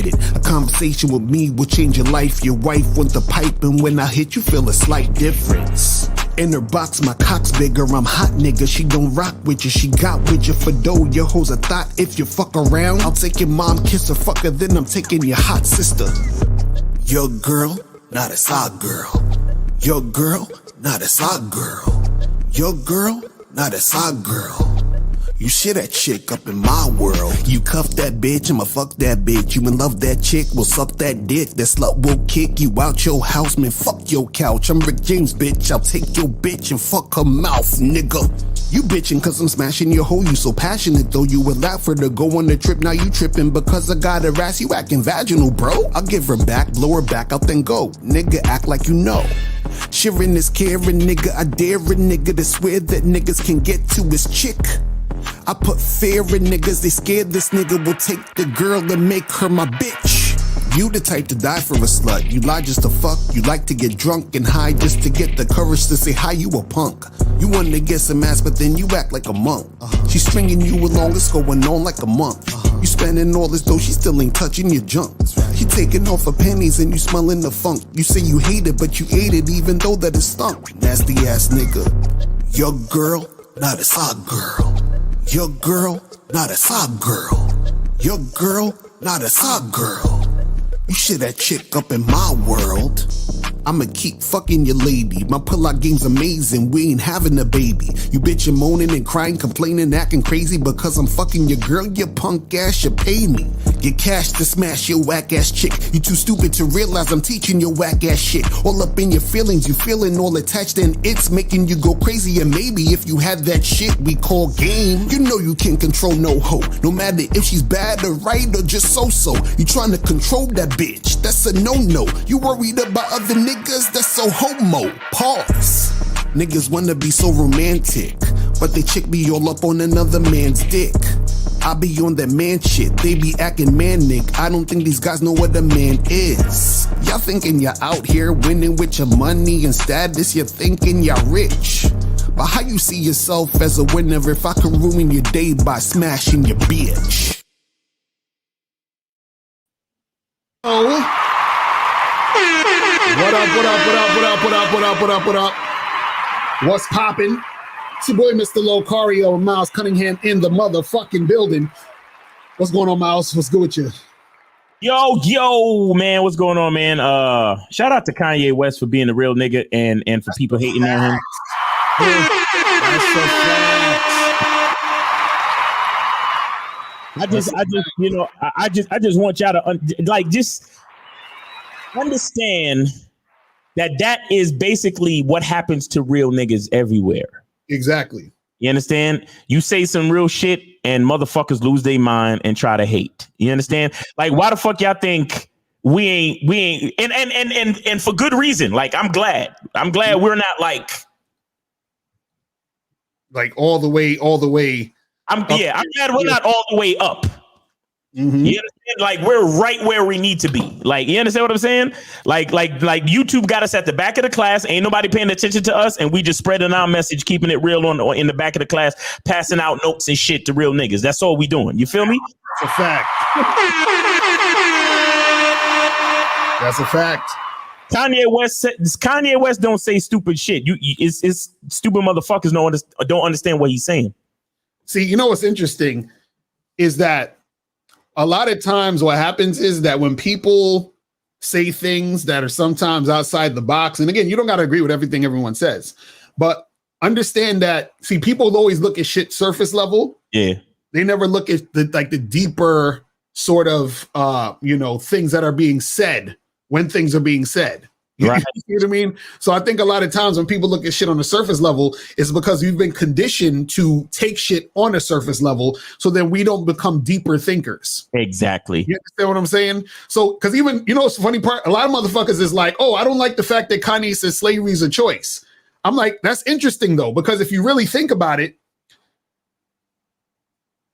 it. A conversation with me will change your life. Your wife wants the pipe, and when I hit, you feel a slight difference. In her box, my cock's bigger, I'm hot nigga. She gon' rock with you, she got with you for dough. Your hoes a thought, if you fuck around, I'll take your mom, kiss her, fuck her, then I'm taking your hot sister. Your girl, not a side girl. Your girl, not a side girl. Your girl, not a side girl. You shit that chick up in my world. You cuff that bitch, I'ma fuck that bitch. You in love that chick, will suck that dick. That slut will kick you out your house, man, fuck your couch. I'm Rick James, bitch, I'll take your bitch and fuck her mouth, nigga. You bitchin' cause I'm smashing your hoe, you so passionate though. You would laugh for her to go on the trip, now you trippin' because I got her ass, you acting vaginal, bro. I'll give her back, blow her back out, then go. Nigga, act like you know. Sharing is caring, nigga, I dare a nigga to swear that niggas can get to his chick. I put fear in niggas, they scared this nigga will take the girl and make her my bitch. You the type to die for a slut, you lie just to fuck. You like to get drunk and high just to get the courage to say hi, you a punk. You want to get some ass, but then you act like a monk. She's stringing you along, it's going on like a month. You spending all this dough, she still ain't touching your junk. She taking off her panties and you smelling the funk. You say you hate it, but you ate it even though that it stunk. Nasty ass nigga. Your girl, not a side girl. Your girl, not a side girl. Your girl, not a side girl. You shit that chick up in my world. I'ma keep fucking your lady. My pull-out game's amazing, we ain't having a baby. You bitchin' moaning and crying, complaining, acting crazy because I'm fucking your girl, you punk ass, you pay me. Get cash to smash your whack ass chick. You too stupid to realize I'm teaching your whack ass shit. All up in your feelings, you feeling all attached and it's making you go crazy. And maybe if you had that shit we call game, you know you can't control no hoe. No matter if she's bad or right or just so-so. You trying to control that bitch, that's a no-no. You worried about other niggas, that's so homo. Pause. Niggas wanna be so romantic, but they chick be all up on another man's dick. I be on that man shit, they be acting manic. I don't think these guys know what a man is. Y'all thinking you're out here winning with your money and status, you're thinking you're rich. But how you see yourself as a winner if I can ruin your day by smashing your bitch? Oh. What up? What's poppin'? It's your boy, Mr. Locario, and Miles Cunningham in the motherfucking building. What's going on, Miles? What's good with you? Yo, man, what's going on, man? Shout out to Kanye West for being a real nigga and for people hating on him. That's so fast. I just want y'all to just understand that is basically what happens to real niggas everywhere. Exactly. You understand? You say some real shit and motherfuckers lose their mind and try to hate. You understand? Like, why the fuck y'all think we ain't and for good reason. Like, I'm glad we're not like all the way. I'm glad we're not all the way up. Mm-hmm. You understand? Like, we're right where we need to be. Like, you understand what I'm saying? Like YouTube got us at the back of the class. Ain't nobody paying attention to us, and we just spreading our message, keeping it real in the back of the class, passing out notes and shit to real niggas. That's all we doing. You feel me? That's a fact. That's a fact. Kanye West don't say stupid shit. It's stupid motherfuckers don't understand what he's saying. See, you know what's interesting is that a lot of times what happens is that when people say things that are sometimes outside the box, and again, you don't got to agree with everything everyone says, but understand that, see, people always look at shit surface level. Yeah. They never look at the deeper sort of, things that are being said when things are being said. Right. You know what I mean? So I think a lot of times when people look at shit on the surface level, it's because we've been conditioned to take shit on a surface level, so then we don't become deeper thinkers. Exactly. You understand what I'm saying? So, because even, it's the funny part, a lot of motherfuckers is like, oh, I don't like the fact that Kanye says slavery is a choice. I'm like, that's interesting though, because if you really think about it,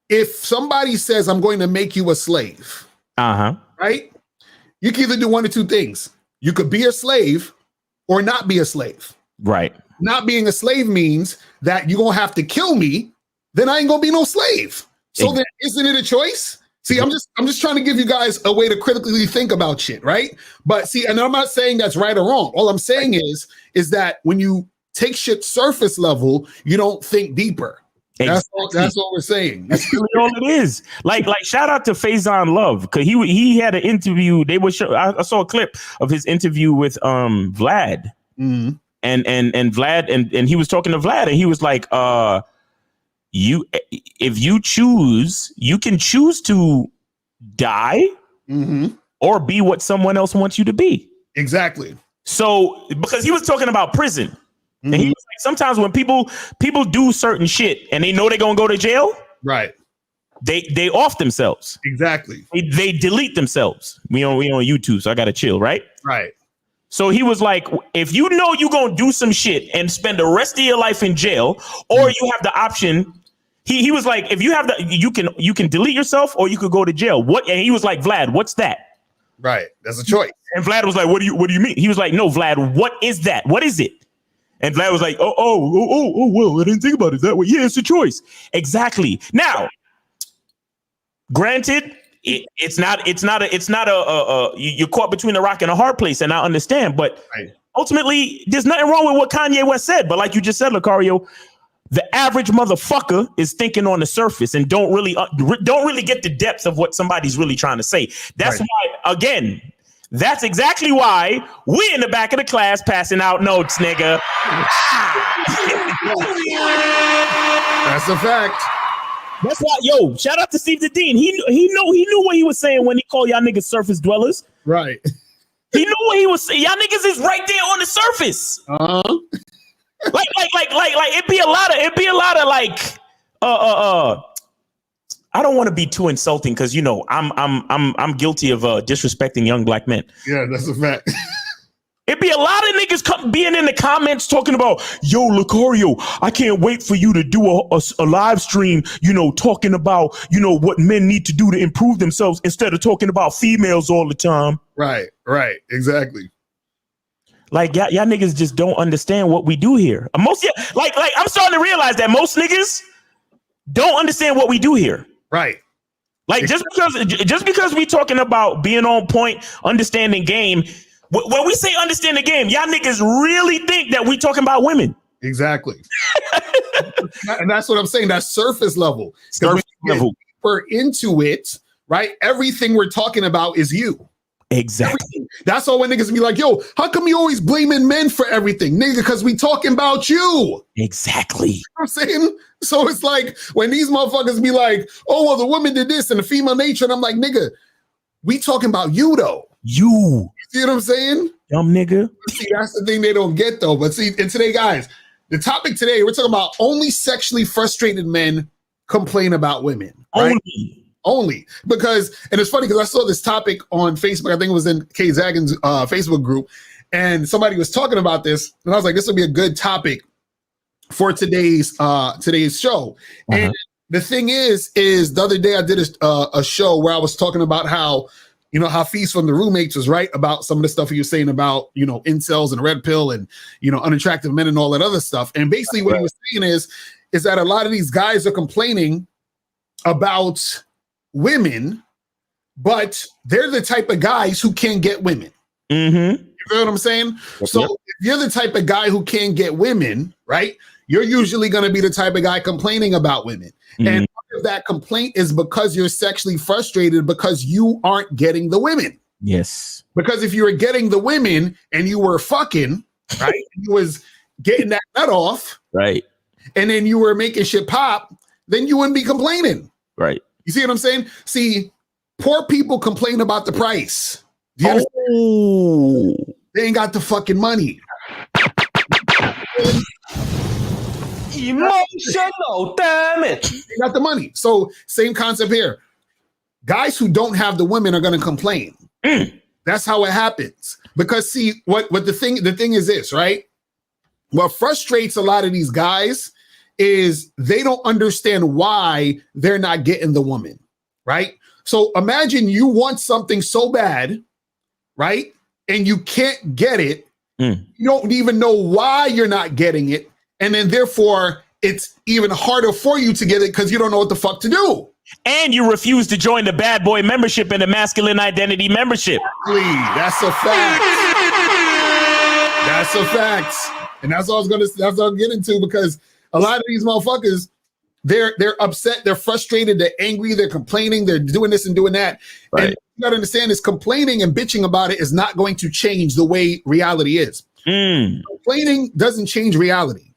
if somebody says, I'm going to make you a slave, right? You can either do one or two things. You could be a slave or not be a slave. Right. Not being a slave means that you're going to have to kill me. Then I ain't going to be no slave. So then isn't it a choice? See, I'm just trying to give you guys a way to critically think about shit, right? But see, and I'm not saying that's right or wrong. All I'm saying is that when you take shit surface level, you don't think deeper. That's what we're saying. That's really all it is. Like shout out to Faison Love, because he had an interview. I saw a clip of his interview with Vlad, mm-hmm. and Vlad, and he was talking to Vlad, and he was like, if you choose, you can choose to die mm-hmm. or be what someone else wants you to be. Exactly. So because he was talking about prison. Mm-hmm. And he was like, sometimes when people do certain shit and they know they're gonna go to jail, right? They off themselves. Exactly. They delete themselves. We on YouTube, so I gotta chill, right? Right. So he was like, if you know you're gonna do some shit and spend the rest of your life in jail, or you have the option. He was like, if you have you can delete yourself or you could go to jail. What? And he was like, Vlad, what's that? Right. That's a choice. And Vlad was like, what do you mean? He was like, no, Vlad, what is that? What is it? And Vlad was like, oh, well, I didn't think about it that way. Yeah, it's a choice. Exactly. Now, granted, it's not you're caught between a rock and a hard place, and I understand, but ultimately, there's nothing wrong with what Kanye West said. But like you just said, Lucario, the average motherfucker is thinking on the surface and don't really get the depth of what somebody's really trying to say. That's why, again. That's exactly why we in the back of the class passing out notes, nigga. That's a fact. That's why, yo, shout out to Steve the Dean. He knew what he was saying when he called y'all niggas surface dwellers. Right. He knew what he was saying. Y'all niggas is right there on the surface. Uh-huh. like it'd be a lot of like I don't want to be too insulting because I'm guilty of disrespecting young black men. Yeah, that's a fact. It'd be a lot of niggas being in the comments talking about, yo, Lucario, I can't wait for you to do a live stream, talking about, what men need to do to improve themselves instead of talking about females all the time. Right, exactly. Like y'all niggas just don't understand what we do here. I'm starting to realize that most niggas don't understand what we do here. Right. Like just because we talking about being on point, understanding game, when we say understand the game, y'all niggas really think that we talking about women. Exactly. And that's what I'm saying. That's surface level. Surface level. We're into it, right? Everything we're talking about is you. Exactly. Everything. That's all when niggas be like, yo, how come you always blaming men for everything? Nigga, because we talking about you. Exactly. You know what I'm saying? So it's like when these motherfuckers be like, oh, well, the woman did this and the female nature. And I'm like, nigga, we talking about you though. You see what I'm saying? Dumb nigga. See, that's the thing they don't get though. But see, and today, guys, the topic today, we're talking about only sexually frustrated men complain about women. Right? Only because, and it's funny because I saw this topic on Facebook. I think it was in Kay Zagin's Facebook group, and somebody was talking about this, and I was like, this will be a good topic for today's show. Uh-huh. And the thing is the other day I did a show where I was talking about how Hafiz from the Roommates was right about some of the stuff he was saying about incels and red pill and unattractive men and all that other stuff. And basically what he was saying is that a lot of these guys are complaining about women, but they're the type of guys who can't get women. Mm-hmm. You know what I'm saying? So if you're the type of guy who can't get women, right, you're usually going to be the type of guy complaining about women. Mm-hmm. And part of that complaint is because you're sexually frustrated because you aren't getting the women. Yes. Because if you were getting the women and you were fucking, right, you was getting that nut off, right, and then you were making shit pop, then you wouldn't be complaining. Right. You see what I'm saying? See, poor people complain about the price. Do you understand? They ain't got the fucking money. Emotional damage. They got the money. So same concept here. Guys who don't have the women are going to complain. That's how it happens. Because see, what the thing is this, right? What frustrates a lot of these guys is they don't understand why they're not getting the woman, right? So imagine you want something so bad, right? And you can't get it. You don't even know why you're not getting it. And then therefore it's even harder for you to get it because you don't know what the fuck to do. And you refuse to join the bad boy membership and the masculine identity membership. That's a fact. That's a fact. And that's all I'm getting to, because a lot of these motherfuckers, they're upset, they're frustrated, they're angry, they're complaining, they're doing this and doing that. Right. And you gotta understand is complaining and bitching about it is not going to change the way reality is. Complaining doesn't change reality.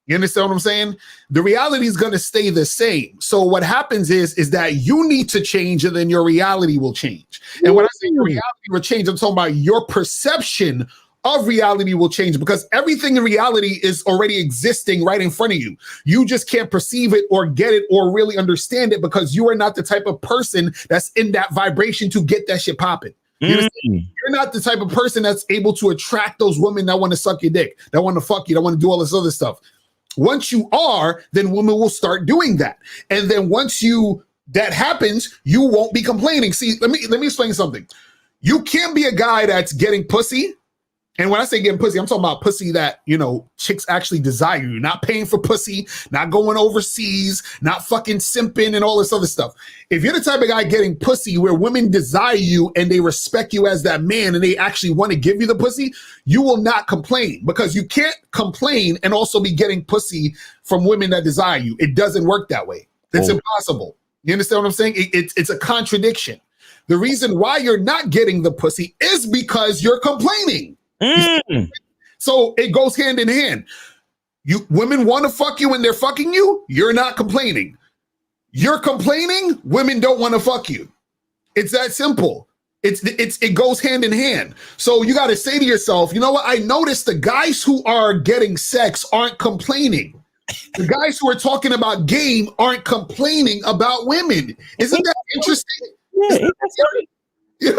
You understand what I'm saying? The reality is going to stay the same. So what happens is that you need to change, and then your reality will change. And when I say your reality will change, I'm talking about your perception of reality will change, because everything in reality is already existing right in front of you. You just can't perceive it or get it or really understand it, because you are not the type of person that's in that vibration to get that shit popping. You're not the type of person that's able to attract those women that want to suck your dick, that want to fuck you, that want to do all this other stuff. Once you are, then women will start doing that. And then once that happens, you won't be complaining. See, let me explain something. You can't be a guy that's getting pussy. And when I say getting pussy, I'm talking about pussy that, chicks actually desire you, not paying for pussy, not going overseas, not fucking simping and all this other stuff. If you're the type of guy getting pussy where women desire you and they respect you as that man and they actually want to give you the pussy, you will not complain, because you can't complain and also be getting pussy from women that desire you. It doesn't work that way. It's impossible. You understand what I'm saying? It's a contradiction. The reason why you're not getting the pussy is because you're complaining. So it goes hand in hand. Women want to fuck you when they're fucking you. You're not complaining. You're complaining. Women don't want to fuck you. It's that simple. It goes hand in hand. So you got to say to yourself, you know what? I noticed the guys who are getting sex aren't complaining. The guys who are talking about game aren't complaining about women. Isn't that interesting? Yeah,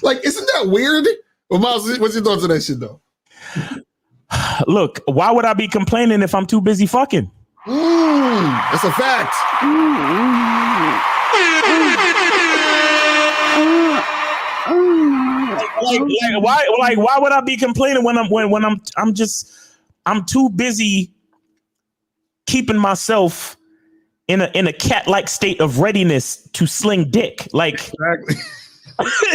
like, isn't that weird? Well, Miles, what's your thoughts on that shit, though? Look, why would I be complaining if I'm too busy fucking? That's a fact. Why would I be complaining when I'm too busy keeping myself in a cat-like state of readiness to sling dick? Like, exactly.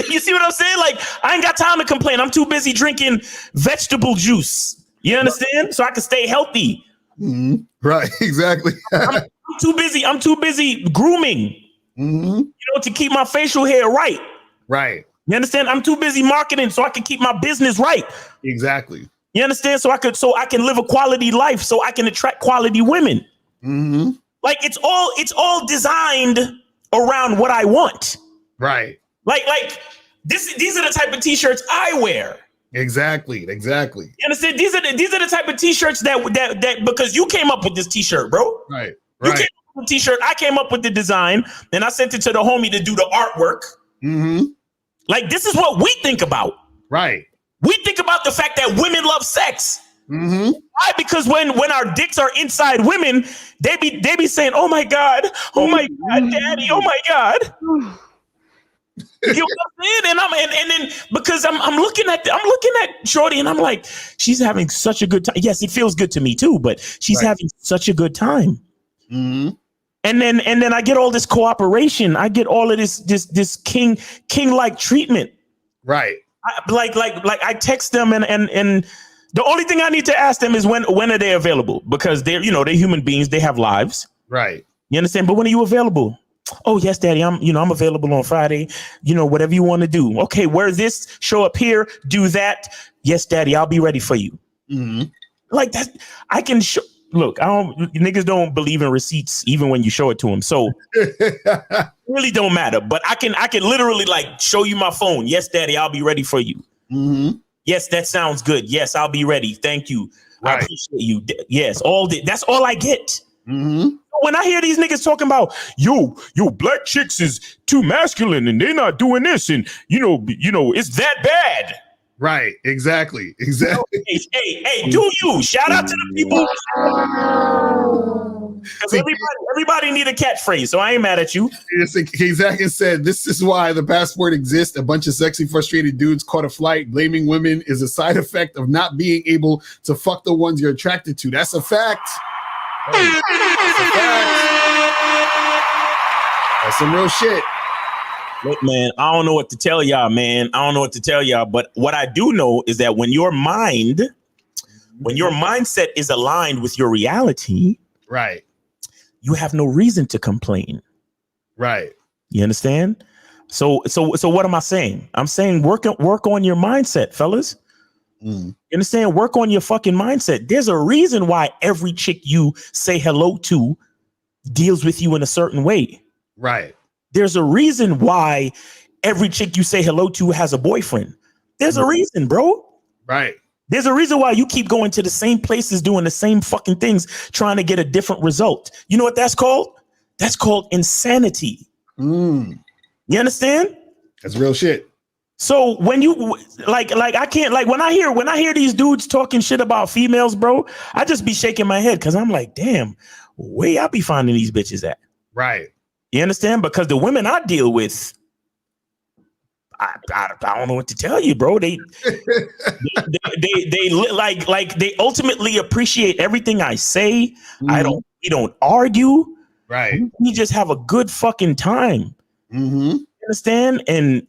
You see what I'm saying? Like, I ain't got time to complain. I'm too busy drinking vegetable juice. You understand? So I can stay healthy. Right, exactly. I'm too busy grooming. To keep my facial hair right. Right. You understand? I'm too busy marketing so I can keep my business right. Exactly. You understand? So I can live a quality life, so I can attract quality women. Like, it's all designed around what I want. Right. Like these are the type of t-shirts I wear. Exactly. You understand? These are the type of t-shirts that because you came up with this t-shirt, bro. Right. You came up with the t-shirt. I came up with the design, and I sent it to the homie to do the artwork. Like, this is what we think about. Right. We think about the fact that women love sex. Why? Because when our dicks are inside women, they be saying, "Oh my God, Daddy, oh my God." You know what I'm saying? And then because I'm looking at Shorty, and I'm like, she's having such a good time. Yes, it feels good to me too, but she's having such a good time. And then I get all this cooperation. I get all of this king-like treatment. Right. I text them and the only thing I need to ask them is when are they available? Because they're human beings. They have lives. Right. You understand? But when are you available? Oh, yes, Daddy, I'm available on Friday. Whatever you want to do. Okay, where's this? Show up here, do that. Yes, Daddy, I'll be ready for you. Like that, I can show. Look, niggas don't believe in receipts even when you show it to them. So it really don't matter. But I can literally like show you my phone. Yes, Daddy, I'll be ready for you. Yes, that sounds good. Yes, I'll be ready. Thank you. Right. I appreciate you. Yes, that's all I get. When I hear these niggas talking about yo, black chicks is too masculine and they're not doing this, and it's that bad. Right, exactly. Hey, do you? Shout out to the people. Because everybody need a catchphrase, so I ain't mad at you. Exactly said, this is why the passport exists. A bunch of sexy, frustrated dudes caught a flight. Blaming women is a side effect of not being able to fuck the ones you're attracted to. That's a fact. That's a fact. That's some real shit. Look, man, I don't know what to tell y'all, man. I don't know what to tell y'all, but what I do know is that when your mindset is aligned with your reality, right, you have no reason to complain. Right. You understand? So what am I saying? I'm saying work on your mindset, fellas. You understand? Work on your fucking mindset. There's a reason why every chick you say hello to deals with you in a certain way. Right. There's a reason why every chick you say hello to has a boyfriend. There's a reason, bro. Right. There's a reason why you keep going to the same places, doing the same fucking things, trying to get a different result. You know what that's called? That's called insanity. You understand? That's real shit. So when you like I can't, like, when I hear these dudes talking shit about females, bro, I just be shaking my head because I'm like, damn, where y'all be finding these bitches at? Right. You understand? Because the women I deal with, I don't know what to tell you, bro. They they ultimately appreciate everything I say. We don't argue. Right. We just have a good fucking time. You understand? And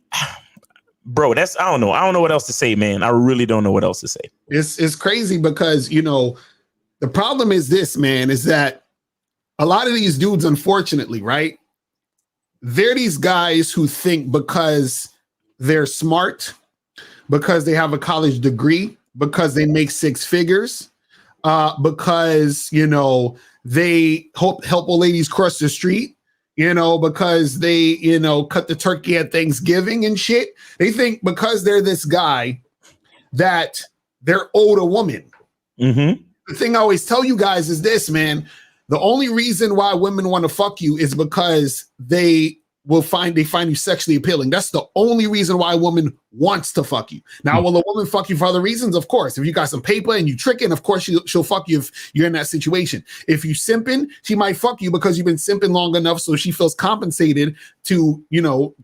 bro, I don't know. I don't know what else to say, man. I really don't know what else to say. It's crazy because, you know, the problem is this, man, is that a lot of these dudes, unfortunately, right? They're these guys who think because they're smart, because they have a college degree, because they make six figures, because, you know, they help old ladies cross the street, you know, because they, you know, cut the turkey at Thanksgiving and shit. They think because they're this guy that they're owed a woman. The thing I always tell you guys is this, man. The only reason why women want to fuck you is because they find you sexually appealing. That's the only reason why a woman wants to fuck you. Now, will a woman fuck you for other reasons? Of course. If you got some paper and you tricking, of course she'll fuck you if you're in that situation. If you simping, she might fuck you because you've been simping long enough so she feels compensated to, you know,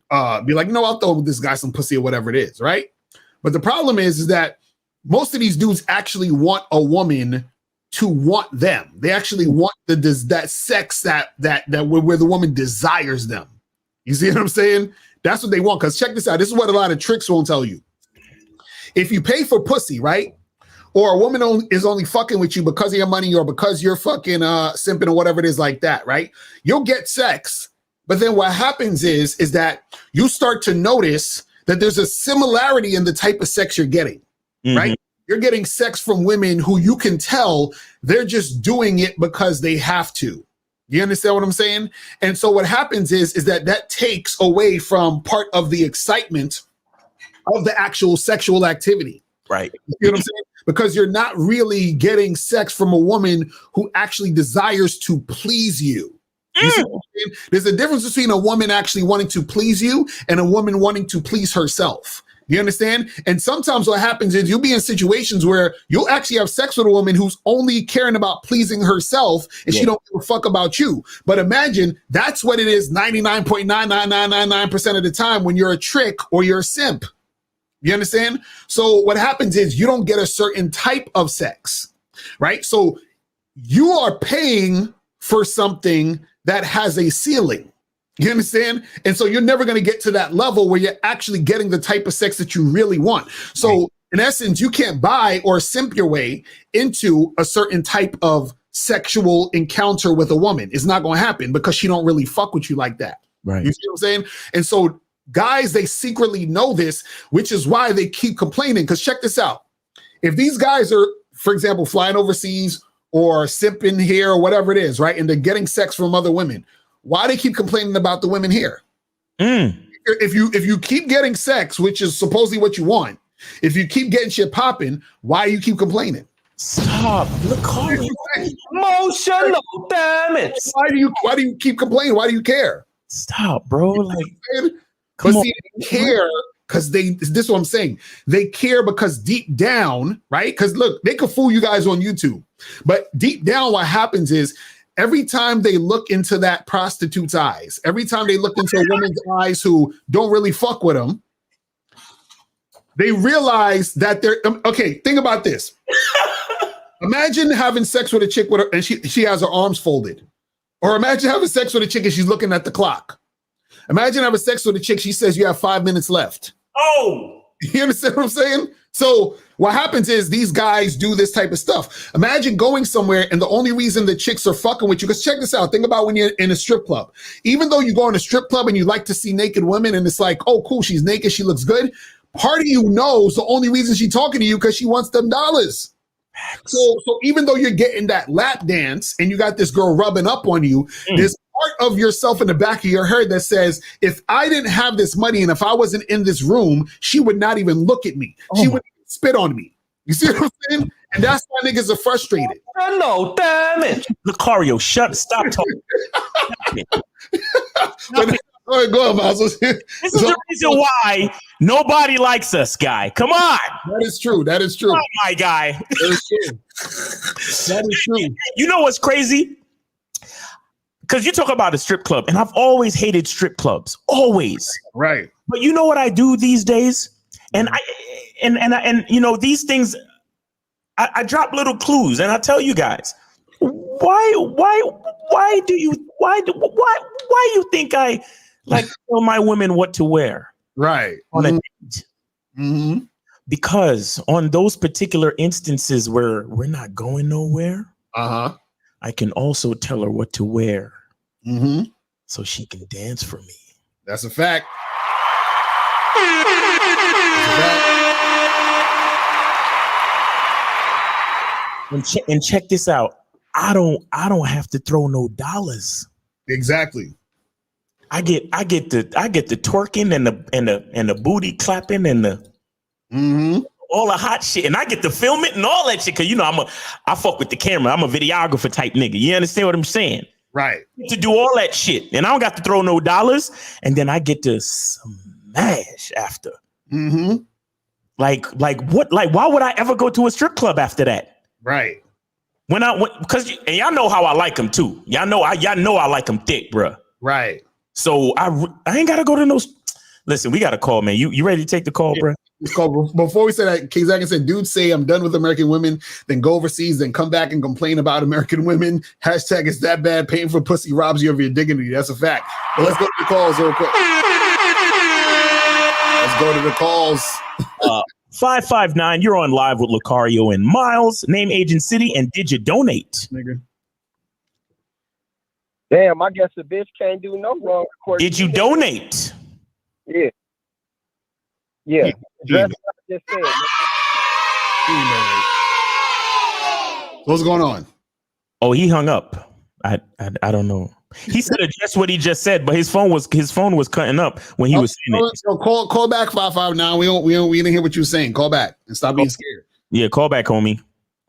be like, no, I'll throw this guy some pussy or whatever it is, right? But the problem is that most of these dudes actually want a woman to want them. They actually want that sex that where the woman desires them. You see what I'm saying? That's what they want. Because check this out. This is what a lot of tricks won't tell you. If you pay for pussy, right? Or a woman is only fucking with you because of your money or because you're fucking simping or whatever it is like that, right? You'll get sex. But then what happens is that you start to notice that there's a similarity in the type of sex you're getting, right? You're getting sex from women who you can tell they're just doing it because they have to. You understand what I'm saying? And so what happens is that takes away from part of the excitement of the actual sexual activity. Right. You know what I'm saying? Because you're not really getting sex from a woman who actually desires to please you. You see what I'm saying? There's a difference between a woman actually wanting to please you and a woman wanting to please herself. You understand? And sometimes what happens is you'll be in situations where you'll actually have sex with a woman who's only caring about pleasing herself and she don't give a fuck about you. But imagine that's what it is 99.99999% of the time when you're a trick or you're a simp. You understand? So what happens is you don't get a certain type of sex, right? So you are paying for something that has a ceiling. You understand? And so you're never going to get to that level where you're actually getting the type of sex that you really want. So in essence, you can't buy or simp your way into a certain type of sexual encounter with a woman. It's not going to happen because she don't really fuck with you like that. Right. You see what I'm saying? And so guys, they secretly know this, which is why they keep complaining. Because check this out. If these guys are, for example, flying overseas or simping here or whatever it is, right? And they're getting sex from other women. Why they keep complaining about the women here? If you keep getting sex, which is supposedly what you want, if you keep getting shit popping, why you keep complaining? Stop. Look, Carly. Emotional damage. Why do you keep complaining? Why do you care? Stop, bro. Like, but see, they care because this is what I'm saying. They care because deep down, right? Because look, they could fool you guys on YouTube, but deep down, what happens is every time they look into that prostitute's eyes, every time they look into a woman's eyes who don't really fuck with them, they realize that they're okay. Think about this. Imagine having sex with a chick with her, and she has her arms folded, or imagine having sex with a chick and she's looking at the clock. Imagine having sex with a chick. She says you have 5 minutes left. Oh, You understand what I'm saying? So what happens is these guys do this type of stuff. Imagine going somewhere and the only reason the chicks are fucking with you, because check this out. Think about when you're in a strip club. Even though you go in a strip club and you like to see naked women and it's like, oh, cool, she's naked, she looks good. Part of you knows the only reason she's talking to you because she wants them dollars. So even though you're getting that lap dance and you got this girl rubbing up on you, there's part of yourself in the back of your head that says, if I didn't have this money and if I wasn't in this room, she would not even look at me. She would spit on me. You see what I'm saying? And that's why niggas are frustrated. No damage. Lucario, stop talking. All right, go on, Miles. This is the reason why nobody likes us, guy. Come on. That is true. That is true. Oh, my guy. That is true. That is true. You know what's crazy? Because you talk about a strip club, and I've always hated strip clubs. Always. Right. But you know what I do these days? And you know, these things, I drop little clues and I tell you guys, why do you think I like tell my women what to wear? Right. On a date? Mm-hmm. Because on those particular instances where we're not going nowhere, I can also tell her what to wear so she can dance for me. That's a fact. And check this out. I don't have to throw no dollars. Exactly. I get the twerking and the booty clapping and the all the hot shit, and I get to film it and all that shit. Cause you know I fuck with the camera. I'm a videographer type nigga. You understand what I'm saying? Right. To do all that shit, and I don't got to throw no dollars, and then I get to smash after. Like what? Like why would I ever go to a strip club after that? Right. Because y'all know how I like them too. Y'all know I like them thick, bro. Right. So I ain't gotta go to no. Listen, we got a call, man. You ready to take the call, bro? Before we say that, K-Zagan said, dudes say I'm done with American women, then go overseas, then come back and complain about American women. Hashtag it's that bad. Paying for pussy robs you of your dignity. That's a fact. But let's go to the calls real quick. Let's go to the calls. 559, you're on live with Lucario and Miles. Name, age, and city, and did you donate? Nigga. Damn, I guess a bitch can't do no wrong. Did you donate? Yeah. Yeah. That's what I just said. What's going on? Oh, he hung up. I don't know. He said just what he just said, but his phone was cutting up when he was saying it. So call back 559. We didn't hear what you were saying. Call back and stop being scared. Yeah, call back, homie.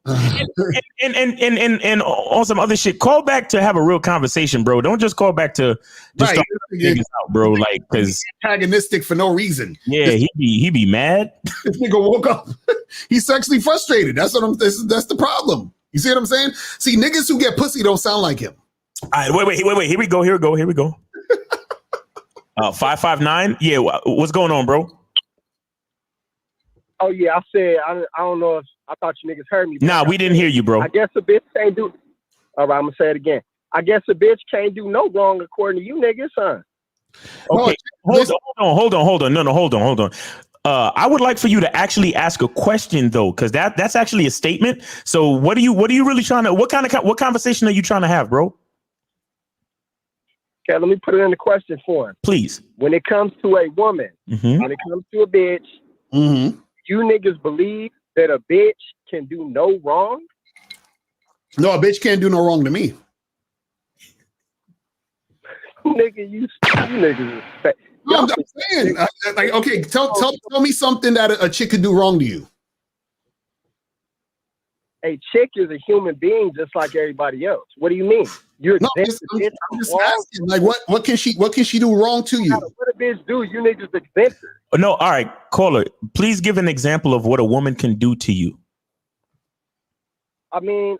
and on some other shit. Call back to have a real conversation, bro. Don't just call back to just start niggas out, bro. Like, because antagonistic for no reason. Yeah, he be mad. This nigga woke up. He's sexually frustrated. That's that's the problem. You see what I'm saying? See, niggas who get pussy don't sound like him. All right, wait. Here we go. 559. Yeah, what's going on, bro? Oh yeah, I said I don't know if I thought you niggas heard me. Nah, we didn't hear you, bro. I guess a bitch can't do. All right, I'm gonna say it again. I guess a bitch can't do no wrong according to you niggas, huh? Okay, hold on. No, hold on. I would like for you to actually ask a question though, because that's actually a statement. So what are you really trying to? What conversation are you trying to have, bro? Okay, let me put it in the question form. Please. When it comes to a woman, when it comes to a bitch, you niggas believe that a bitch can do no wrong? No, a bitch can't do no wrong to me. Nigga, you niggas. No, I'm saying, like, okay, tell me something that a chick could do wrong to you. A chick is a human being just like everybody else. What do you mean? You're I'm just asking, like, what can she do wrong to you? What a bitch do? You niggas exempt her. No, all right, caller. Please give an example of what a woman can do to you. I mean,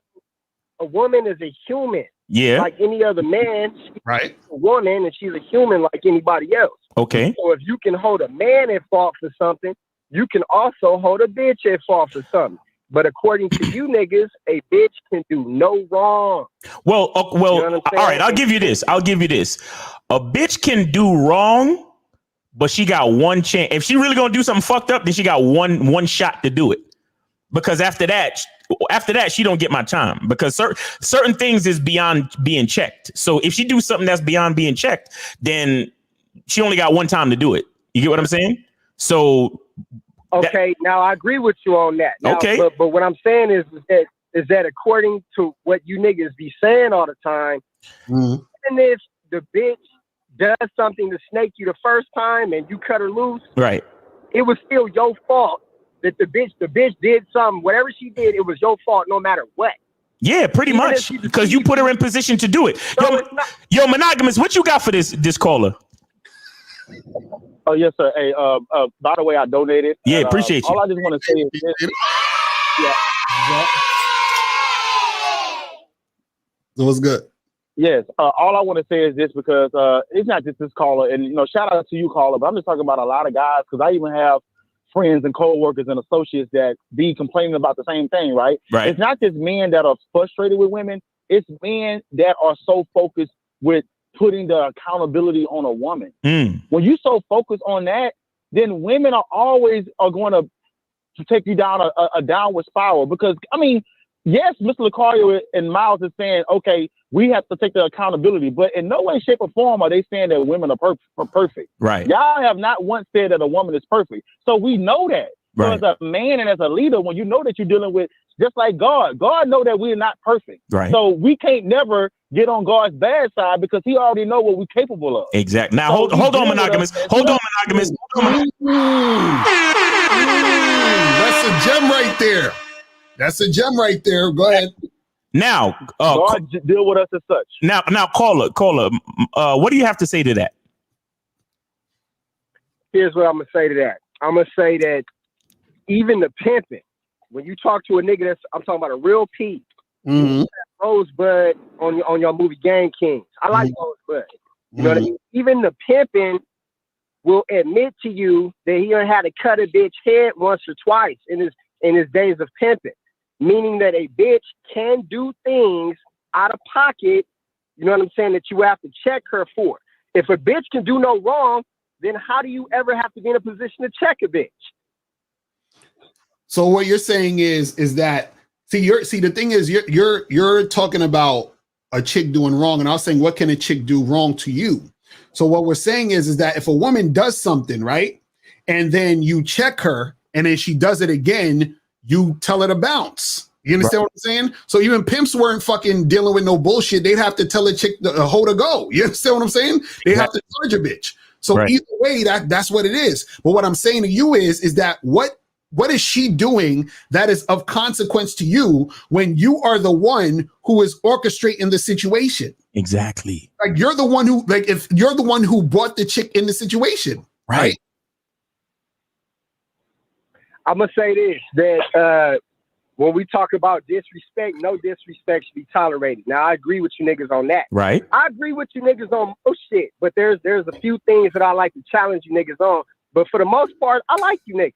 a woman is a human. Yeah. Like any other man. Right. A woman, and she's a human like anybody else. Okay. So if you can hold a man at fault for something, you can also hold a bitch at fault for something. But according to you niggas, a bitch can do no wrong. Well, you know all right. I'll give you this. A bitch can do wrong, but she got one chance. If she really gonna do something fucked up, then she got one shot to do it. Because after that, she don't get my time. Because certain things is beyond being checked. So if she do something that's beyond being checked, then she only got one time to do it. You get what I'm saying? So. Okay, now I agree with you on that. Now, okay, but what I'm saying is that according to what you niggas be saying all the time, even if the bitch does something to snake you the first time and you cut her loose, right? It was still your fault that the bitch did something. Whatever she did, it was your fault, no matter what. Yeah, pretty much, because you put her in position to do it. Yo, Monogamous, what you got for this caller? Oh, yes, sir. Hey, by the way, I donated. Yeah, appreciate you. All I just want to say is this. Yeah. So what's good? Yes. All I want to say is this, because it's not just this caller. And, shout out to you, caller. But I'm just talking about a lot of guys, because I even have friends and co-workers and associates that be complaining about the same thing, right? Right. It's not just men that are frustrated with women. It's men that are so focused with putting the accountability on a woman. When you so focused on that, then women are going to take you down a downward spiral. Because, yes, Mr. Lucario and Miles is saying, okay, we have to take the accountability, but in no way, shape, or form are they saying that women are perfect. Right. Y'all have not once said that a woman is perfect. So we know that. Right. So as a man and as a leader, when you know that you're dealing with, just like God know that we're not perfect. Right. So we can't never get on God's bad side, because he already know what we're capable of. Exactly. Now, hold on, Monogamous. Hold on, Monogamous. That's a gem right there. That's a gem right there. Go ahead. Now, God deal with us as such. Now, caller, what do you have to say to that? Here's what I'm gonna say to that. I'm gonna say that even the pimping, when you talk to a nigga I'm talking about a real P, Rosebud on your movie Game Kings. I like Rosebud. You know what I mean? Even the pimping will admit to you that he done had to cut a bitch head once or twice in his days of pimping. Meaning that a bitch can do things out of pocket, you know what I'm saying, that you have to check her for. If a bitch can do no wrong, then how do you ever have to be in a position to check a bitch? So what you're saying is that the thing is you're talking about a chick doing wrong, and I was saying, what can a chick do wrong to you? So what we're saying is that if a woman does something, right, and then you check her, and then she does it again, you tell her to bounce. You understand what I'm saying? So even pimps weren't fucking dealing with no bullshit. They'd have to tell a chick to hold her go. You understand what I'm saying? They have to charge a bitch. So either way, that's what it is. But what I'm saying to you is that what is she doing that is of consequence to you when you are the one who is orchestrating the situation? Exactly. Like you're the one who, like, if you're the one who brought the chick in the situation, right? I'm gonna say this, that when we talk about disrespect, no disrespect should be tolerated. Now I agree with you niggas on that. Right. I agree with you niggas on most shit, but there's a few things that I like to challenge you niggas on. But for the most part, I like you niggas.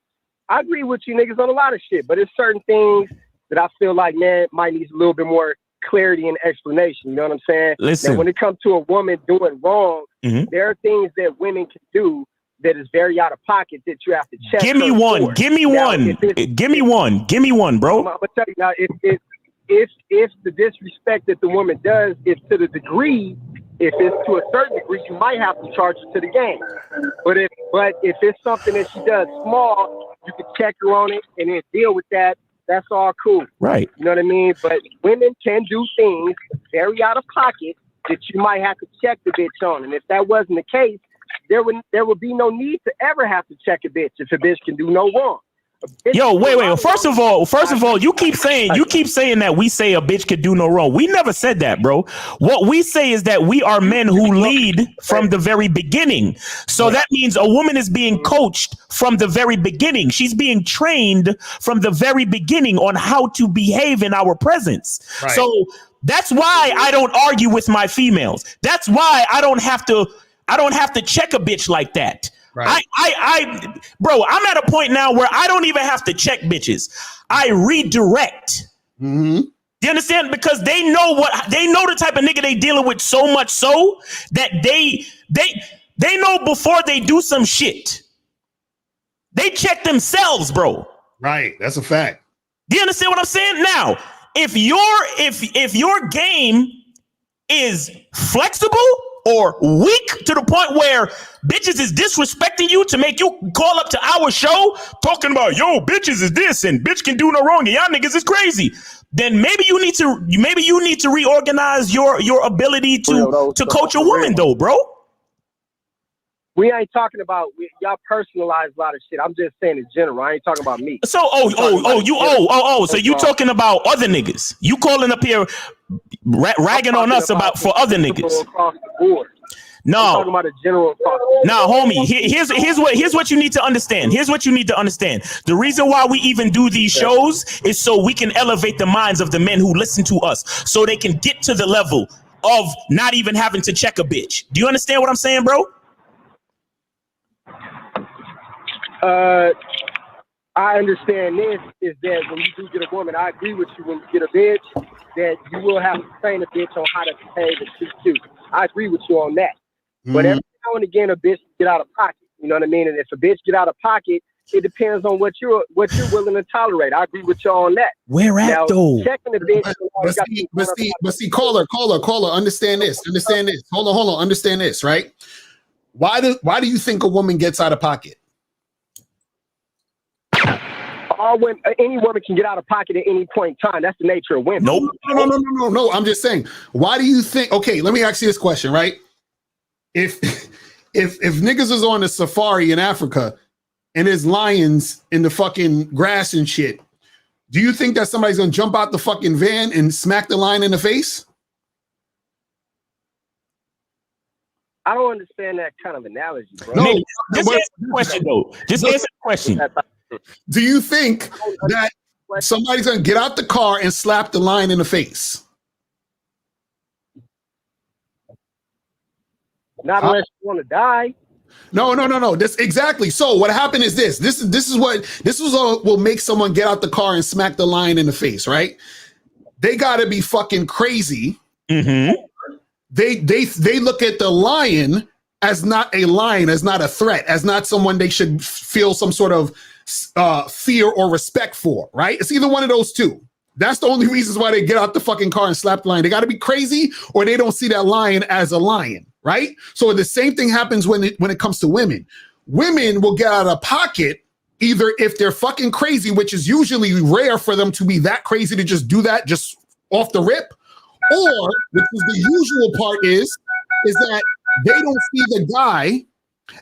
I agree with you niggas on a lot of shit, but there's certain things that I feel like, man, might need a little bit more clarity and explanation. You know what I'm saying? Listen. Now, when it comes to a woman doing wrong, there are things that women can do that is very out of pocket that you have to check. Give me one, bro. I'm gonna tell you now, if the disrespect that the woman does is to the degree, if it's to a certain degree, you might have to charge her to the game. But if it's something that she does small, you can check her on it and then deal with that. That's all cool. Right. You know what I mean? But women can do things very out of pocket that you might have to check the bitch on. And if that wasn't the case, there would be no need to ever have to check a bitch if a bitch can do no wrong. Yo, wait. First of all, you keep saying that we say a bitch could do no wrong. We never said that, bro. What we say is that we are men who lead from the very beginning. So that means a woman is being coached from the very beginning. She's being trained from the very beginning on how to behave in our presence. Right. So that's why I don't argue with my females. That's why I don't have to check a bitch like that. Right. Bro, I'm at a point now where I don't even have to check bitches. I redirect. Mm-hmm. You understand? Because they know the type of nigga they dealing with, so much so that they know before they do some shit. They check themselves, bro. Right. That's a fact. Do you understand what I'm saying? Now, if your game is flexible or weak to the point where bitches is disrespecting you to make you call up to our show talking about, yo, bitches is this and bitch can do no wrong and y'all niggas is crazy, then maybe you need to reorganize your ability to coach a woman though, bro. We ain't talking about y'all personalize a lot of shit. I'm just saying in general. I ain't talking about me. So so you talking about other niggas? You calling up here ragging on us about for other niggas? Across the board. No, I'm talking about a general. No, homie. Here's what you need to understand. Here's what you need to understand. The reason why we even do these shows is so we can elevate the minds of the men who listen to us, so they can get to the level of not even having to check a bitch. Do you understand what I'm saying, bro? I understand this is that when you do get a woman, I agree with you. When you get a bitch, that you will have to train a bitch on how to behave and treat you. I agree with you on that. Mm-hmm. But every now and again, a bitch get out of pocket. You know what I mean? And if a bitch get out of pocket, it depends on what you're willing to tolerate. I agree with you on that. Where at now, though? Checking the bitch. But see, caller. Understand this. Hold on. Understand this, right? Why do you think a woman gets out of pocket? Any woman can get out of pocket at any point in time. That's the nature of women. Nope. No. I'm just saying. Why do you think? Okay, let me ask you this question, right? If niggas is on a safari in Africa and there's lions in the fucking grass and shit, do you think that somebody's gonna jump out the fucking van and smack the lion in the face? I don't understand that kind of analogy, bro. No, just answer the question though. Just answer the question. Do you think that somebody's gonna get out the car and slap the lion in the face? Not unless you want to die. No. This exactly. So what happened is this. This is what will make someone get out the car and smack the lion in the face, right? They gotta be fucking crazy. Mm-hmm. They look at the lion as not a lion, as not a threat, as not someone they should feel some sort of fear or respect for, right? It's either one of those two. That's the only reasons why they get out the fucking car and slap the lion. They got to be crazy, or they don't see that lion as a lion, right? So the same thing happens when it comes to women. Women will get out of pocket either if they're fucking crazy, which is usually rare for them to be that crazy to just do that just off the rip, or which is the usual part is that they don't see the guy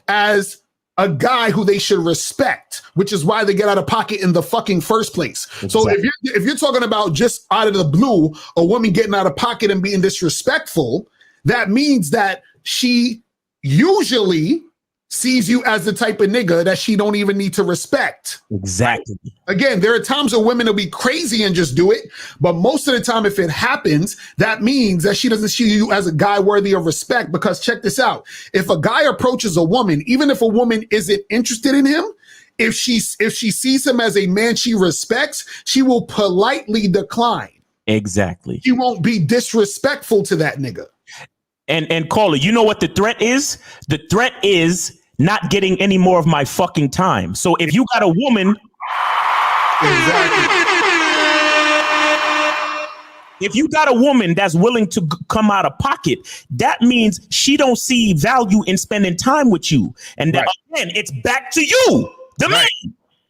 as a guy who they should respect, which is why they get out of pocket in the fucking first place. Exactly. So if you're talking about just out of the blue, a woman getting out of pocket and being disrespectful, that means that she usually sees you as the type of nigga that she don't even need to respect. Exactly. Again, there are times where women will be crazy and just do it, but most of the time, if it happens, that means that she doesn't see you as a guy worthy of respect. Because check this out. If a guy approaches a woman, even if a woman isn't interested in him, if she sees him as a man she respects, she will politely decline. Exactly. She won't be disrespectful to that nigga. And caller, you know what the threat is? The threat is not getting any more of my fucking time. So if you got a woman, exactly. If you got a woman that's willing to come out of pocket, that means she don't see value in spending time with you. And then again, it's back to you, the man.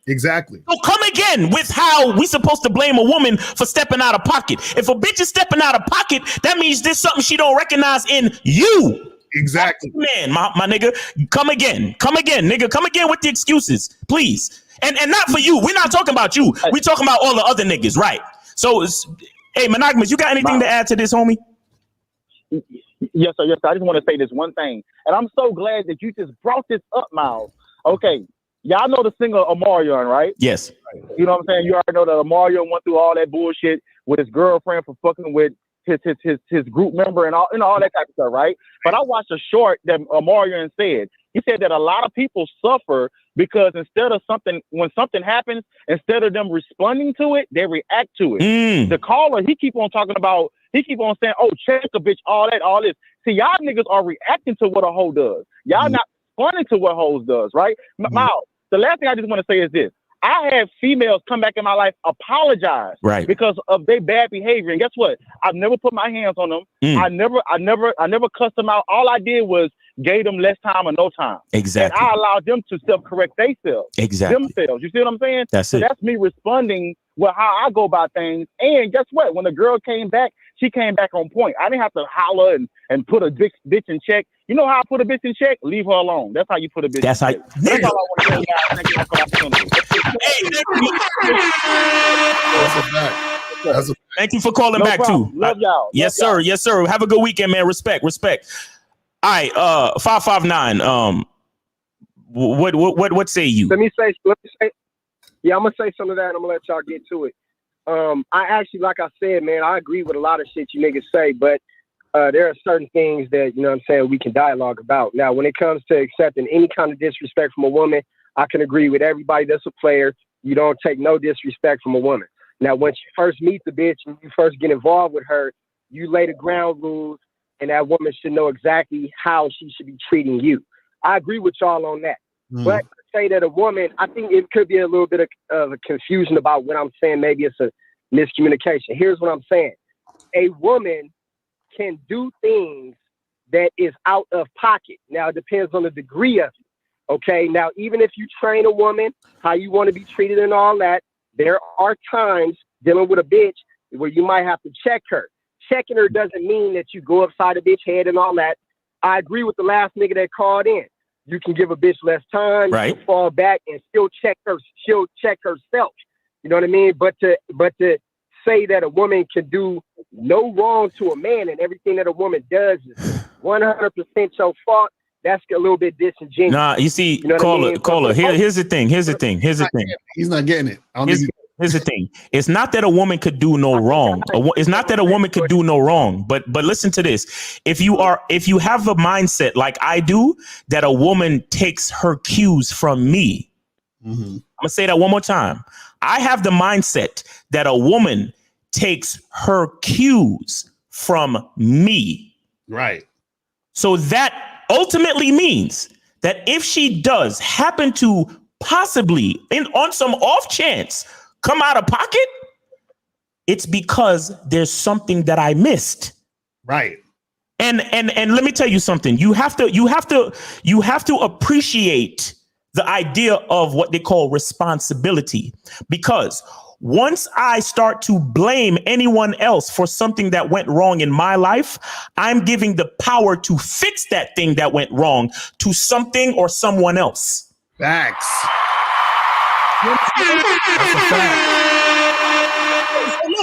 Exactly. So come again with how we supposed to blame a woman for stepping out of pocket. If a bitch is stepping out of pocket, that means there's something she don't recognize in you. Exactly. Man, my nigga, come again, nigga, come again with the excuses, please. And not for you. We're not talking about you. We're talking about all the other niggas, right? So, hey, Monogamous, you got anything to add to this, homie? Yes, sir. Yes, sir. I just want to say this one thing. And I'm so glad that you just brought this up, Miles. Okay. Y'all know the singer Omarion, right? Yes. You know what I'm saying? You already know that Omarion went through all that bullshit with his girlfriend for fucking with his group member and all that type of stuff, right? But I watched a short that Omarion said He said that a lot of people suffer because when something happens, instead of them responding to it, they react to it. The caller, he keep on saying, oh, check a bitch, all this. See, y'all niggas are reacting to what a hoe does. Y'all not responding to what hoes does, right? Miles, the last thing I just want to say is this. I had females come back in my life, apologize because of their bad behavior. And guess what? I've never put my hands on them. I never cussed them out. All I did was gave them less time or no time. Exactly. And I allowed them to self-correct themselves. Themselves. You see what I'm saying? That's it. That's me responding with how I go about things. And guess what? When the girl came back, she came back on point. I didn't have to holler and put a bitch in check. You know how I put a bitch in check? Leave her alone. That's how you put a bitch in check. That's all I want to say, guys. Thank you for the opportunity. Thank you for calling back problem. too. Love y'all. Yes, sir. Yes, sir. Have a good weekend, man. Respect. All right, 559. What say you? Let me say. Yeah, I'm gonna say some of that. I'm gonna let y'all get to it. I actually, like I said, man, I agree with a lot of shit you niggas say, but there are certain things that, you know what I'm saying, we can dialogue about. Now, when it comes to accepting any kind of disrespect from a woman, I can agree with everybody that's a player. You don't take no disrespect from a woman. Now, once you first meet the bitch and you first get involved with her, you lay the ground rules, and that woman should know exactly how she should be treating you. I agree with y'all on that. But to say that a woman, I think it could be a little bit of a confusion about what I'm saying. Maybe it's a miscommunication. Here's what I'm saying. A woman can do things that is out of pocket. Now, it depends on the degree of it. Okay. Now, even if you train a woman, how you want to be treated and all that, there are times dealing with a bitch where you might have to check her. Checking her doesn't mean that you go upside a bitch head and all that. I agree with the last nigga that called in. You can give a bitch less time, you can fall back and still check her. She'll check herself. You know what I mean? But to say that a woman can do no wrong to a man and everything that a woman does is 100% your fault, that's a little bit disingenuous. Nah, you see, you know caller. Here's the thing. He's not getting it. Here's the thing. It's not that a woman could do no wrong. It's not that a woman could do no wrong. But listen to this. If you have a mindset like I do, that a woman takes her cues from me. I'm gonna say that one more time. I have the mindset that a woman takes her cues from me. Right. So that ultimately means that if she does happen to possibly on some off chance come out of pocket, it's because there's something that I missed. Right. And let me tell you something. You have to appreciate the idea of what they call responsibility, because once I start to blame anyone else for something that went wrong in my life, I'm giving the power to fix that thing that went wrong to something or someone else. Facts. That's a fact.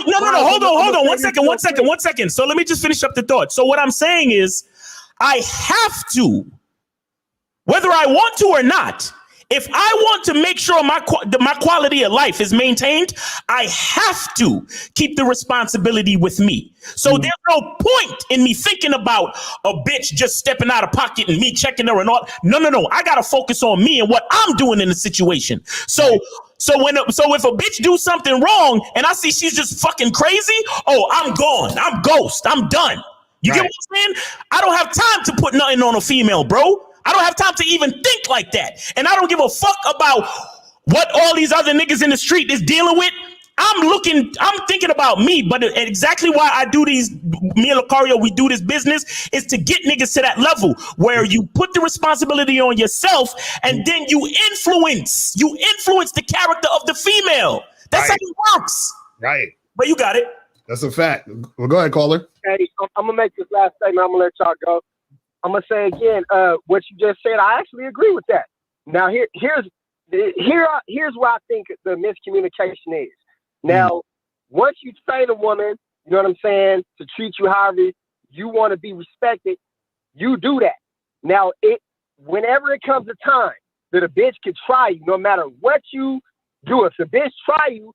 No. Hold on. One second. So let me just finish up the thought. So what I'm saying is, I have to, whether I want to or not, if I want to make sure my quality of life is maintained, I have to keep the responsibility with me. So there's no point in me thinking about a bitch just stepping out of pocket and me checking her and all. No. I got to focus on me and what I'm doing in the situation. So if a bitch do something wrong and I see she's just fucking crazy, oh, I'm gone. I'm ghost. I'm done. You get what I'm saying? I don't have time to put nothing on a female, bro. I don't have time to even think like that. And I don't give a fuck about what all these other niggas in the street is dealing with. I'm thinking about me, but exactly why I do these, me and Lucario, we do this business is to get niggas to that level where you put the responsibility on yourself and then you influence the character of the female. That's how it works. Right. But you got it. That's a fact. Well, go ahead, caller. Hey, I'm gonna make this last statement. I'm gonna let y'all go. I'm gonna say again, what you just said. I actually agree with that. Now here's where I think the miscommunication is. Now, once you train a woman, you know what I'm saying, to treat you however you want to be respected, you do that. Now, whenever it comes a time that a bitch could try you, no matter what you do, if the bitch try you,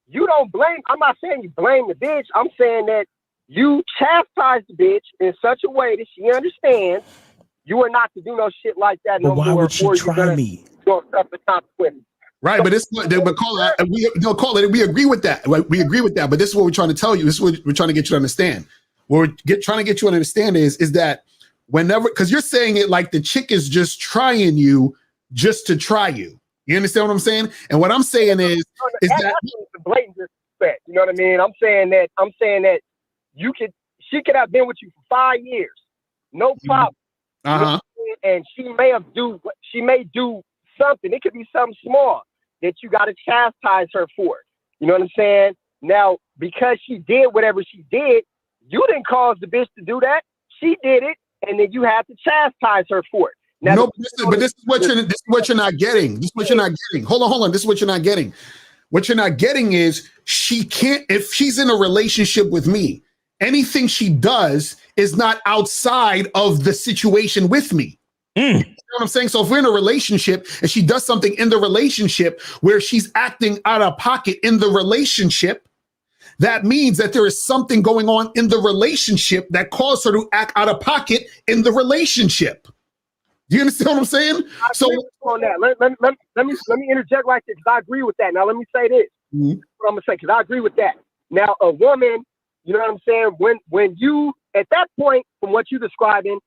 you don't blame. I'm not saying you blame the bitch. I'm saying that you chastise the bitch in such a way that she understands You are not to do no shit like that. But No why more, would she or you're try gonna me? go suffer consequences. Right, but we agree with that. We agree with that. But this is what we're trying to tell you. This is what we're trying to get you to understand. What we're trying to get you to understand is that whenever, because you're saying it like the chick is just trying you just to try you. You understand what I'm saying? And what I'm saying is that blatant disrespect. You know what I mean? I'm saying that she could have been with you for 5 years, no problem. Uh-huh. And she may do something. It could be something small that you got to chastise her for. You know what I'm saying? Now, because she did whatever she did, you didn't cause the bitch to do that. She did it, and then you had to chastise her for it. Now, no, but this is what you're not getting. This is what you're not getting. Hold on. This is what you're not getting. What you're not getting is she can't, if she's in a relationship with me, anything she does is not outside of the situation with me. You know what I'm saying? So if we're in a relationship and she does something in the relationship where she's acting out of pocket in the relationship, that means that there is something going on in the relationship that caused her to act out of pocket in the relationship. Do you understand what I'm saying? So on that, let me interject right there because I agree with that. Now let me say this. What I'm gonna say because I agree with that. Now a woman, you know what I'm saying? When you at that point, from what you're describing,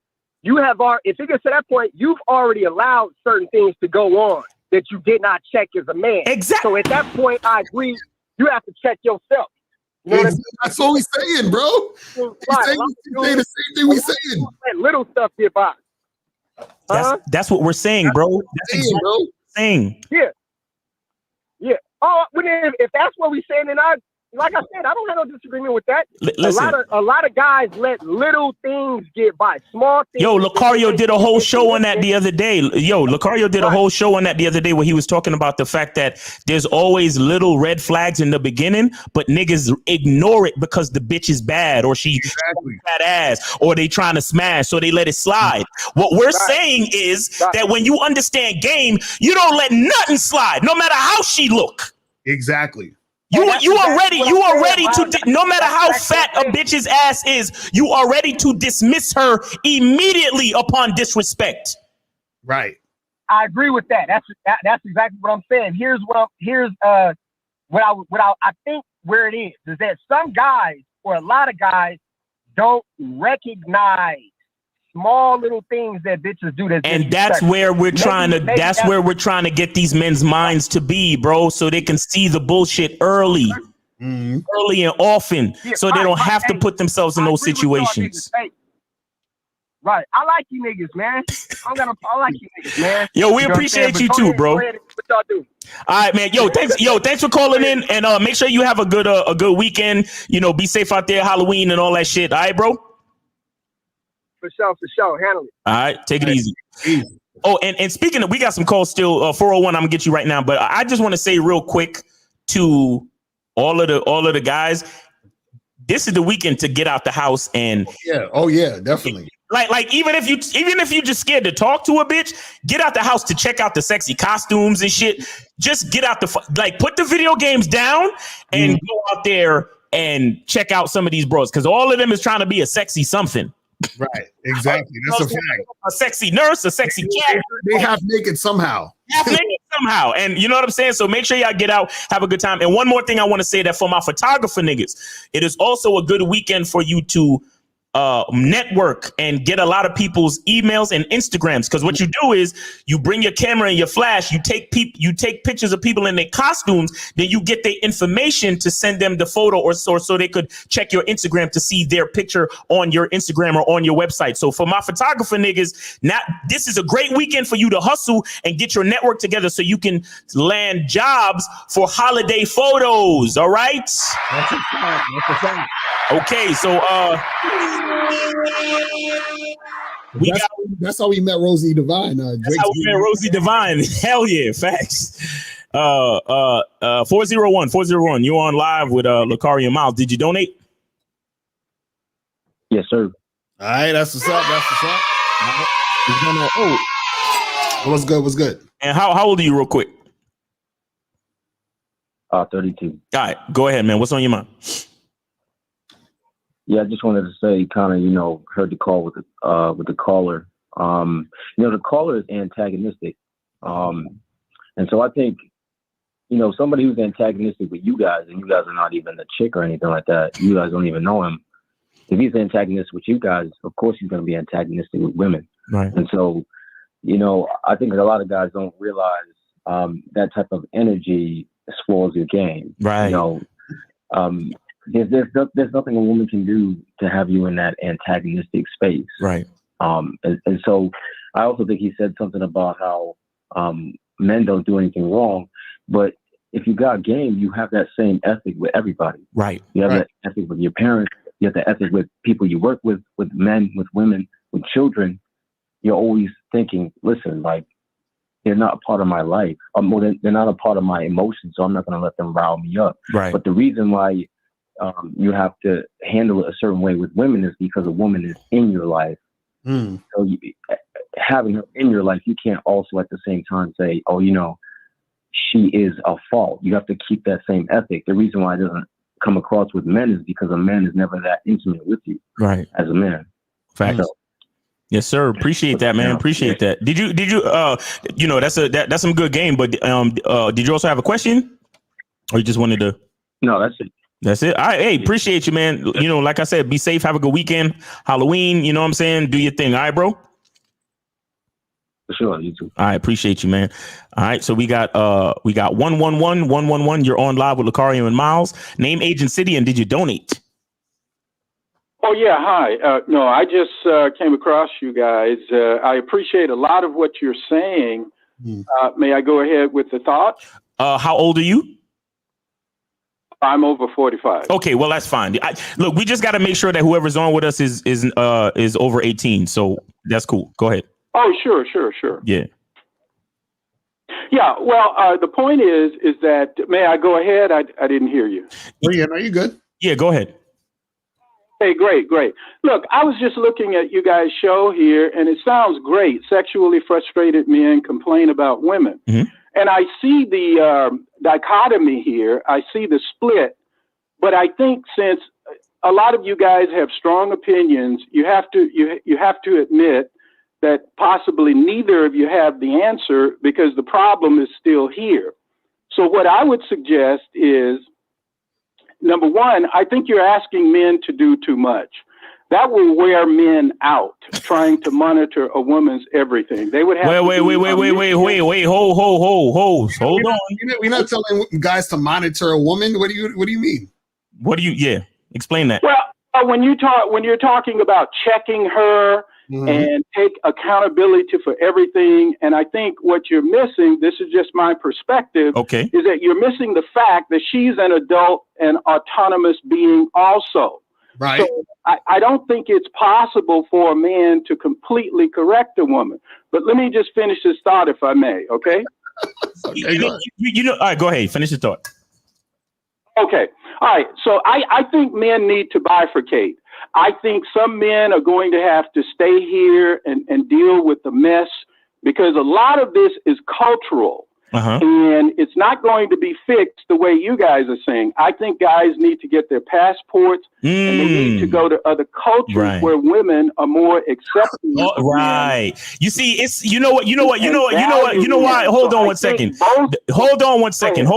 you have if it gets to that point, you've already allowed certain things to go on that you did not check as a man. Exactly. So at that point, I agree. You have to check yourself. You know what I mean? That's what we saying, bro. Right. Saying the same thing we saying. Let little stuff get by. That's what we're saying, bro. That's exactly what we're saying. Yeah. Oh, if that's what we're saying, then like I said, I don't have no disagreement with that. Listen. A lot of guys let little things get by, small things. Yo, Lucario did a whole show on that the other day. Lucario did a whole show on that the other day where he was talking about the fact that there's always little red flags in the beginning, but niggas ignore it because the bitch is bad or she fat ass or they trying to smash, so they let it slide. What we're saying is that when you understand game, you don't let nothing slide, no matter how she look. Exactly. You are ready to, no matter how fat a bitch's ass is, you are ready to dismiss her immediately upon disrespect. Right. I agree with that. That's exactly what I'm saying. Here's what I think where it is that some guys or a lot of guys don't recognize small little things that bitches do. And that's where we're trying to get these men's minds to be, bro, so they can see the bullshit early and often, so they don't have to put themselves in those situations. Right. I like you niggas, man. I like you niggas, man. Yo, we appreciate you too, bro. What y'all do? All right, man. Thanks for calling in, and make sure you have a good weekend. Be safe out there, Halloween and all that shit. All right, bro. For sure. Handle it. All right, take it easy. Oh, and speaking of, we got some calls still. 401. I'm gonna get you right now, but I just want to say real quick to all of the guys, this is the weekend to get out the house and definitely. Like even if you just scared to talk to a bitch, get out the house to check out the sexy costumes and shit. Just get out put the video games down and go out there and check out some of these bros, because all of them is trying to be a sexy something. Right, exactly. That's a fact. A sexy nurse, a sexy cat. They half naked somehow. And you know what I'm saying? So make sure y'all get out, have a good time. And one more thing I want to say, that for my photographer niggas, it is also a good weekend for you to network and get a lot of people's emails and Instagrams, because what you do is you bring your camera and your flash, you take pictures of people in their costumes, then you get their information to send them the photo or so they could check your Instagram to see their picture on your Instagram or on your website. So for my photographer niggas, this is a great weekend for you to hustle and get your network together so you can land jobs for holiday photos. All right. That's a fact. Okay, so that's how we met Rosie Divine. That's how we met Rosie Divine. Hell yeah, facts. 401. You're on live with Lucario Miles. Did you donate? Yes, sir. All right, that's what's up. What's good? And how old are you, real quick? 32. All right, go ahead, man. What's on your mind? Yeah, I just wanted to say, kind of, heard the call with the caller, The caller is antagonistic. And so I think, somebody who's antagonistic with you guys, and you guys are not even a chick or anything like that, you guys don't even know him. If he's antagonistic with you guys, of course he's going to be antagonistic with women. Right. And so, I think a lot of guys don't realize that type of energy spoils your game. Right. There's nothing a woman can do to have you in that antagonistic space. Right. And so I also think he said something about how men don't do anything wrong, but if you got game, you have that same ethic with everybody. Right. You have that ethic with your parents. You have the ethic with people you work with men, with women, with children. You're always thinking, listen, like, they're not a part of my life. They're not a part of my emotions, so I'm not going to let them rile me up. Right. But the reason why you have to handle it a certain way with women is because a woman is in your life. Mm. So having her in your life, you can't also at the same time say, she is a fault. You have to keep that same ethic. The reason why it doesn't come across with men is because a man is never that intimate with you. Right. As a man. Facts. So, yes, sir. Appreciate that, man. Appreciate that. Did you that's some good game, but did you also have a question? Or you just wanted to? No, that's it. That's it. All right. Hey, appreciate you, man. Like I said, be safe. Have a good weekend. Halloween, you know what I'm saying? Do your thing. All right, bro? For sure. You too. All right. Appreciate you, man. All right. So we got 111. You're on live with Lucario and Miles. Name, age, and city, and did you donate? Oh, yeah. Hi. No, I just came across you guys. I appreciate a lot of what you're saying. May I go ahead with the thought? How old are you? I'm over 45. Okay, well, that's fine. Look, we just got to make sure that whoever's on with us is over 18. So that's cool. Go ahead. Oh, sure. Yeah. Yeah. Well, the point is that, may I go ahead? I didn't hear you. Oh, yeah. No, you good. Yeah, go ahead. Hey, great. Look, I was just looking at you guys' show here, and it sounds great. Sexually frustrated men complain about women. Mm-hmm. And I see the dichotomy here. I see the split. But I think since a lot of you guys have strong opinions, you have to admit that possibly neither of you have the answer because the problem is still here. So what I would suggest is, number one, I think you're asking men to do too much. That will wear men out trying to monitor a woman's everything. They would have wait, hold on. We're not telling guys to monitor a woman. What do you mean? Explain that. Well, when you're talking about checking her and take accountability for everything, and I think what you're missing, this is just my perspective, is that you're missing the fact that she's an adult and autonomous being also. Right. So I don't think it's possible for a man to completely correct a woman. But let me just finish this thought, if I may. Okay. All right, go ahead. Finish the thought. Okay. All right. So I think men need to bifurcate. I think some men are going to have to stay here and deal with the mess because a lot of this is cultural. And it's not going to be fixed the way you guys are saying. I think guys need to get their passports and they need to go to other cultures where women are more accepting. Right. You see, it's you know why. Hold on one second. Hold on one second,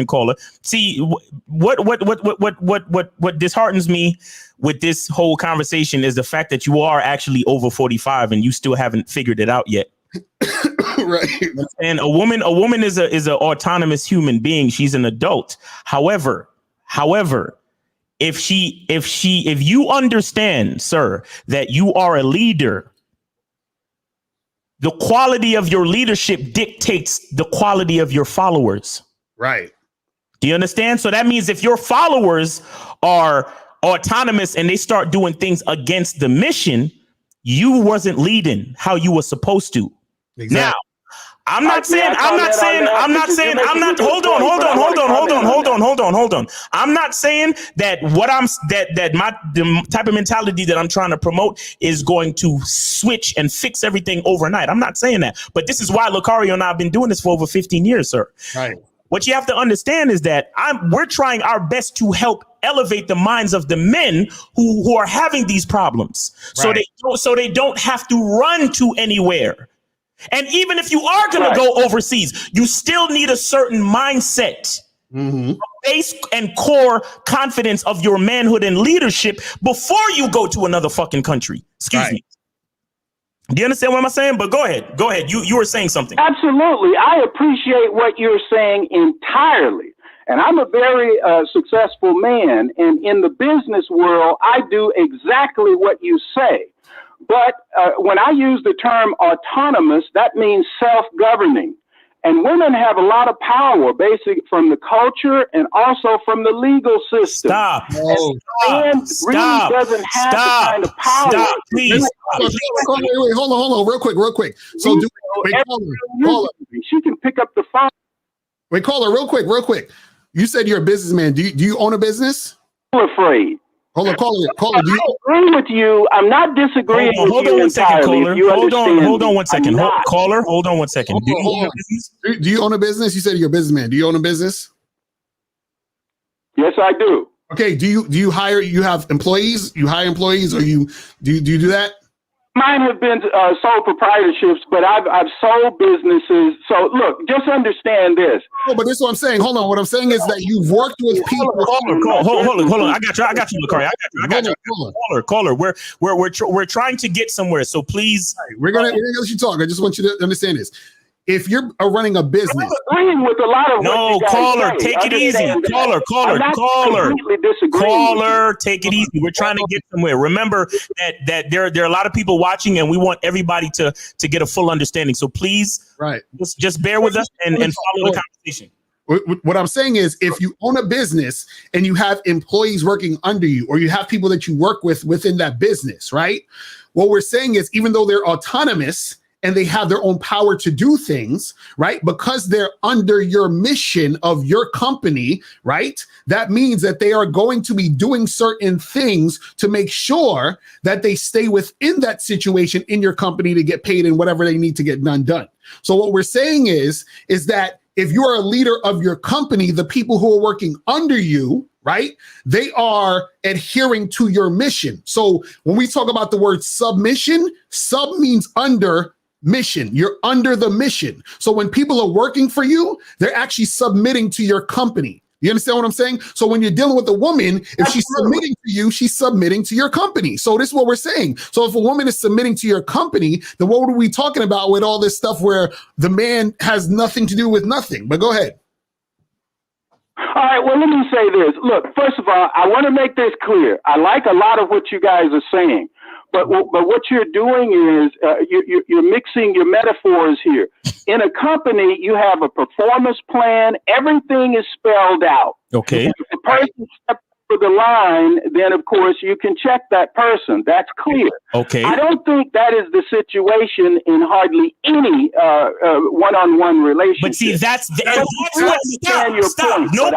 caller. See what disheartens me with this whole conversation is the fact that you are actually over 45 and you still haven't figured it out yet. Right. And a woman is an autonomous human being. She's an adult. However, if you understand, sir, that you are a leader, the quality of your leadership dictates the quality of your followers. Right. Do you understand? So that means if your followers are autonomous and they start doing things against the mission, you wasn't leading how you were supposed to. Exactly. Now, I'm not saying, hold on. I'm not saying that the type of mentality that I'm trying to promote is going to switch and fix everything overnight. I'm not saying that, but this is why Lucario and I have been doing this for over 15 years, sir. Right. What you have to understand is that we're trying our best to help elevate the minds of the men who are having these problems. Right. So they don't have to run to anywhere. And even if you are going to go overseas, you still need a certain mindset, base and core confidence of your manhood and leadership before you go to another fucking country. Excuse me. Do you understand what I'm saying? But go ahead. Go ahead. You were saying something. Absolutely. I appreciate what you're saying entirely. And I'm a very successful man. And in the business world, I do exactly what you say. But when I use the term autonomous, that means self-governing. And women have a lot of power, basically from the culture and also from the legal system. Stop. And really doesn't have the kind of power. Stop, please. Wait, hold on, real quick. So, caller. She can pick up the phone. Wait, caller, real quick. You said you're a businessman. Do you own a business? I'm afraid. Hold on, caller. Do you agree with you? I'm not disagreeing with you. Hold on 1 second, caller. Hold on 1 second. Caller, hold on 1 second. Do you own a business? You said you're a businessman. Do you own a business? Yes, I do. Okay. Do you hire? You have employees? You hire employees, or do you do that? Mine have been sole proprietorships, but I've sold businesses. So look, just understand this. Oh, but this is what I'm saying. Hold on. What I'm saying is that you've worked with people. Hold on. I got you, Lakari. I got you. Caller. We're trying to get somewhere. So please, we're gonna let you talk. I just want you to understand this. If you're running a business, I'm agreeing with a lot of what you guys caller, say. take it easy. Caller, take it easy. We're trying to get somewhere. Remember that there are a lot of people watching, and we want everybody to get a full understanding. So please, just bear with us and follow the conversation. What I'm saying is, if you own a business and you have employees working under you, or you have people that you work with within that business, right? What we're saying is, even though they're autonomous and they have their own power to do things, right? Because they're under your mission of your company, right? That means that they are going to be doing certain things to make sure that they stay within that situation in your company to get paid and whatever they need to get done. So what we're saying is that if you are a leader of your company, the people who are working under you, right, they are adhering to your mission. So when we talk about the word submission, sub means under, mission. You're under the mission. So when people are working for you, they're actually submitting to your company. You understand what I'm saying? So when you're dealing with a woman, if she's submitting to you, she's submitting to your company. So this is what we're saying. So if a woman is submitting to your company, then what are we talking about with all this stuff where the man has nothing to do with nothing? But go ahead. All right, well, let me say this. Look, first of all, I want to make this clear. I like a lot of what you guys are saying. But what you're doing is you're mixing your metaphors here. In a company, you have a performance plan. Everything is spelled out. Okay. If the person steps over the line, then, of course, you can check that person. That's clear. Okay. I don't think that is the situation in hardly any one-on-one relationship. But see, that's what. Stop. No,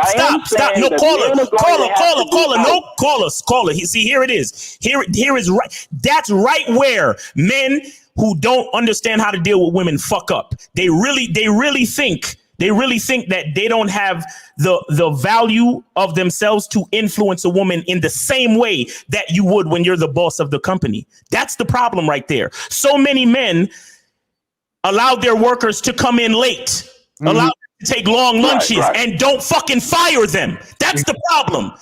caller. See, here it is. Here is right. That's right where men who don't understand how to deal with women fuck up. They really think that they don't have the value of themselves to influence a woman in the same way that you would when you're the boss of the company. That's the problem right there. So many men allow their workers to come in late, allow them to take long lunches, and don't fucking fire them. That's the problem.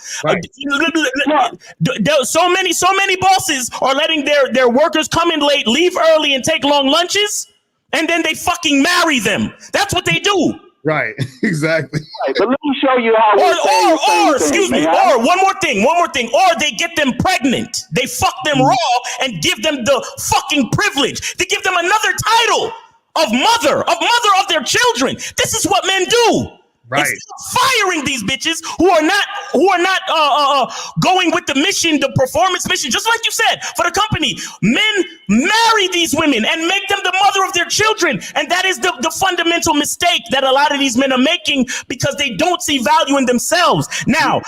So many bosses are letting their workers come in late, leave early, and take long lunches, and then they fucking marry them. That's what they do. Right, exactly. Right, but let me show you how. Or one more thing. Or they get them pregnant. They fuck them raw and give them the fucking privilege. They give them another title of mother of their children. This is what men do. Right. Instead of firing these bitches who are not going with the mission, the performance mission, just like you said, for the company, men marry these women and make them the mother of their children. And that is the fundamental mistake that a lot of these men are making because they don't see value in themselves. Now,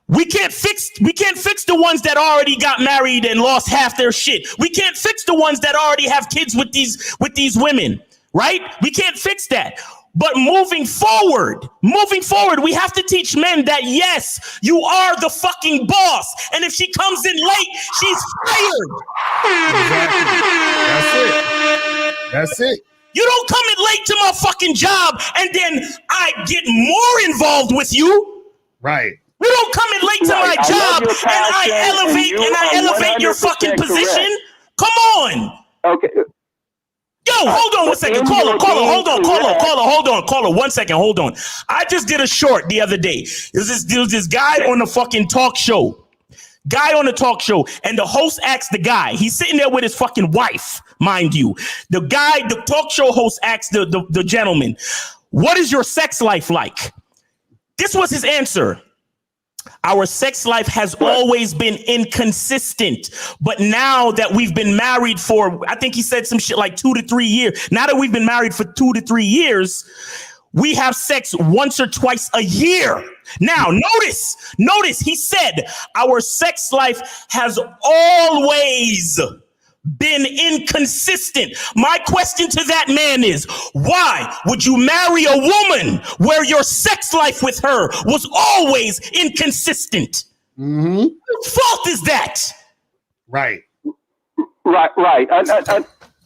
we can't fix the ones that already got married and lost half their shit. We can't fix the ones that already have kids with these women, right? We can't fix that. But moving forward, we have to teach men that, yes, you are the fucking boss. And if she comes in late, she's fired. Exactly. That's it. You don't come in late to my fucking job and then I get more involved with you. Right. You don't come in late to my job and I elevate your fucking position. Correct. Come on. Okay. Yo, hold on 1 second. Caller, hold on. 1 second, hold on. I just did a short the other day. There was this guy on the fucking talk show. And the host asked the guy, he's sitting there with his fucking wife, mind you. The talk show host asked the gentleman, what is your sex life like? This was his answer. Our sex life has always been inconsistent, but now that we've been married for, I think he said some shit like 2 to 3 years. Now that we've been married for 2 to 3 years, we have sex once or twice a year. Now, notice he said our sex life has always been inconsistent. My question to that man is, why would you marry a woman where your sex life with her was always inconsistent? Mm-hmm. Whose fault is that? Right.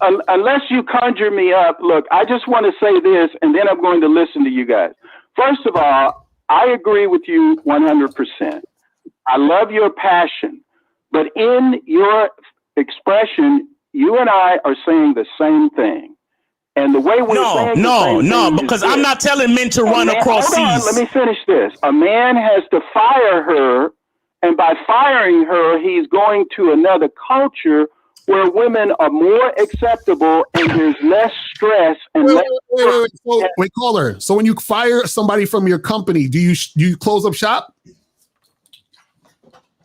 Unless you conjure me up, look, I just want to say this, and then I'm going to listen to you guys. First of all, I agree with you 100%. I love your passion, but in your expression, you and I are saying the same thing. And the way we're saying because I'm not telling men to run across seas. Let me finish this. A man has to fire her, and by firing her, he's going to another culture where women are more acceptable and there's less stress and wait, caller. So when you fire somebody from your company, do you close up shop?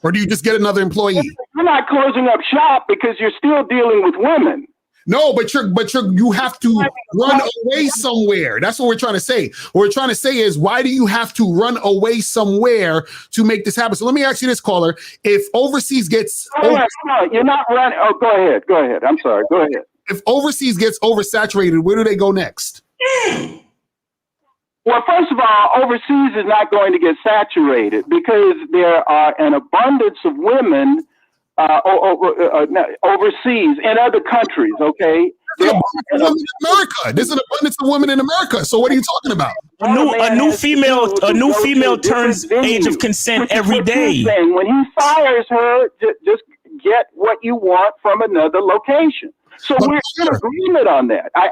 Or do you just get another employee? You're not closing up shop because you're still dealing with women. No, but you have to run away somewhere. That's what we're trying to say. What we're trying to say is, why do you have to run away somewhere to make this happen? So let me ask you this, caller. If overseas gets... You're not running... Oh, go ahead. I'm sorry. Go ahead. If overseas gets oversaturated, where do they go next? Well, first of all, overseas is not going to get saturated because there are an abundance of women overseas in other countries. Okay, there's an abundance of women in America. So what are you talking about? A new female turns age of consent every day. When he fires her, just get what you want from another location. So we're in agreement on that. I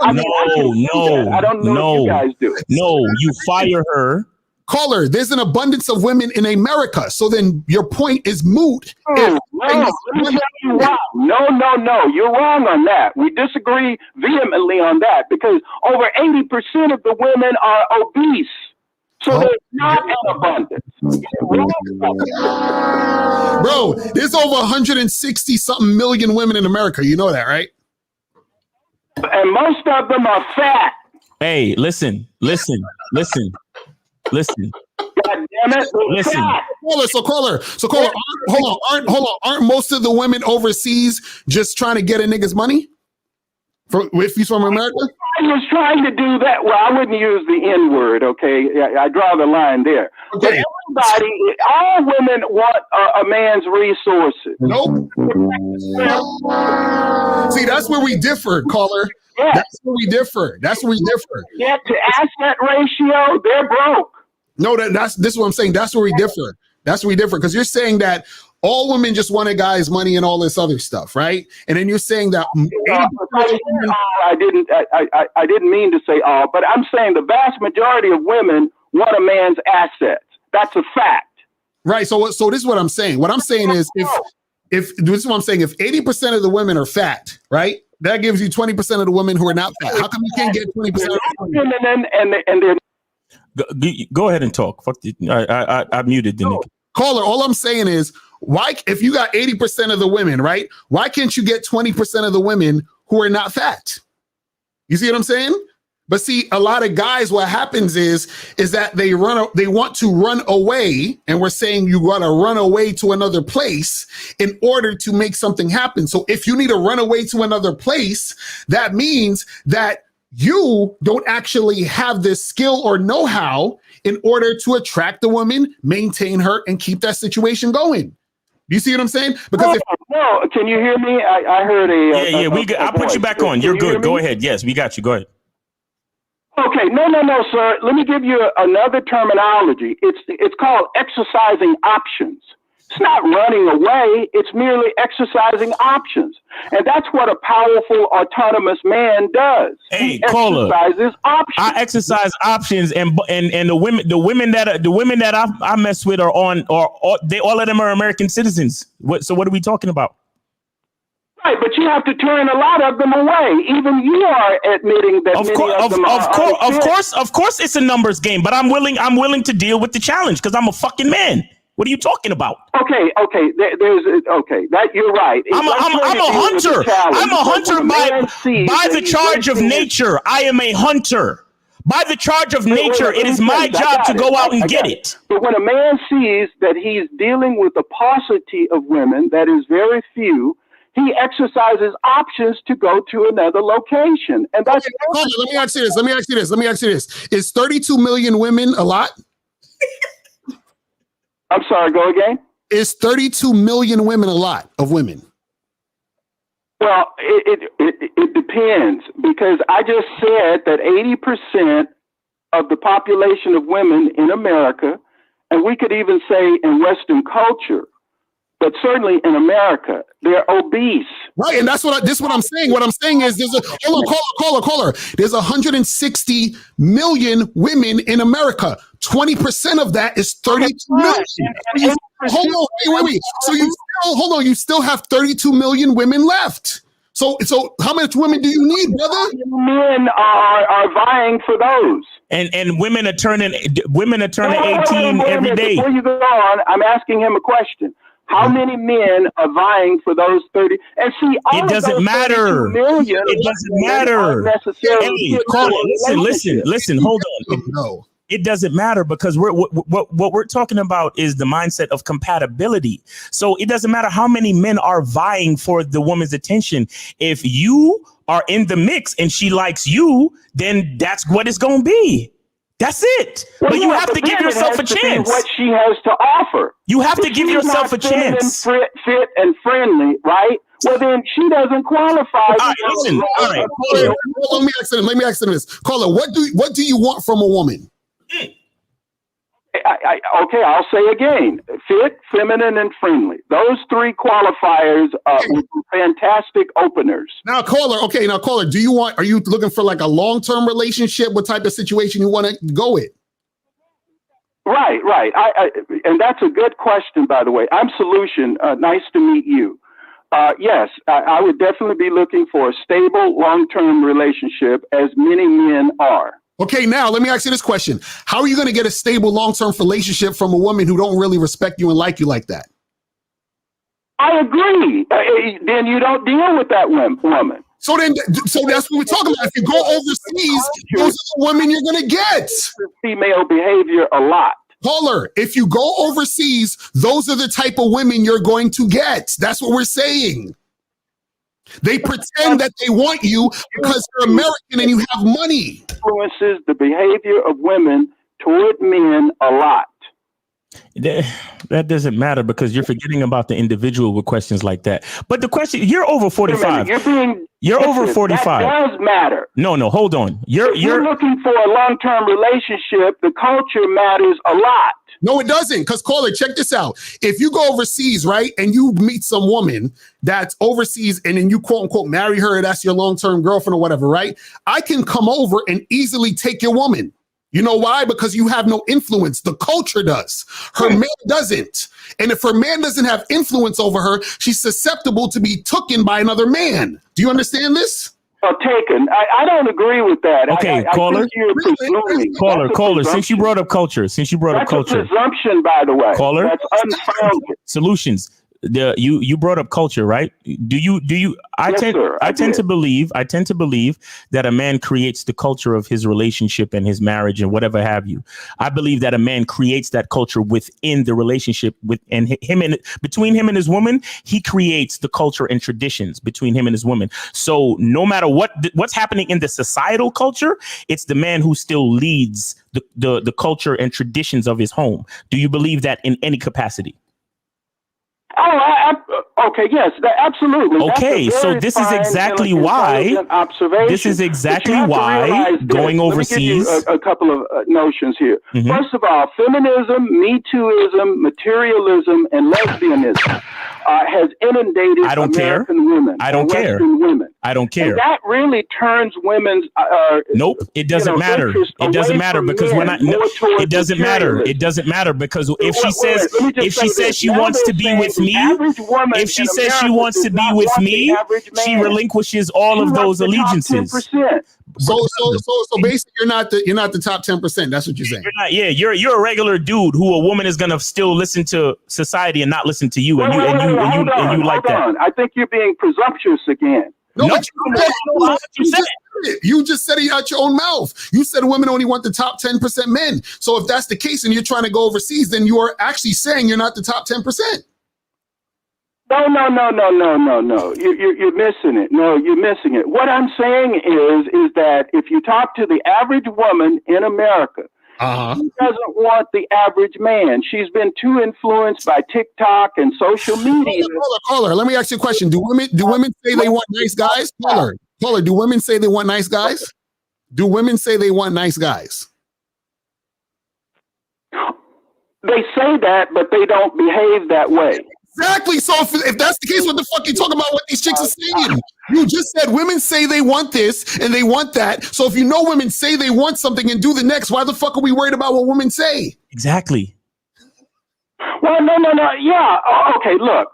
don't know if you guys do it. No, you fire her. Caller, there's an abundance of women in America. So then your point is moot. No, you're wrong on that. We disagree vehemently on that because over 80% of the women are obese. So there's not an abundance. Bro, there's over 160 something million women in America. You know that, right? And most of them are fat. Hey, listen. God damn it. Listen. Caller. Hold on. Aren't most of the women overseas just trying to get a nigga's money? If he's from America? I was trying to do that. Well, I wouldn't use the N word, okay? I draw the line there. Okay. But all women want a man's resources. Nope. See, that's where we differ, caller. Yeah. That's where we differ. Yeah, to asset ratio, they're broke. No, this is what I'm saying. That's where we differ. Because you're saying that all women just want a guy's money and all this other stuff, right? And then you're saying that I didn't mean to say all, but I'm saying the vast majority of women want a man's assets. That's a fact. Right. So this is what I'm saying. What I'm saying is if this is what I'm saying, if 80% of the women are fat, right? That gives you 20% of the women who are not fat. How come you can't get 20% of the women? And they're Go ahead and talk. Fuck you. I muted the nigga. Caller, all I'm saying is, why, if you got 80% of the women, right? Why can't you get 20% of the women who are not fat? You see what I'm saying? But see, a lot of guys, what happens is that they want to run away, and we're saying you got to run away to another place in order to make something happen. So if you need to run away to another place, that means that you don't actually have this skill or know-how in order to attract the woman, maintain her, and keep that situation going. Do you see what I'm saying? Because no, can you hear me? I heard I'll put you back on. You're good. Go ahead. Yes, we got you. Go ahead. Okay, no, sir. Let me give you another terminology. It's called exercising options. It's not running away. It's merely exercising options. And that's what a powerful, autonomous man does. Hey, he exercises options. I exercise options, and the women that I mess with they all of them are American citizens. So what are we talking about? Right, but you have to turn a lot of them away. Even you are admitting that of course it's a numbers game, but I'm willing to deal with the challenge because I'm a fucking man. What are you talking about? Okay. That you're right. I'm a hunter. I'm a hunter by the charge of nature. I am a hunter. By the charge of nature, it is my job to go out and get it. But when a man sees that he's dealing with a paucity of women, that is very few, he exercises options to go to another location. And that's let me ask you this. Is 32 million women a lot? I'm sorry, go again? Is 32 million women a lot of women? Well, it depends, because I just said that 80% of the population of women in America, and we could even say in Western culture, but certainly in America, they're obese. Right, and that's what I'm saying. What I'm saying is there's caller. There's 160 million women in America. 20% of that is 32 million. Hold on, wait. So you still have 32 million women left. So how much women do you need, brother? Men are vying for those. And women are turning 18 every day. Before you go on, I'm asking him a question. How many men are vying for those 30? And see, it doesn't matter. It doesn't matter. Hey, caller, listen. Hold on. No. It doesn't matter because what we're talking about is the mindset of compatibility. So it doesn't matter how many men are vying for the woman's attention. If you are in the mix and she likes you, then that's what it's going to be. That's it. Well, but you have to give yourself a chance. What she has to offer. You have to give yourself a chance. Fit and friendly, right? Well, then she doesn't qualify. All right, listen. All right. Let me ask them this. Caller, what do you want from a woman? Okay, I'll say again: fit, feminine, and friendly. Those three qualifiers would be fantastic openers. Now, caller. Are you looking for like a long-term relationship? What type of situation you want to go with? Right. And that's a good question, by the way. I'm Solution. Nice to meet you. Yes, I would definitely be looking for a stable, long-term relationship, as many men are. Okay, now let me ask you this question. How are you going to get a stable long-term relationship from a woman who don't really respect you and like you like that? I agree. Then you don't deal with that woman. So that's what we're talking about. If you go overseas, those are the women you're going to get. Female behavior a lot. Caller, if you go overseas, those are the type of women you're going to get. That's what we're saying. They pretend that they want you because you're American and you have money. Influences the behavior of women toward men a lot. That doesn't matter because you're forgetting about the individual with questions like that. But the question, you're over 45. You're over 45. That does matter. No, hold on. You're looking for a long-term relationship. The culture matters a lot. No, it doesn't. Because caller, check this out. If you go overseas, right, and you meet some woman that's overseas and then you quote unquote marry her, that's your long-term girlfriend or whatever, right? I can come over and easily take your woman. You know why? Because you have no influence. The culture does. Her man doesn't. And if her man doesn't have influence over her, she's susceptible to be taken by another man. Do you understand this? Taken. I don't agree with that. Okay, caller. Caller. Since you brought up culture. That's a presumption, by the way. Caller. That's unfounded. Solutions. you brought up culture, right? Do you? I tend to believe that a man creates the culture of his relationship and his marriage and whatever have you. I believe that a man creates that culture within the relationship between him and his woman. He creates the culture and traditions between him and his woman. So no matter what's happening in the societal culture, it's the man who still leads the culture and traditions of his home. Do you believe that in any capacity? Oh, okay, yes, absolutely. Okay, so this is exactly why. This is exactly why going overseas. Let me give you a couple of notions here. Mm-hmm. First of all, feminism, Me Tooism, materialism, and lesbianism has inundated American women. I don't care. Women. I don't care. And that really turns women's. Nope, it doesn't matter. It doesn't matter because it doesn't matter. It doesn't matter because if she says she wants to be with me, if she says she wants to be with me, she relinquishes all of those allegiances. So basically, you're not the top 10%. That's what you're saying. You're a regular dude who a woman is gonna still listen to society and not listen to you, and you like that. I think you're being presumptuous again. No, but you just said it out your own mouth. You said women only want the top 10% men. So if that's the case and you're trying to go overseas, then you are actually saying you're not the top 10%. No. You're missing it. No, you're missing it. What I'm saying is that if you talk to the average woman in America, she doesn't want the average man. She's been too influenced by TikTok and social media. Caller, let me ask you a question. Do women say they want nice guys? Caller, do women say they want nice guys? Do women say they want nice guys? They say that, but they don't behave that way. Exactly. So if that's the case, what the fuck you talking about what these chicks are saying? You just said women say they want this and they want that. So if you know women say they want something and do the next, why the fuck are we worried about what women say? Exactly. Well, no. Yeah. Okay, look.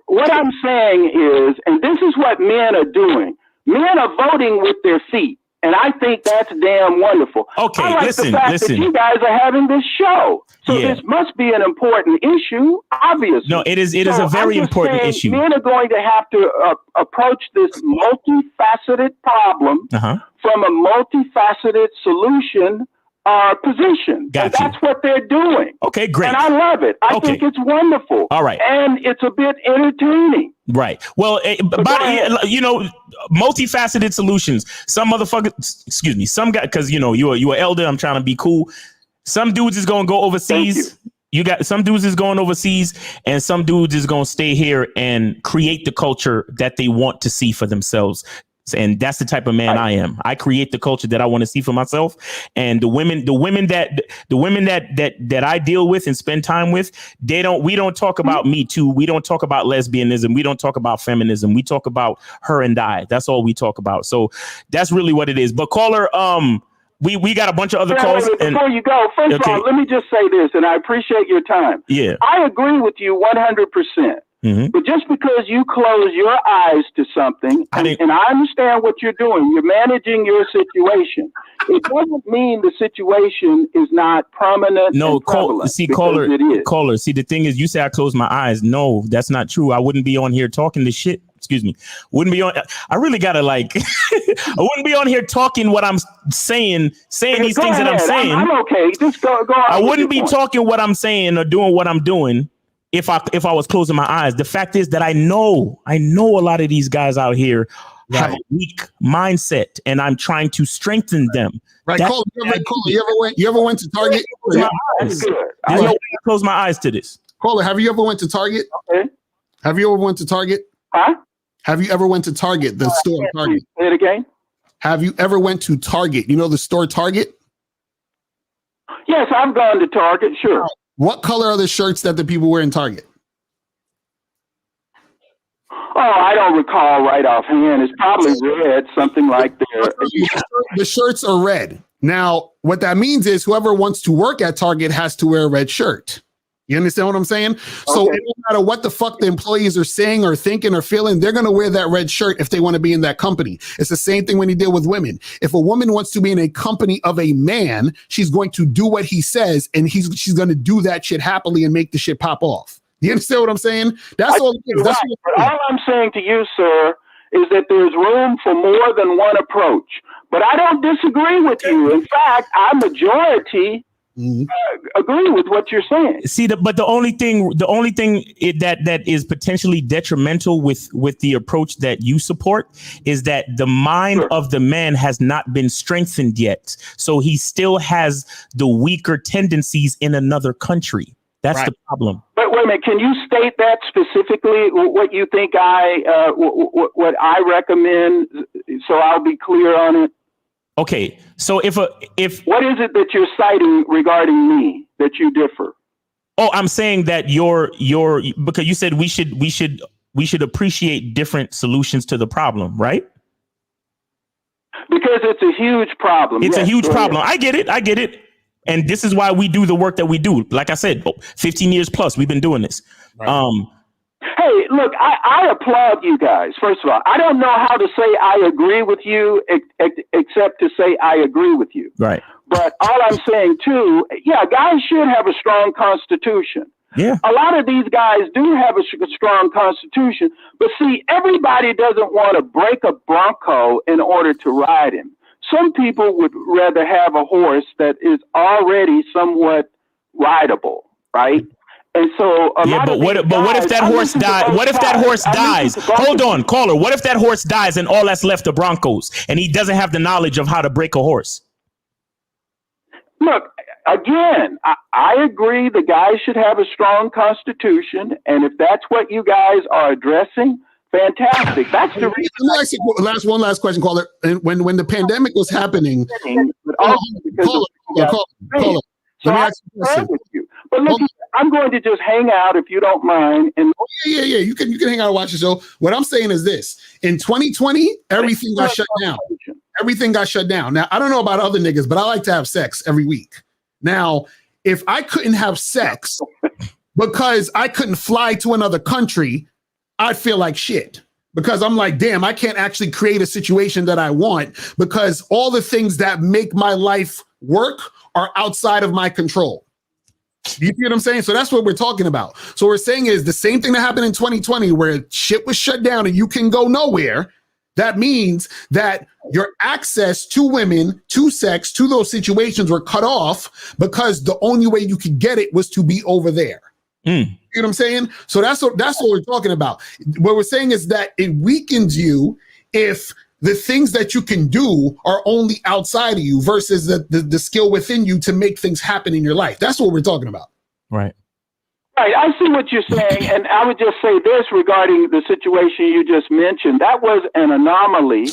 What I'm saying is, and this is what men are doing. Men are voting with their feet. And I think that's damn wonderful. Okay, I like the fact that you guys are having this show. So this must be an important issue, obviously. No, it is a very important issue. Men are going to have to approach this multifaceted problem from a multifaceted solution position. And that's what they're doing. Okay, great. And I love it. I think it's wonderful. All right. And it's a bit entertaining. Right. Well, multifaceted solutions. Some motherfuckers, some guy, because you are elder. I'm trying to be cool. Some dudes is gonna go overseas. You got some dudes is going overseas, and some dudes is gonna stay here and create the culture that they want to see for themselves. And that's the type of man I am. I create the culture that I want to see for myself. And the women that I deal with and spend time with, we don't talk about Me Too. We don't talk about lesbianism. We don't talk about feminism. We talk about her and I. That's all we talk about. So that's really what it is. But caller, we got a bunch of other calls. Before you go, first of all, let me just say this, and I appreciate your time. Yeah. I agree with you 100%. Mm-hmm. But just because you close your eyes to something, and I understand what you're doing, you're managing your situation. It doesn't mean the situation is not prominent. No, caller. See, the thing is, you say I close my eyes. No, that's not true. I wouldn't be on here talking this shit. Excuse me. I really gotta I wouldn't be on here talking what I'm saying these things that I'm saying. I'm okay. Just go on. I wouldn't be talking what I'm saying or doing what I'm doing if I was closing my eyes. The fact is that I know a lot of these guys out here have a weak mindset, and I'm trying to strengthen them. Right, Cole, you ever went to Target? There's no way to close my eyes to this. Caller, have you ever went to Target? Okay. Have you ever went to Target? Huh? Have you ever went to Target, the store Target? Say it again. Have you ever went to Target? You know the store Target? Yes, I've gone to Target, sure. What color are the shirts that the people wear in Target? Oh, I don't recall right offhand. It's probably red, something like that. The shirts are red. Now, what that means is whoever wants to work at Target has to wear a red shirt. You understand what I'm saying? Okay. So it don't matter what the fuck the employees are saying or thinking or feeling, they're going to wear that red shirt if they want to be in that company. It's the same thing when you deal with women. If a woman wants to be in a company of a man, she's going to do what he says, and she's going to do that shit happily and make the shit pop off. You understand what I'm saying? That's all. That's right. But all I'm saying to you, sir, is that there's room for more than one approach. But I don't disagree with you. In fact, I majority agree with what you're saying. See, but the only thing that is potentially detrimental with the approach that you support is that the mind of the man has not been strengthened yet. So he still has the weaker tendencies in another country. That's the problem. But wait a minute, can you state that specifically? What you think what I recommend, so I'll be clear on it. Okay, so if what is it that you're citing regarding me that you differ? Oh, I'm saying that you're because you said we should appreciate different solutions to the problem, right? Because it's a huge problem. It's a huge problem. I get it. And this is why we do the work that we do. Like I said, 15 years plus, we've been doing this. Right. Hey, look, I applaud you guys. First of all, I don't know how to say I agree with you except to say I agree with you. Right. But all I'm saying, too, guys should have a strong constitution. Yeah. A lot of these guys do have a strong constitution. But see, everybody doesn't want to break a Bronco in order to ride him. Some people would rather have a horse that is already somewhat rideable, right? And so, what if that horse dies? What if that horse dies? Hold on, caller. What if that horse dies and all that's left are Broncos, and he doesn't have the knowledge of how to break a horse? Look, again, I agree. The guys should have a strong constitution, and if that's what you guys are addressing, fantastic. That's the reason. Last question, caller. When the pandemic was happening, caller. So I agree with you. But look, I'm going to just hang out if you don't mind. And yeah. You can hang out and watch the show. What I'm saying is this: in 2020, everything got shut down. Everything got shut down. Now I don't know about other niggas, but I like to have sex every week. Now, if I couldn't have sex because I couldn't fly to another country, I'd feel like shit. Because I'm like, damn, I can't actually create a situation that I want because all the things that make my life work are outside of my control. You see what I'm saying? So that's what we're talking about. So what we're saying is the same thing that happened in 2020 where shit was shut down and you can go nowhere. That means that your access to women, to sex, to those situations were cut off because the only way you could get it was to be over there. You know what I'm saying? So that's what we're talking about. What we're saying is that it weakens you if the things that you can do are only outside of you versus the skill within you to make things happen in your life. That's what we're talking about. Right. Right. I see what you're saying. And I would just say this regarding the situation you just mentioned. That was an anomaly.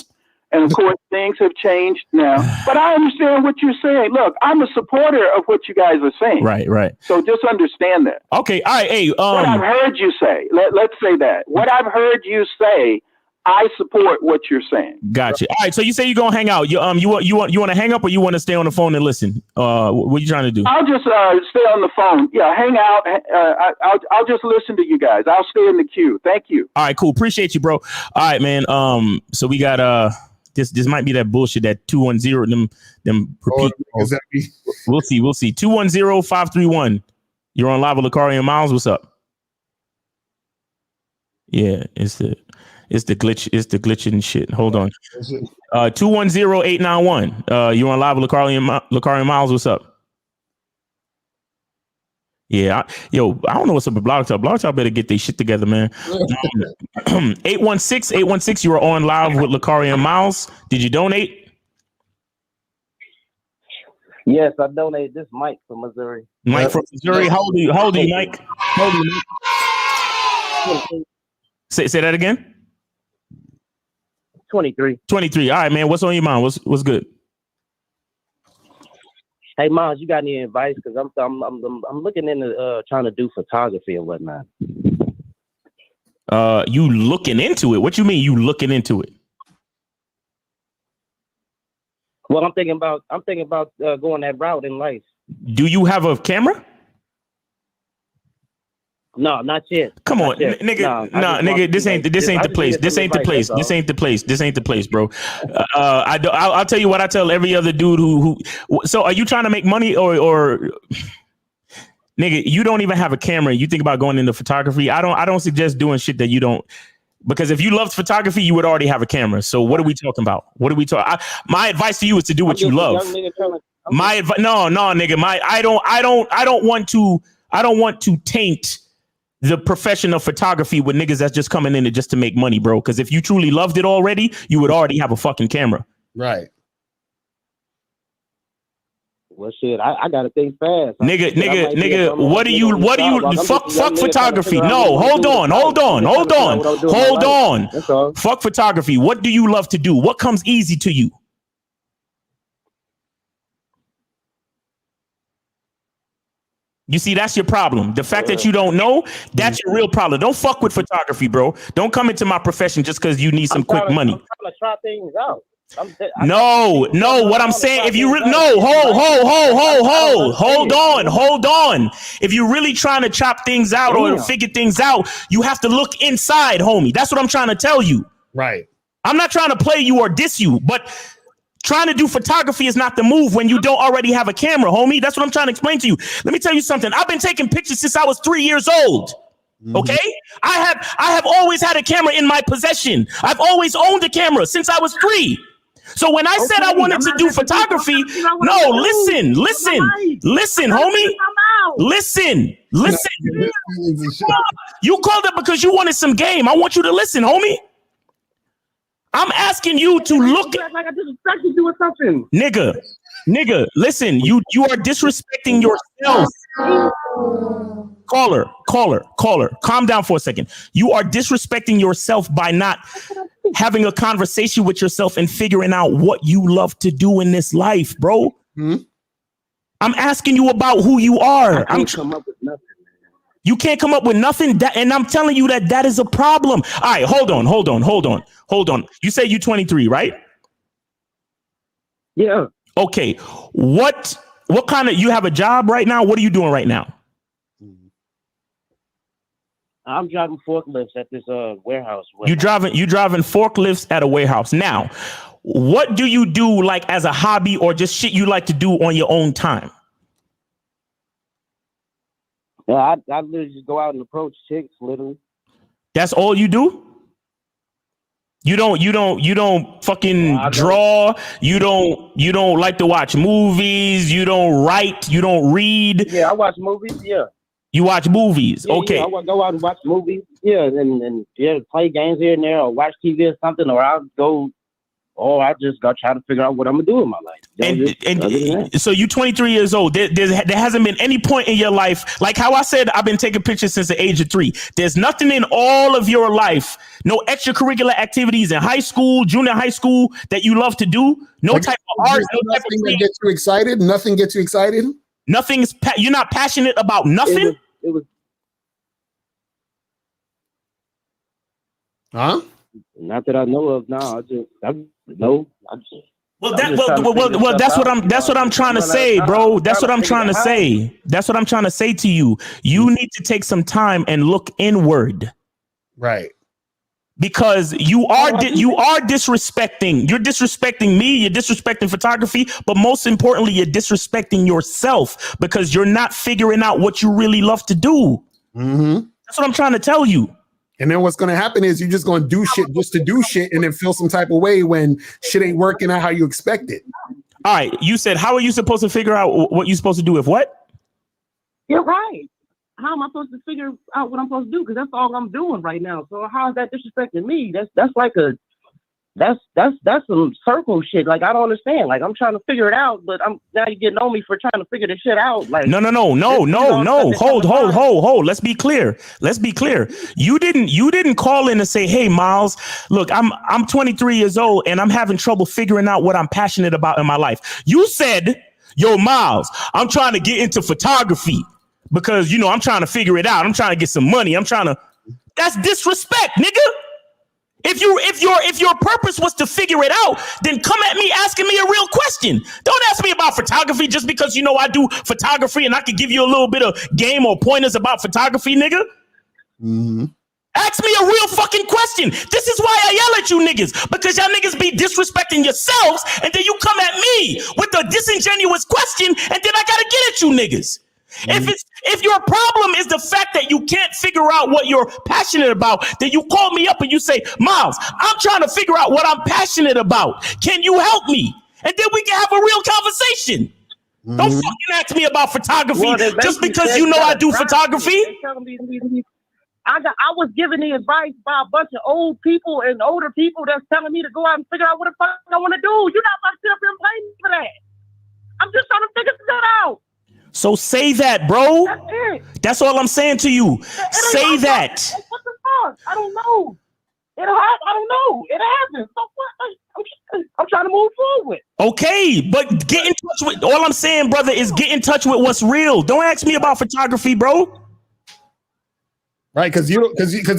And of course, things have changed now. But I understand what you're saying. Look, I'm a supporter of what you guys are saying. Right. So just understand that. Okay. All right. Hey, what I've heard you say, let's say that. What I've heard you say, I support what you're saying. Gotcha. All right. So you say you're gonna hang out. You want to hang up or you want to stay on the phone and listen? What are you trying to do? I'll just stay on the phone. Yeah, hang out. I'll just listen to you guys. I'll stay in the queue. Thank you. All right. Cool. Appreciate you, bro. All right, man. So we got this might be that bullshit that 210 them repeat. Exactly. We'll see. 210-531. You're on live with Lakari and Miles. What's up? Yeah, it's the glitch. It's the glitching shit. Hold on. 210-891. You're on live with Lakari and Miles. What's up? Yeah, I don't know what's up with Blog Talk. Blog Talk better get their shit together, man. 816. You are on live with Lakari and Miles. Did you donate? Yes, I donated. This Mike from Missouri. Mike from Missouri. How old are you, Mike? How old are you, Mike? Say that again. 23. 23. All right, man. What's on your mind? What's good? Hey, Miles, you got any advice? Because I'm looking into trying to do photography and whatnot. You looking into it? What you mean? You looking into it? Well, I'm thinking about going that route in life. Do you have a camera? No, not yet. Come on, nigga. Nigga. This ain't the place. This ain't the place. This ain't the place. This ain't the place, bro. I'll tell you what I tell every other dude who. So, are you trying to make money or Nigga, you don't even have a camera. You think about going into photography. I don't suggest doing shit that you don't, because if you loved photography, you would already have a camera. So what are we talking about? What are we talking? My advice to you is to do what you love. My advice, no, nigga. I don't want to taint the profession of photography with niggas that's just coming in it just to make money, bro. Because if you truly loved it already, you would already have a fucking camera. Right. Well, shit, I gotta think fast. Nigga, what do you fuck photography? No, hold on. Fuck photography. What do you love to do? What comes easy to you? You see, that's your problem. The fact that you don't know, that's your real problem. Don't fuck with photography, bro. Don't come into my profession just because you need some quick money. I'm trying to try things out. No. What I'm saying, if you hold on. If you're really trying to chop things out or figure things out, you have to look inside, homie. That's what I'm trying to tell you. Right. I'm not trying to play you or diss you, but trying to do photography is not the move when you don't already have a camera, homie. That's what I'm trying to explain to you. Let me tell you something. I've been taking pictures since I was 3 years old. Okay, I have always had a camera in my possession. I've always owned a camera since I was 3. So when I said I wanted to do photography, no, listen, homie. Listen. You called up because you wanted some game. I want you to listen, homie. I'm asking you to look like I disrespected you or something. Nigga, listen, you are disrespecting yourself. Caller, calm down for a second. You are disrespecting yourself by not having a conversation with yourself and figuring out what you love to do in this life, bro. I'm asking you about who you are. Come up with nothing. You can't come up with nothing, and I'm telling you that is a problem. All right, hold on. You say you're 23, right? Yeah. Okay. What kind of, you have a job right now? What are you doing right now? I'm driving forklifts at this warehouse. You driving forklifts at a warehouse. Now, what do you do like as a hobby or just shit you like to do on your own time? Yeah, I literally just go out and approach chicks, literally. That's all you do? You don't fucking draw. You don't like to watch movies. You don't write. You don't read. Yeah, I watch movies. Yeah. You watch movies. Yeah, okay. Yeah, I go out and watch movies. Yeah, and play games here and there, or watch TV or something, or I just go try to figure out what I'm gonna do in my life. And so you're 23 years old. There hasn't been any point in your life, like how I said, I've been taking pictures since the age of 3. There's nothing in all of your life, no extracurricular activities in high school, junior high school that you love to do. No type of art. No type of that gets you excited. Nothing gets you excited. You're not passionate about nothing. It was. Huh? Not that I know of. No, That's what I'm trying to say, bro. That's what I'm trying to say. That's what I'm trying to say to you. You need to take some time and look inward. Right. Because you are disrespecting. You're disrespecting me. You're disrespecting photography. But most importantly, you're disrespecting yourself because you're not figuring out what you really love to do. That's what I'm trying to tell you. And then what's going to happen is you're just going to do shit just to do shit and then feel some type of way when shit ain't working out how you expect it. All right. You said, how are you supposed to figure out what you're supposed to do with what? You're right. How am I supposed to figure out what I'm supposed to do? Because that's all I'm doing right now. So how is that disrespecting me? That's some circle shit. Like, I don't understand. Like, I'm trying to figure it out, but now you're getting on me for trying to figure the shit out. Like, no. Hold. Let's be clear. You didn't call in and say, hey, Miles, look, I'm 23 years old and I'm having trouble figuring out what I'm passionate about in my life. You said, yo, Miles, I'm trying to get into photography because, I'm trying to figure it out. I'm trying to get some money. That's disrespect, nigga. If your purpose was to figure it out, then come at me asking me a real question. Don't ask me about photography just because I do photography and I can give you a little bit of game or pointers about photography, nigga. Ask me a real fucking question. This is why I yell at you niggas, because y'all niggas be disrespecting yourselves and then you come at me with a disingenuous question and then I gotta get at you niggas. If your problem is the fact that you can't figure out what you're passionate about, then you call me up and you say, Miles, I'm trying to figure out what I'm passionate about. Can you help me? And then we can have a real conversation. Don't fucking ask me about photography just because you know I do photography. I was given the advice by a bunch of old people and older people that's telling me to go out and figure out what the fuck I want to do. You're not about to sit up here and blame me for that. I'm just trying to figure that out. So say that, bro. That's all I'm saying to you. Say that. What the fuck? I don't know. It'll happen. I don't know. It happens. So what? I'm trying to move forward. Okay, but get in touch with. All I'm saying, brother, is get in touch with what's real. Don't ask me about photography, bro. Right, because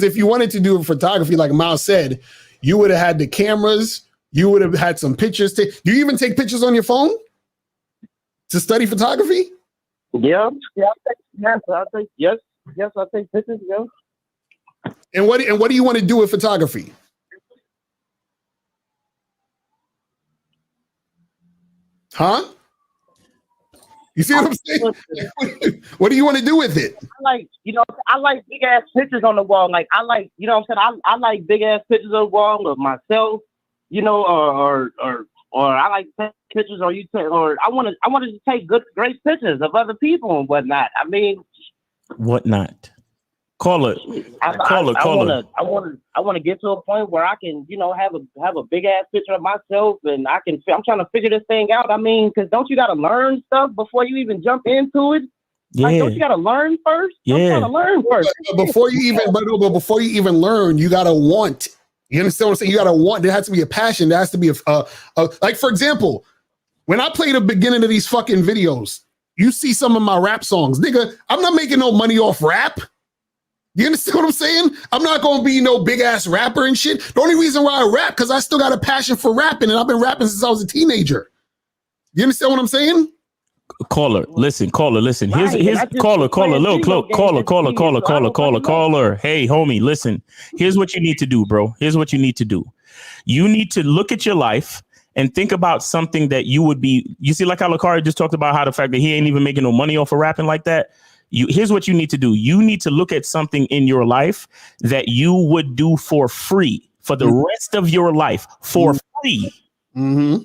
if you wanted to do photography, like Miles said, you would have had the cameras. You would have had some pictures. Do you even take pictures on your phone to study photography? Yeah. I take pictures. Yeah. And what do you want to do with photography? Huh? You see what I'm saying? What do you want to do with it? I like big ass pictures on the wall. Like I like, you know what I'm saying? I like big ass pictures on the wall of myself, you know, or I like pictures, or I want to take great pictures of other people and whatnot. I mean, whatnot. Call it. I want to get to a point where I can, you know, have a big ass picture of myself, and I'm trying to figure this thing out. I mean, because don't you got to learn stuff before you even jump into it? Yeah. Like, don't you got to learn first? Yeah. I'm trying to learn first. But before you even learn, you got to want. You understand what I'm saying? You got to want. There has to be a passion. There has to be a like, for example, when I play the beginning of these fucking videos, you see some of my rap songs, nigga. I'm not making no money off rap. You understand what I'm saying? I'm not going to be no big ass rapper and shit. The only reason why I rap, because I still got a passion for rapping, and I've been rapping since I was a teenager. You understand what I'm saying? Caller, listen. Here's caller. Hey, homie, listen. Here's what you need to do, bro. Here's what you need to do. You need to look at your life and think about something that you would be. You see, like how Lakari just talked about how the fact that he ain't even making no money off of rapping like that. Here's what you need to do. You need to look at something in your life that you would do for free for the rest of your life for free. Mm-hmm.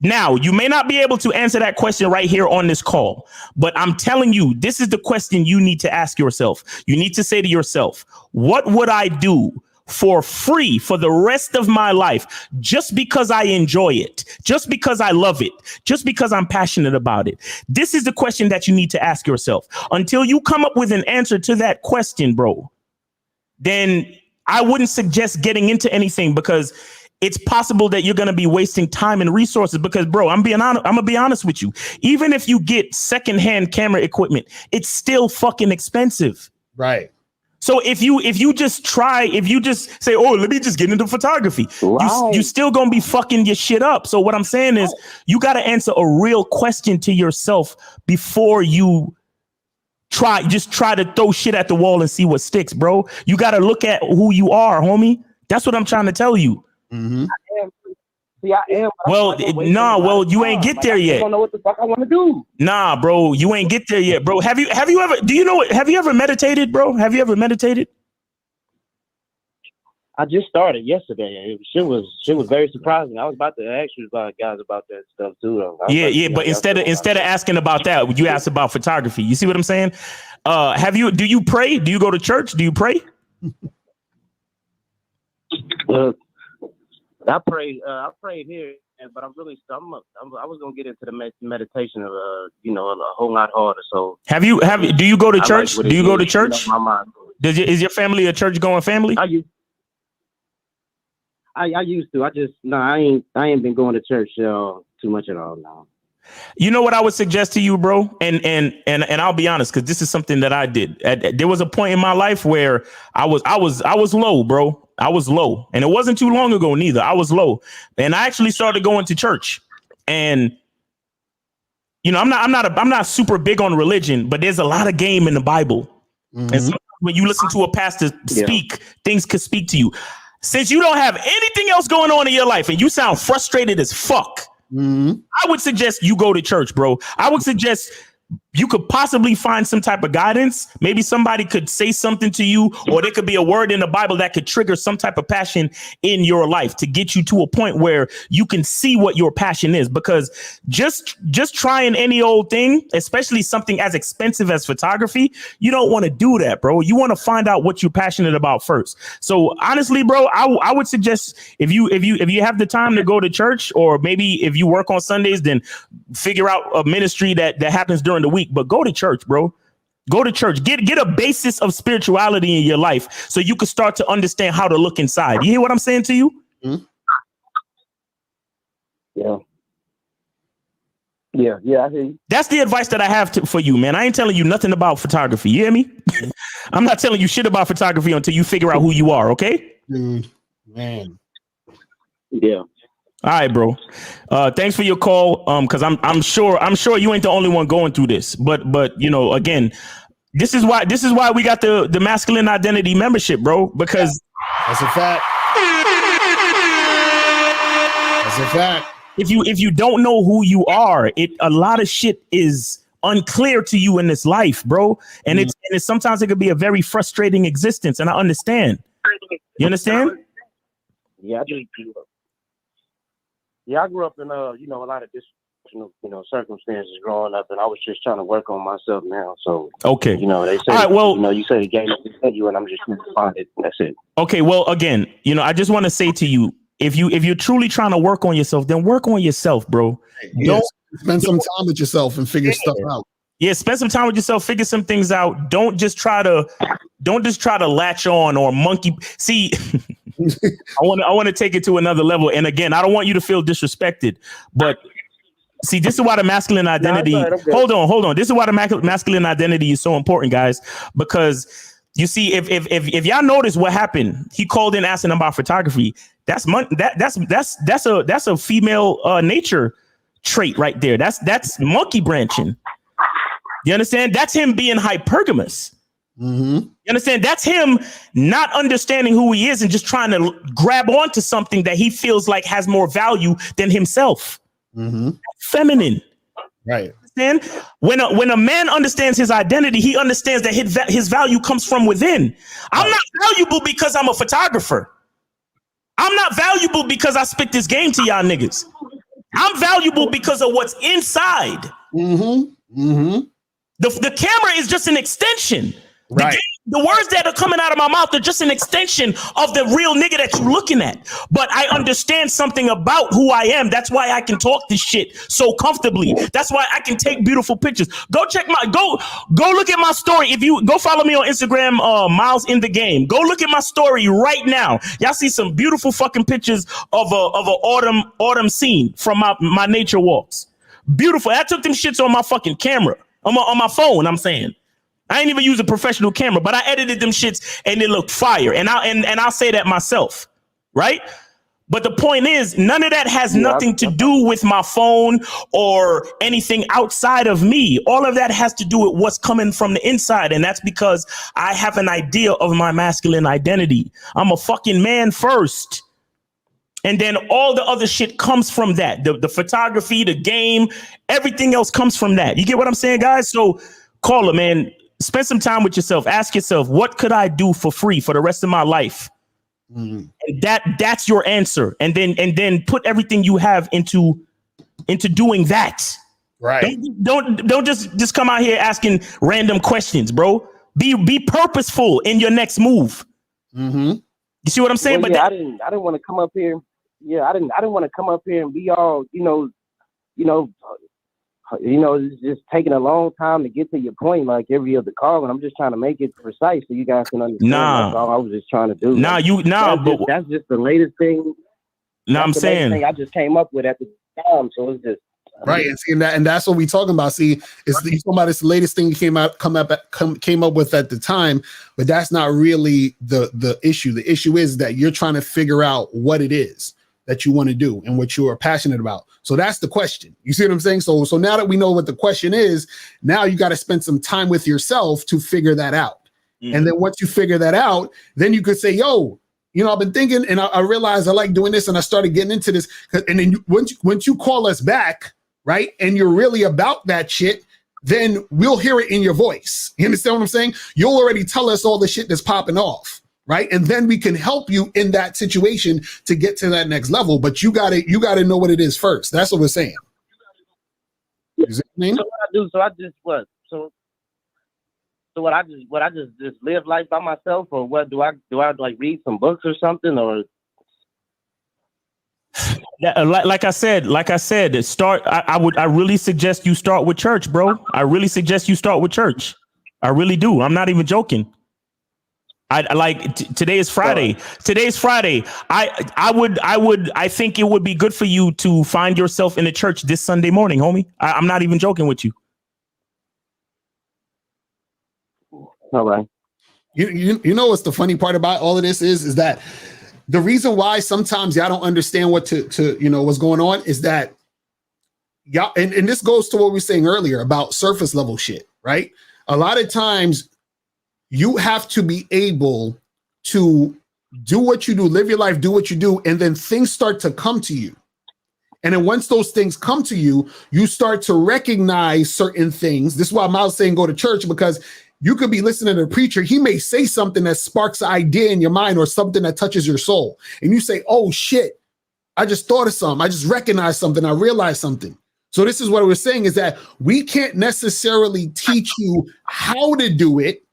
Now, you may not be able to answer that question right here on this call, but I'm telling you, this is the question you need to ask yourself. You need to say to yourself, what would I do for free for the rest of my life, just because I enjoy it, just because I love it, just because I'm passionate about it? This is the question that you need to ask yourself. Until you come up with an answer to that question, bro, then I wouldn't suggest getting into anything, because it's possible that you're going to be wasting time and resources. Because, bro, I'm going to be honest with you. Even if you get secondhand camera equipment, it's still fucking expensive. Right. So if you just say, oh, let me just get into photography, right, you still gonna be fucking your shit up. So what I'm saying is, you got to answer a real question to yourself before you try to throw shit at the wall and see what sticks, bro. You got to look at who you are, homie. That's what I'm trying to tell you. Mm-hmm. I am. Well, you ain't get there yet. I don't know what the fuck I want to do. Nah, bro, you ain't get there yet, bro. Have you ever meditated, bro? Have you ever meditated? I just started yesterday. Shit was very surprising. I was about to ask you guys about that stuff too, though. But instead of asking about that, you asked about photography. You see what I'm saying? Do you pray? Do you go to church? Do you pray? I prayed here, but I was gonna get into the meditation of a whole lot harder. So do you go to church? Do you go to church? Is your family a church going family? I used to. I ain't been going to church too much at all now. You know what I would suggest to you, bro? And I'll be honest, because this is something that I did. There was a point in my life where I was low, bro. I was low, and it wasn't too long ago neither. I was low, and I actually started going to church. And I'm not super big on religion, but there's a lot of game in the Bible. Mm-hmm. And sometimes when you listen to a pastor speak, things could speak to you. Since you don't have anything else going on in your life and you sound frustrated as fuck, I would suggest you go to church, bro. I would suggest you could possibly find some type of guidance. Maybe somebody could say something to you, or there could be a word in the Bible that could trigger some type of passion in your life to get you to a point where you can see what your passion is. Because just trying any old thing, especially something as expensive as photography, you don't want to do that, bro. You want to find out what you're passionate about first. So honestly, bro, I would suggest if you have the time to go to church, or maybe if you work on Sundays, then figure out a ministry that happens during the week. But go to church, bro. Go to church. Get a basis of spirituality in your life so you can start to understand how to look inside. You hear what I'm saying to you? Mm-hmm. Yeah, I hear you. That's the advice that I have for you, man. I ain't telling you nothing about photography. You hear me? I'm not telling you shit about photography until you figure out who you are, okay? Man. Yeah. All right, bro. Thanks for your call. Because I'm sure you ain't the only one going through this. But you know, again, this is why we got the masculine identity membership, bro. Because that's a fact. That's a fact. If you don't know who you are, a lot of shit is unclear to you in this life, bro. And it's sometimes it could be a very frustrating existence. And I understand. You understand? Yeah, I do. Yeah, I grew up in a lot of dysfunctional, circumstances growing up, and I was just trying to work on myself now. So okay, they say, all right, well, you say the game is you, and I'm just trying to find it. That's it. Okay, well, again, I just want to say to you, if you're truly trying to work on yourself, then work on yourself, bro. Don't spend some time with yourself and figure stuff out. Yeah, spend some time with yourself, figure some things out. Don't just try to latch on or monkey. See, I want to take it to another level. And again, I don't want you to feel disrespected, but see, this is why the masculine identity. Hold on. This is why the masculine identity is so important, guys, because you see, if y'all notice what happened, he called in asking about photography. That's a female nature trait right there. That's monkey branching. You understand? That's him being hypergamous. Mm-hmm. You understand? That's him not understanding who he is and just trying to grab onto something that he feels like has more value than himself. Mm-hmm. Feminine. Right. Understand? When a man understands his identity, he understands that his value comes from within. I'm not valuable because I'm a photographer. I'm not valuable because I spit this game to y'all niggas. I'm valuable because of what's inside. Mm-hmm. Mm-hmm. The camera is just an extension. Right. The words that are coming out of my mouth are just an extension of the real nigga that you're looking at. But I understand something about who I am. That's why I can talk this shit so comfortably. That's why I can take beautiful pictures. Go look at my story. If you go follow me on Instagram, Miles in the Game. Go look at my story right now. Y'all see some beautiful fucking pictures of a autumn scene from my nature walks. Beautiful. I took them shits on my fucking camera. On my phone, I'm saying. I ain't even use a professional camera, but I edited them shits and it looked fire. And I'll say that myself, right? But the point is, none of that has nothing to do with my phone or anything outside of me. All of that has to do with what's coming from the inside. And that's because I have an idea of my masculine identity. I'm a fucking man first. And then all the other shit comes from that. The photography, the game, everything else comes from that. You get what I'm saying, guys? So call it, man. Spend some time with yourself. Ask yourself, what could I do for free for the rest of my life? Mm-hmm. And that's your answer. And then put everything you have into doing that. Right. Don't just come out here asking random questions, bro. Be purposeful in your next move. Mm-hmm. You see what I'm saying? Well, yeah, I didn't want to come up here. Yeah, I didn't want to come up here and be all, it's just taking a long time to get to your point, like every other call, and I'm just trying to make it precise so you guys can understand. That's all I was just trying to do. That's just the latest thing. I'm saying I just came up with at the time, so it's just right. And that's what we talking about. See, it's talking about this latest thing came up with at the time, but that's not really the issue. The issue is that you're trying to figure out what it is that you want to do and what you are passionate about. So that's the question. You see what I'm saying? So now that we know what the question is, now you got to spend some time with yourself to figure that out. Mm-hmm. And then once you figure that out, then you could say, yo, I've been thinking and I realized I like doing this and I started getting into this. And then once you call us back, right, and you're really about that shit, then we'll hear it in your voice. You understand what I'm saying? You'll already tell us all the shit that's popping off, right? And then we can help you in that situation to get to that next level. But you gotta know what it is first. That's what we're saying. You see what I mean? So what I do? So I just what? So what I just live life by myself, or what do I like read some books or something, or? Like I said, start. I really suggest you start with church, bro. I really suggest you start with church. I really do. I'm not even joking. Today is Friday. Today's Friday. I think it would be good for you to find yourself in the church this Sunday morning, homie. I'm not even joking with you. All right. You know what's the funny part about all of this is that the reason why sometimes y'all don't understand what to what's going on is that y'all, and this goes to what we were saying earlier about surface level shit, right? A lot of times you have to be able to do what you do, live your life, do what you do, and then things start to come to you. And then once those things come to you, you start to recognize certain things. This is why Miles saying go to church, because you could be listening to a preacher. He may say something that sparks an idea in your mind or something that touches your soul. And you say, oh shit, I just thought of something. I just recognized something. I realized something. So this is what we're saying is that we can't necessarily teach you how to do it.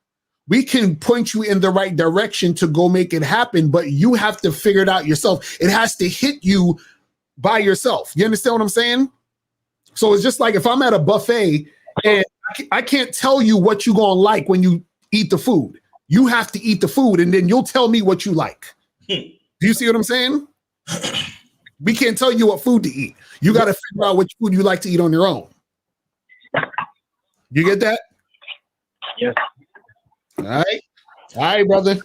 We can point you in the right direction to go make it happen, but you have to figure it out yourself. It has to hit you by yourself. You understand what I'm saying? So it's just like if I'm at a buffet and I can't tell you what you're going to like when you eat the food. You have to eat the food and then you'll tell me what you like. Do you see what I'm saying? We can't tell you what food to eat. You got to figure out which food you like to eat on your own. You get that? Yes. All right, brother.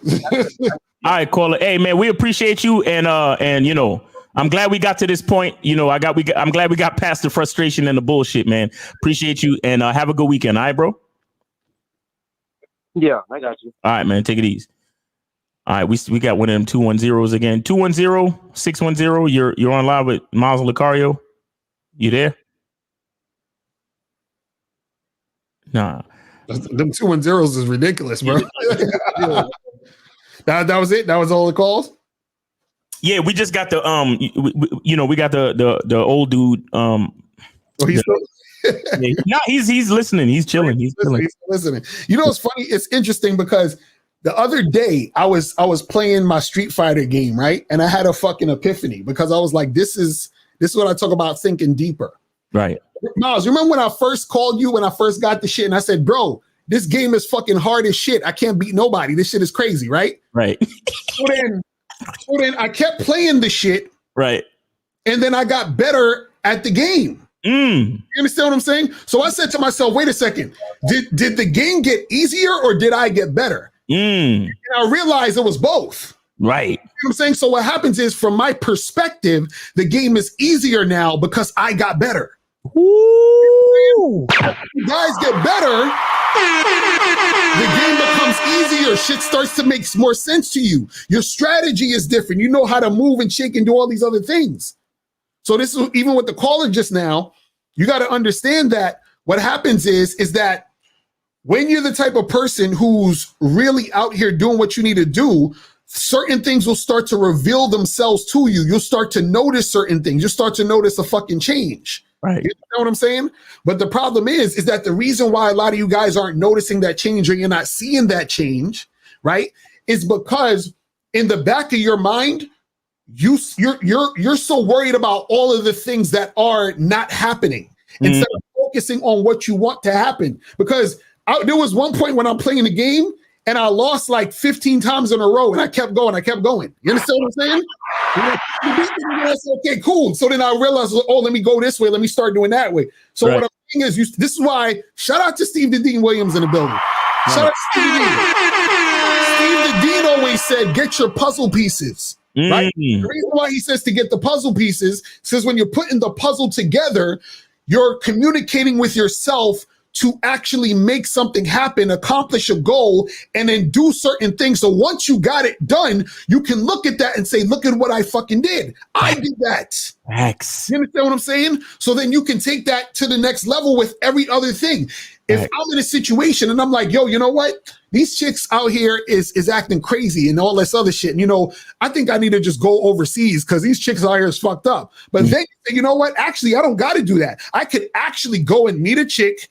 All right, caller. Hey, man, we appreciate you, and I'm glad we got to this point. I'm glad we got past the frustration and the bullshit, man. Appreciate you, and have a good weekend. All right, bro? Yeah, I got you. All right, man. Take it easy. All right, we got one of them 210s again. 210-610. You're on live with Miles Lucario. You there? Nah. Them 210s is ridiculous, bro. That was it. That was all the calls. Yeah, we just got the we got the old dude. He's listening. He's chilling. He's chilling. He's listening. You know what's funny? It's interesting because the other day I was playing my Street Fighter game, right? And I had a fucking epiphany because I was like, this is what I talk about thinking deeper. Right. Miles, remember when I first called you when I first got the shit and I said, bro, this game is fucking hard as shit. I can't beat nobody. This shit is crazy, right? Right. So then I kept playing the shit. Right. And then I got better at the game. You understand what I'm saying? So I said to myself, wait a second. Did the game get easier or did I get better? And I realized it was both. Right. You know what I'm saying? So what happens is, from my perspective, the game is easier now because I got better. Ooh. You guys get better, the game becomes easier. Shit starts to make more sense to you. Your strategy is different. You know how to move and shake and do all these other things. So this is even with the caller just now. You got to understand that what happens is that when you're the type of person who's really out here doing what you need to do, certain things will start to reveal themselves to you. You'll start to notice certain things. You'll start to notice a fucking change. Right. You know what I'm saying? But the problem is that the reason why a lot of you guys aren't noticing that change or you're not seeing that change, right, is because in the back of your mind, you're so worried about all of the things that are not happening instead of focusing on what you want to happen. Because there was one point when I'm playing the game and I lost like 15 times in a row and I kept going. You understand what I'm saying? I said, okay, cool. So then I realized, oh, let me go this way. Let me start doing that way. So what I'm saying is, this is why, shout out to Steve the Dean Williams in the building. Shout out to Steve the Dean. Steve the Dean always said, get your puzzle pieces. Right? The reason why he says to get the puzzle pieces, says when you're putting the puzzle together, you're communicating with yourself to actually make something happen, accomplish a goal, and then do certain things. So once you got it done, you can look at that and say, look at what I fucking did. I did that. X. You understand what I'm saying? So then you can take that to the next level with every other thing. If I'm in a situation and I'm like, yo, you know what? These chicks out here is acting crazy and all this other shit. And, you know, I think I need to just go overseas because these chicks out here is fucked up. But then, you know what? Actually, I don't got to do that. I could actually go and meet a chick,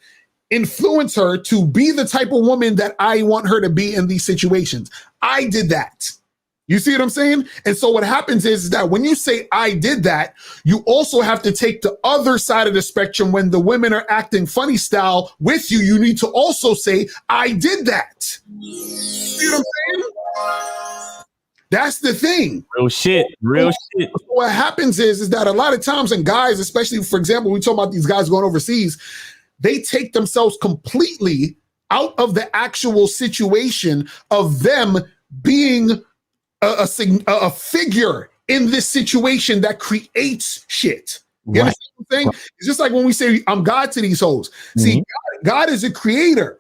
influence her to be the type of woman that I want her to be in these situations. I did that. You see what I'm saying? And so what happens is that when you say I did that, you also have to take the other side of the spectrum. When the women are acting funny style with you, you need to also say I did that. See what I'm saying? That's the thing. Real shit. So what happens is that a lot of times, and guys, especially, for example, we talk about these guys going overseas, they take themselves completely out of the actual situation of them being a figure in this situation that creates shit. You understand what I'm saying? It's just like when we say I'm God to these hoes. See, God is a creator.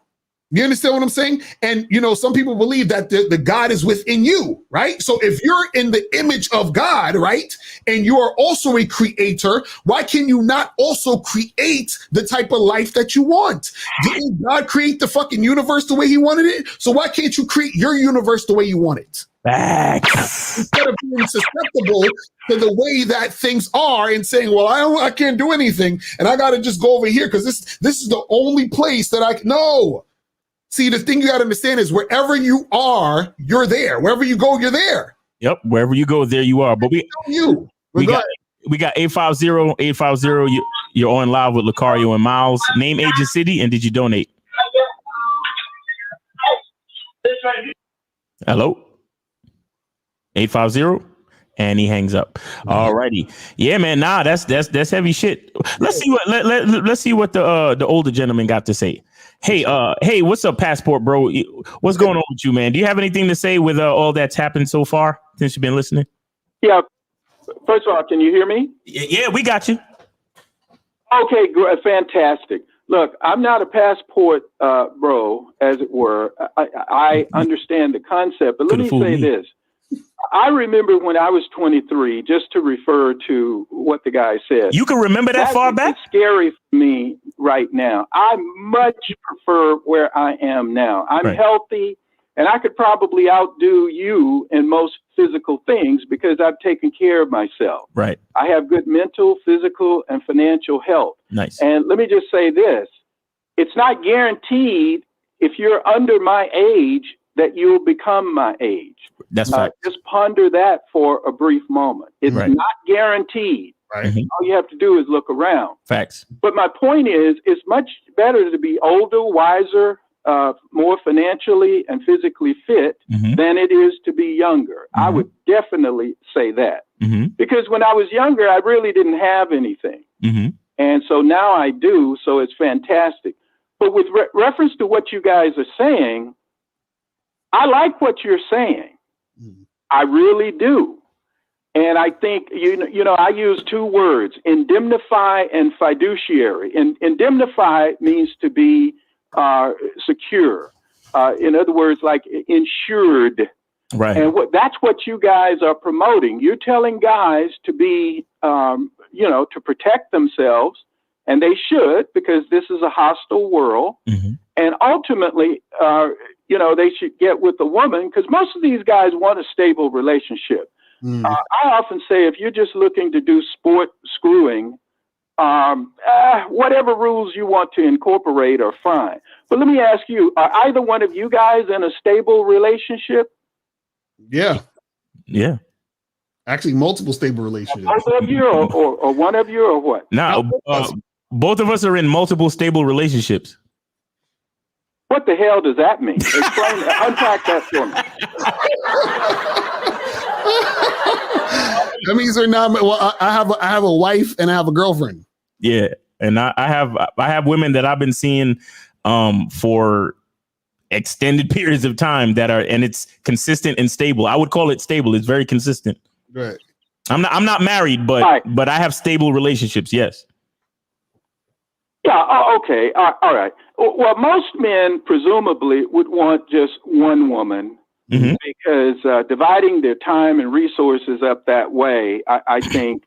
You understand what I'm saying? And, you know, some people believe that the God is within you, right? So if you're in the image of God, right, and you are also a creator, why can you not also create the type of life that you want? Didn't God create the fucking universe the way he wanted it? So why can't you create your universe the way you want it? Instead of being susceptible to the way that things are and saying, well, I can't do anything and I got to just go over here because this is the only place that I can. No. See, the thing you got to understand is wherever you are, you're there. Wherever you go, you're there. Yep. Wherever you go, there you are. But we got 850. You're on live with Lucario and Miles. Name, age, and city, and did you donate? Hello? 850, and he hangs up. Alrighty, yeah, man. Nah, that's heavy shit. Let's see what let's see what the older gentleman got to say. Hey, what's up, Passport, bro? What's going on with you, man? Do you have anything to say with all that's happened so far since you've been listening? Yeah. First of all, can you hear me? Yeah, we got you. Okay, fantastic. Look, I'm not a passport bro, as it were. I understand the concept, but let me say this. I remember when I was 23, just to refer to what the guy said. You can remember that far back? It's scary for me right now. I much prefer where I am now. I'm healthy, and I could probably outdo you in most physical things because I've taken care of myself. Right. I have good mental, physical, and financial health. Nice. And let me just say this. It's not guaranteed if you're under my age that you'll become my age. That's fact. Just ponder that for a brief moment. It's not guaranteed. Right. All you have to do is look around. Facts. But my point is, it's much better to be older, wiser, more financially and physically fit than it is to be younger. I would definitely say that. Because when I was younger, I really didn't have anything. And so now I do, so it's fantastic. But with reference to what you guys are saying, I like what you're saying. I really do. And I think, you know, I use two words, indemnify and fiduciary. And indemnify means to be secure. In other words, like insured. Right. And that's what you guys are promoting. You're telling guys to be, you know, to protect themselves, and they should, because this is a hostile world. And ultimately, you know, they should get with a woman, because most of these guys want a stable relationship. I often say, if you're just looking to do sport screwing, whatever rules you want to incorporate are fine. But let me ask you, are either one of you guys in a stable relationship? Yeah. Yeah. Actually, multiple stable relationships. Both of you or one of you or what? No, both of us are in multiple stable relationships. What the hell does that mean? Explain, unpack that for me. That means they're not. Well, I have a wife and I have a girlfriend. Yeah, and I have women that I've been seeing for extended periods of time and it's consistent and stable. I would call it stable. It's very consistent. Right. I'm not married, but I have stable relationships. Yes. Yeah. Oh, okay. All right. Well, most men presumably would want just one woman because dividing their time and resources up that way, I think,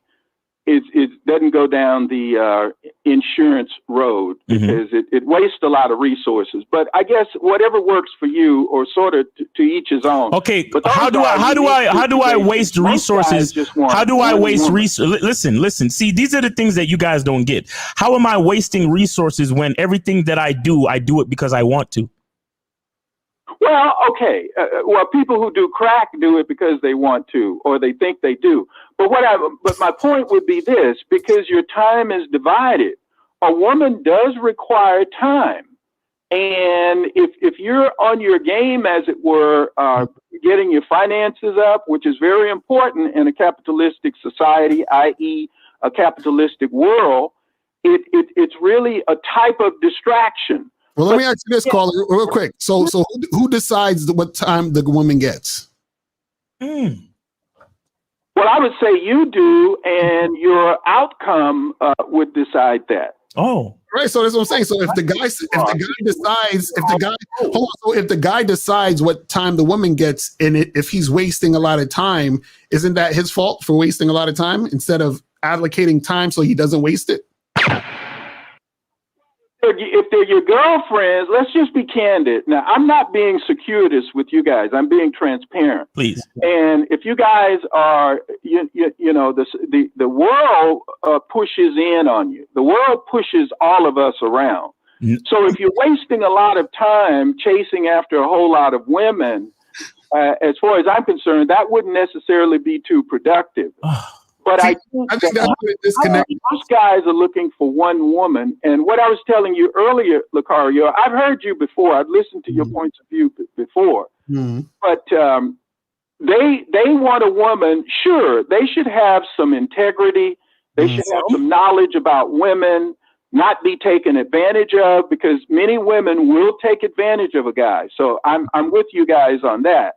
it doesn't go down the insurance road because it wastes a lot of resources. But I guess whatever works for you, or sort of to each his own. Okay, how do I waste resources? How do I waste resources? Listen. See, these are the things that you guys don't get. How am I wasting resources when everything that I do it because I want to? Well, okay. Well, people who do crack do it because they want to, or they think they do. But my point would be this: because your time is divided, a woman does require time, and if you're on your game, as it were, getting your finances up, which is very important in a capitalistic society, i.e., a capitalistic world, it's really a type of distraction. Well, let me ask you this, caller, real quick. So who decides what time the woman gets? Well, I would say you do, and your outcome would decide that. Oh, right. So that's what I'm saying. So if the guy decides what time the woman gets, and if he's wasting a lot of time, isn't that his fault for wasting a lot of time instead of allocating time so he doesn't waste it? If they're your girlfriends, let's just be candid. Now, I'm not being circuitous with you guys. I'm being transparent. Please. And if you guys are, the world pushes in on you. The world pushes all of us around. So if you're wasting a lot of time chasing after a whole lot of women, as far as I'm concerned, that wouldn't necessarily be too productive. But I think that's disconnected. Most guys are looking for one woman. And what I was telling you earlier, Lucario, I've heard you before. I've listened to your points of view before. But they want a woman. Sure, they should have some integrity. They should have some knowledge about women, not be taken advantage of, because many women will take advantage of a guy. So I'm with you guys on that.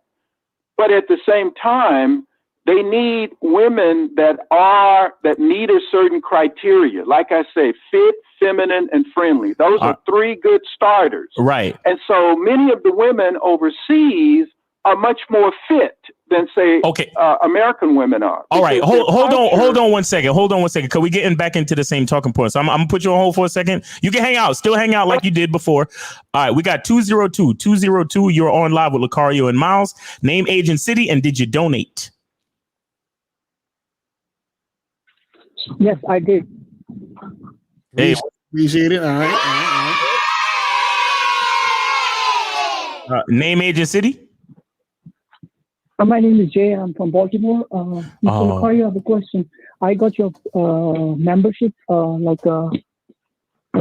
But at the same time, they need women that meet a certain criteria. Like I say, fit, feminine, and friendly. Those are three good starters. Right. And so many of the women overseas are much more fit than, say, American women are. All right. Hold on one second. Because we're getting back into the same talking point. So I'm going to put you on hold for a second. You can hang out. Still hang out like you did before. All right. We got 202. You're on live with Lucario and Miles. Name, age, and city. And did you donate? Yes, I did. Hey, appreciate it. All right. Name, age, and city. My name is Jay. I'm from Baltimore. Mr. Lucario, I have a question. I got your membership 10,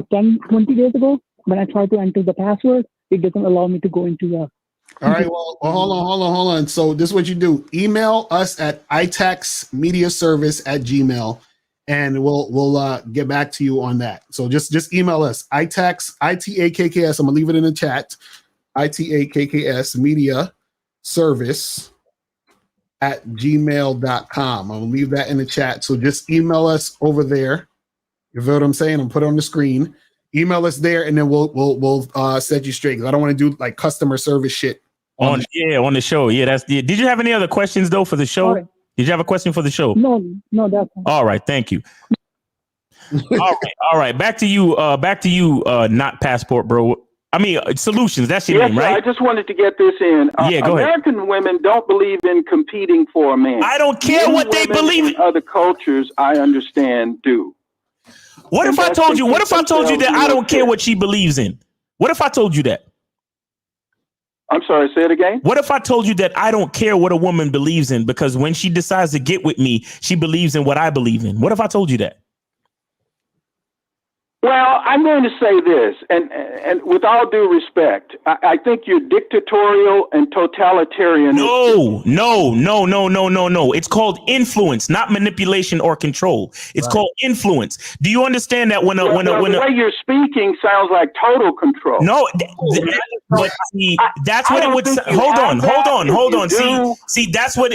20 days ago. When I tried to enter the password, it doesn't allow me to go into the. All right. Well, hold on. So this is what you do. Email us at itaxmediaservice@gmail.com. And we'll get back to you on that. So just email us ITAKS. I'm gonna leave it in the chat. ITAKKS media service @gmail.com. I'm gonna leave that in the chat. So just email us over there. You feel what I'm saying? I'm put it on the screen. Email us there, and then we'll set you straight. Because I don't want to do like customer service shit on the show. Yeah, did you have any other questions though for the show? Right. Did you have a question for the show? No, that's fine. All right, thank you. All right. Back to you. Not passport, bro. I mean, solutions. That's your name, right? I just wanted to get this in. Go American ahead. Women don't believe in competing for a man. I don't care what they believe in. Other cultures, I understand, do. What if I told you that I don't care what she believes in? What if I told you that? I'm sorry, say it again. What if I told you that I don't care what a woman believes in, because when she decides to get with me, she believes in what I believe in? What if I told you that? Well, I'm going to say this, and with all due respect, I think you're dictatorial and totalitarian. No. It's called influence, not manipulation or control. It's called influence. Do you understand that when the way you're speaking sounds like total control? No, but see, that's what it would. Hold on. See, that's what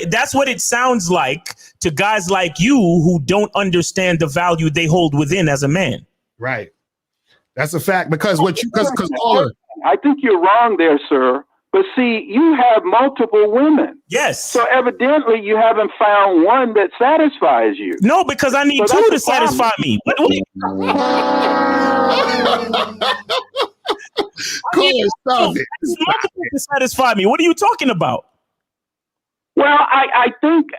it sounds like to guys like you who don't understand the value they hold within as a man. Right. That's a fact because caller. I think you're wrong there, sir. But see, you have multiple women. Yes. So evidently you haven't found one that satisfies you. No, because I need two to satisfy me. Stop it. Multiple to satisfy me. What are you talking about? Well, I think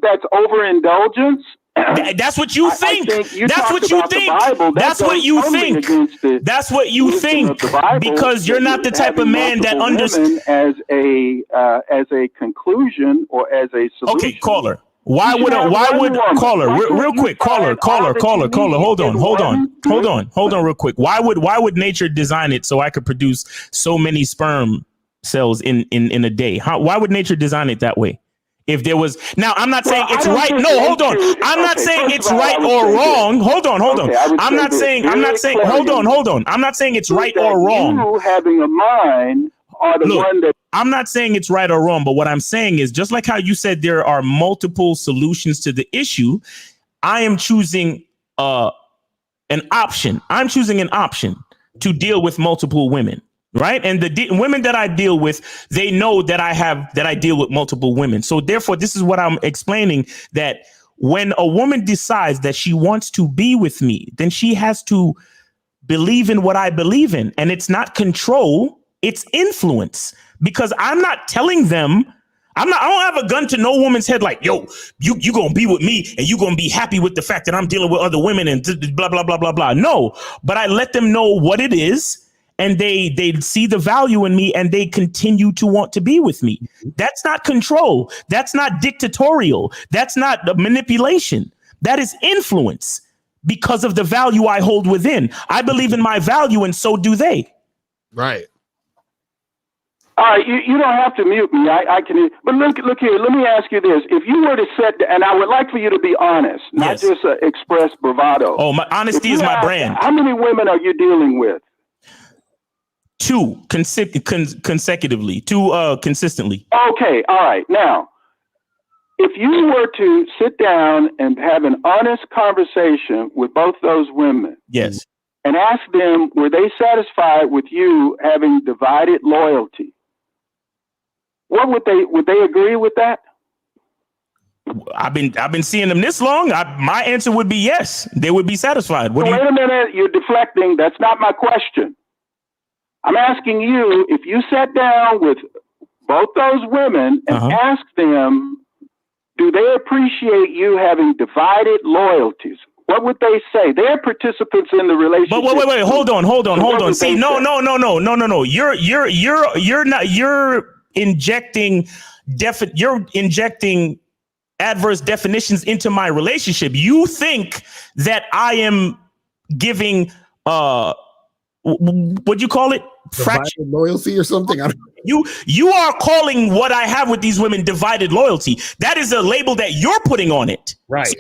that's overindulgence. That's what you think. That's what you think. That's what you think. That's what you think. Because you're not the type of man that understands as a conclusion or as a solution. Okay, caller. Why would caller real quick caller hold on real quick. Why would nature design it so I could produce so many sperm cells in a day? Why would nature design it that way? If there was now, I'm not saying it's right. No, hold on. I'm not saying it's right or wrong. Hold on. I'm not saying. Hold on. I'm not saying it's right or wrong. You having a mind are the one that. I'm not saying it's right or wrong, but what I'm saying is just like how you said there are multiple solutions to the issue. I am choosing an option. I'm choosing an option to deal with multiple women. Right. And the women that I deal with, they know that I deal with multiple women. So therefore, this is what I'm explaining, that when a woman decides that she wants to be with me, then she has to believe in what I believe in. And it's not control, it's influence, because I'm not telling them. I don't have a gun to no woman's head like, yo, you going to be with me and you going to be happy with the fact that I'm dealing with other women and blah, blah, blah, blah, blah. No, but I let them know what it is. And they see the value in me and they continue to want to be with me. That's not control. That's not dictatorial. That's not manipulation. That is influence because of the value I hold within. I believe in my value and so do they. Right. All right, you don't have to mute me. I can. But look here. Let me ask you this: if you were to set, and I would like for you to be honest, not just express bravado. Oh, my honesty is my brand. How many women are you dealing with? Two consecutively, two consistently. Okay, all right. Now, if you were to sit down and have an honest conversation with both those women, yes, and ask them, were they satisfied with you having divided loyalty? What would they agree with that? I've been seeing them this long. My answer would be yes. They would be satisfied. Wait a minute, you're deflecting. That's not my question. I'm asking you, if you sat down with both those women and asked them, do they appreciate you having divided loyalties? What would they say? They're participants in the relationship. But wait, hold on. See, no. You're injecting adverse definitions into my relationship. You think that I am giving what'd you call it? Divided loyalty or something? I don't know. You are calling what I have with these women divided loyalty. That is a label that you're putting on it. Right.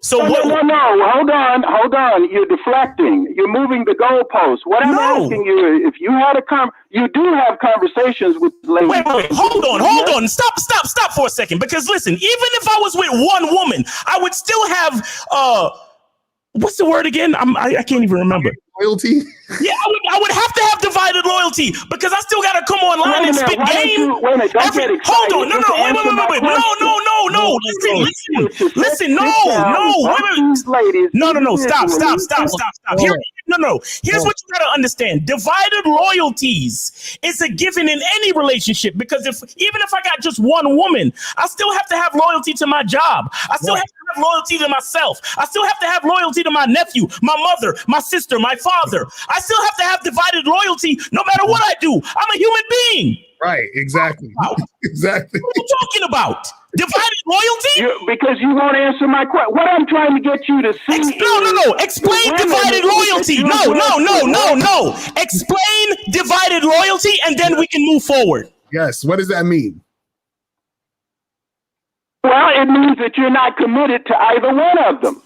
So no, hold on. You're deflecting. You're moving the goalposts. What I'm asking you, if you had you do have conversations with ladies. Wait, hold on. Stop for a second. Because listen, even if I was with one woman, I would still have what's the word again? I can't even remember. Loyalty? Yeah, I would have to have divided loyalty because I still got to come online and spit game. Hold on. Wait. No. Listen. No. Stop. Here's what you got to understand. Divided loyalties is a given in any relationship because even if I got just one woman, I still have to have loyalty to my job. I still have to have loyalty to myself. I still have to have loyalty to my nephew, my mother, my sister, my father. I still have to have divided loyalty no matter what I do. I'm a human being. Right, exactly. Exactly. What are you talking about? Divided loyalty? Because you won't answer my question. What I'm trying to get you to see. No. Explain divided loyalty. No. Explain divided loyalty and then we can move forward. Yes. What does that mean? Well, it means that you're not committed to either one of them.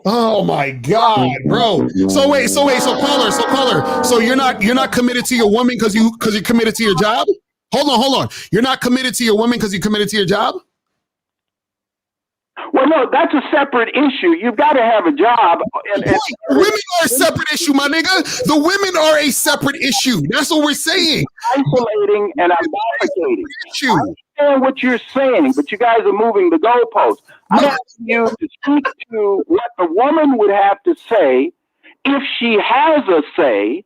Oh my God, bro. So caller. So you're not committed to your woman because you're committed to your job? Hold on. You're not committed to your woman because you're committed to your job? Well, no, that's a separate issue. You've got to have a job. Women are a separate issue, my nigga. The women are a separate issue. That's what we're saying. Isolating and I'm advocating. I understand what you're saying, but you guys are moving the goalposts. I'm asking you to speak to what the woman would have to say if she has a say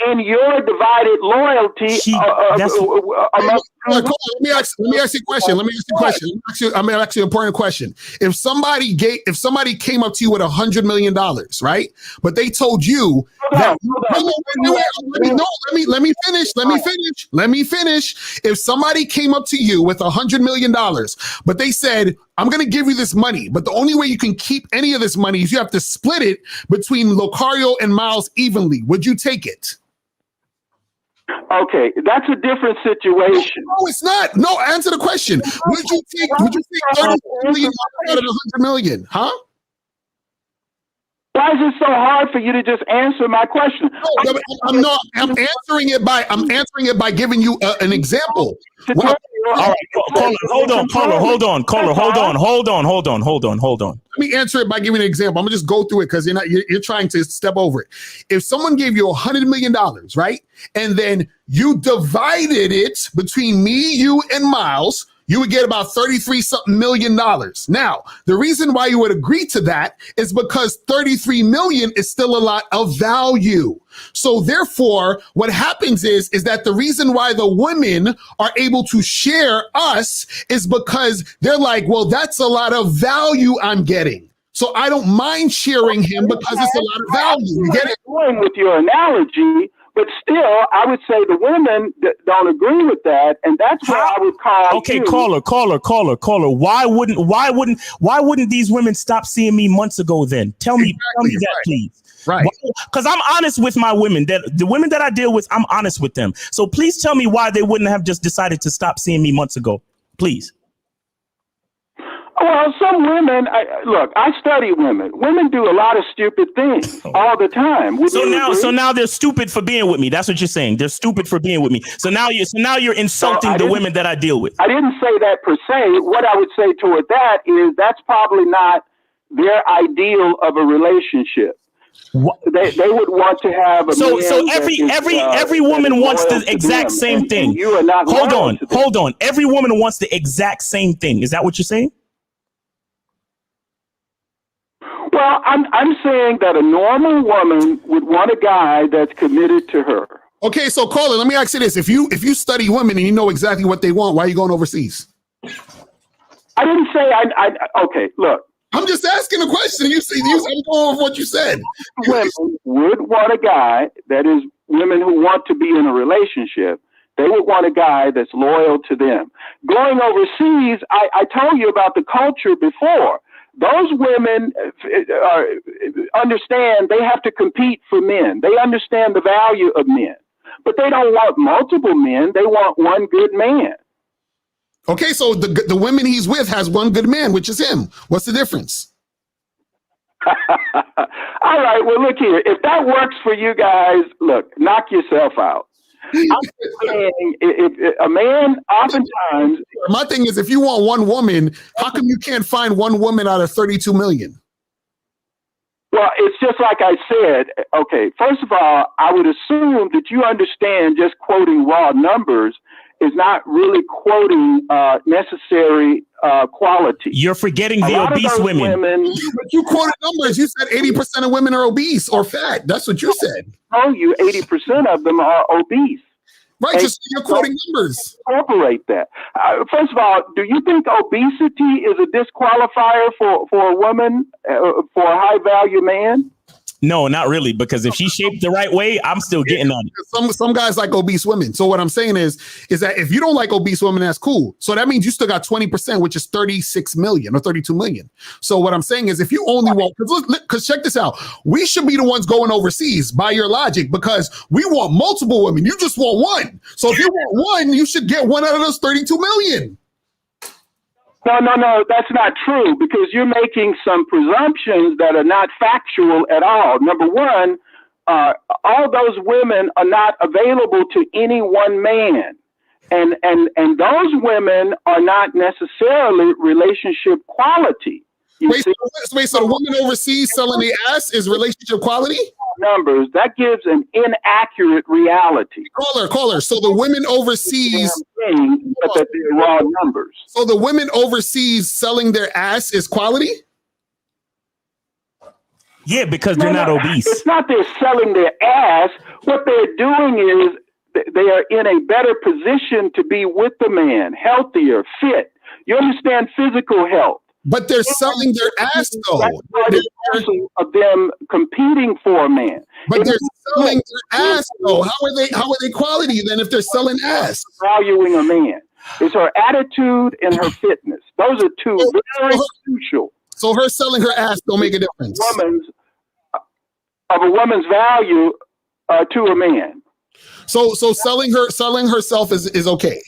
in your divided loyalty. Let me ask you a question. I'm gonna ask you an important question. If somebody came up to you with $100 million, right? But they told you that let me finish. If somebody came up to you with $100 million, but they said, I'm going to give you this money, but the only way you can keep any of this money is you have to split it between Locario and Miles evenly. Would you take it? Okay, that's a different situation. No, it's not. No, answer the question. Would you take $30 million out of the $100 million? Huh? Why is it so hard for you to just answer my question? No, I'm answering it by giving you an example. All right, hold on. Let me answer it by giving an example. I'm gonna just go through it because you're trying to step over it. If someone gave you $100 million, right, and then you divided it between me, you, and Miles, you would get about $33-something million. Now, the reason why you would agree to that is because $33 million is still a lot of value. So therefore, what happens is that the reason why the women are able to share us is because they're like, well, that's a lot of value I'm getting. So I don't mind sharing him because it's a lot of value. You get it? Going with your analogy, but still, I would say the women don't agree with that, and that's what I would call. Okay, caller. Why wouldn't these women stop seeing me months ago? Then tell me that, please. Right. Because I'm honest with my women. That the women that I deal with, I'm honest with them. So please tell me why they wouldn't have just decided to stop seeing me months ago, please. Well, some women, I study women. Women do a lot of stupid things all the time. So now they're stupid for being with me. That's what you're saying. They're stupid for being with me. So now you're insulting the women that I deal with. I didn't say that per se. What I would say toward that is that's probably not their ideal of a relationship. They would want to have a every woman wants the exact same thing. You are not. Hold on. Every woman wants the exact same thing. Is that what you're saying? Well, I'm saying that a normal woman would want a guy that's committed to her. Okay, so caller, let me ask you this: if you study women and you know exactly what they want, why are you going overseas? I didn't say okay, look. I'm just asking a question. I'm going with what you said. Women would want a guy that is women who want to be in a relationship. They would want a guy that's loyal to them. Going overseas, I told you about the culture before. Those women understand they have to compete for men. They understand the value of men, but they don't want multiple men. They want one good man. Okay, so the women he's with has one good man, which is him. What's the difference? All right, well, look here. If that works for you guys, look, knock yourself out. I'm saying if a man oftentimes. My thing is, if you want one woman, how come you can't find one woman out of 32 million? Well, it's just like I said. Okay, first of all, I would assume that you understand just quoting raw numbers is not really quoting necessary quality. You're forgetting the obese women. But you quoted numbers. You said 80% of women are obese or fat. That's what you said. Oh, you 80% of them are obese. Right, just you're quoting numbers. Incorporate that. First of all, do you think obesity is a disqualifier for a woman, for a high value man? No, not really, because if she's shaped the right way, I'm still getting on it. Some guys like obese women. So what I'm saying is that if you don't like obese women, that's cool. So that means you still got 20%, which is 36 million or 32 million. So what I'm saying is if you only want, because check this out, we should be the ones going overseas by your logic, because we want multiple women. You just want one. So if you want one, you should get one out of those 32 million. No, that's not true, because you're making some presumptions that are not factual at all. Number one, all those women are not available to any one man. And those women are not necessarily relationship quality. Wait, so the woman overseas selling the ass is relationship quality? Numbers, that gives an inaccurate reality. Caller. So the women overseas, but that they're raw numbers. So the women overseas selling their ass is quality? Yeah, because they're not obese. It's not they're selling their ass. What they're doing is they are in a better position to be with the man, healthier, fit. You understand physical health. But they're selling their ass, though. That's of them competing for a man. But they're selling their ass, though. How are they quality then if they're selling ass? Valuing a man. It's her attitude and her fitness. Those are two very crucial. So her selling her ass don't make a difference. Of a woman's value to a man. So selling herself is okay.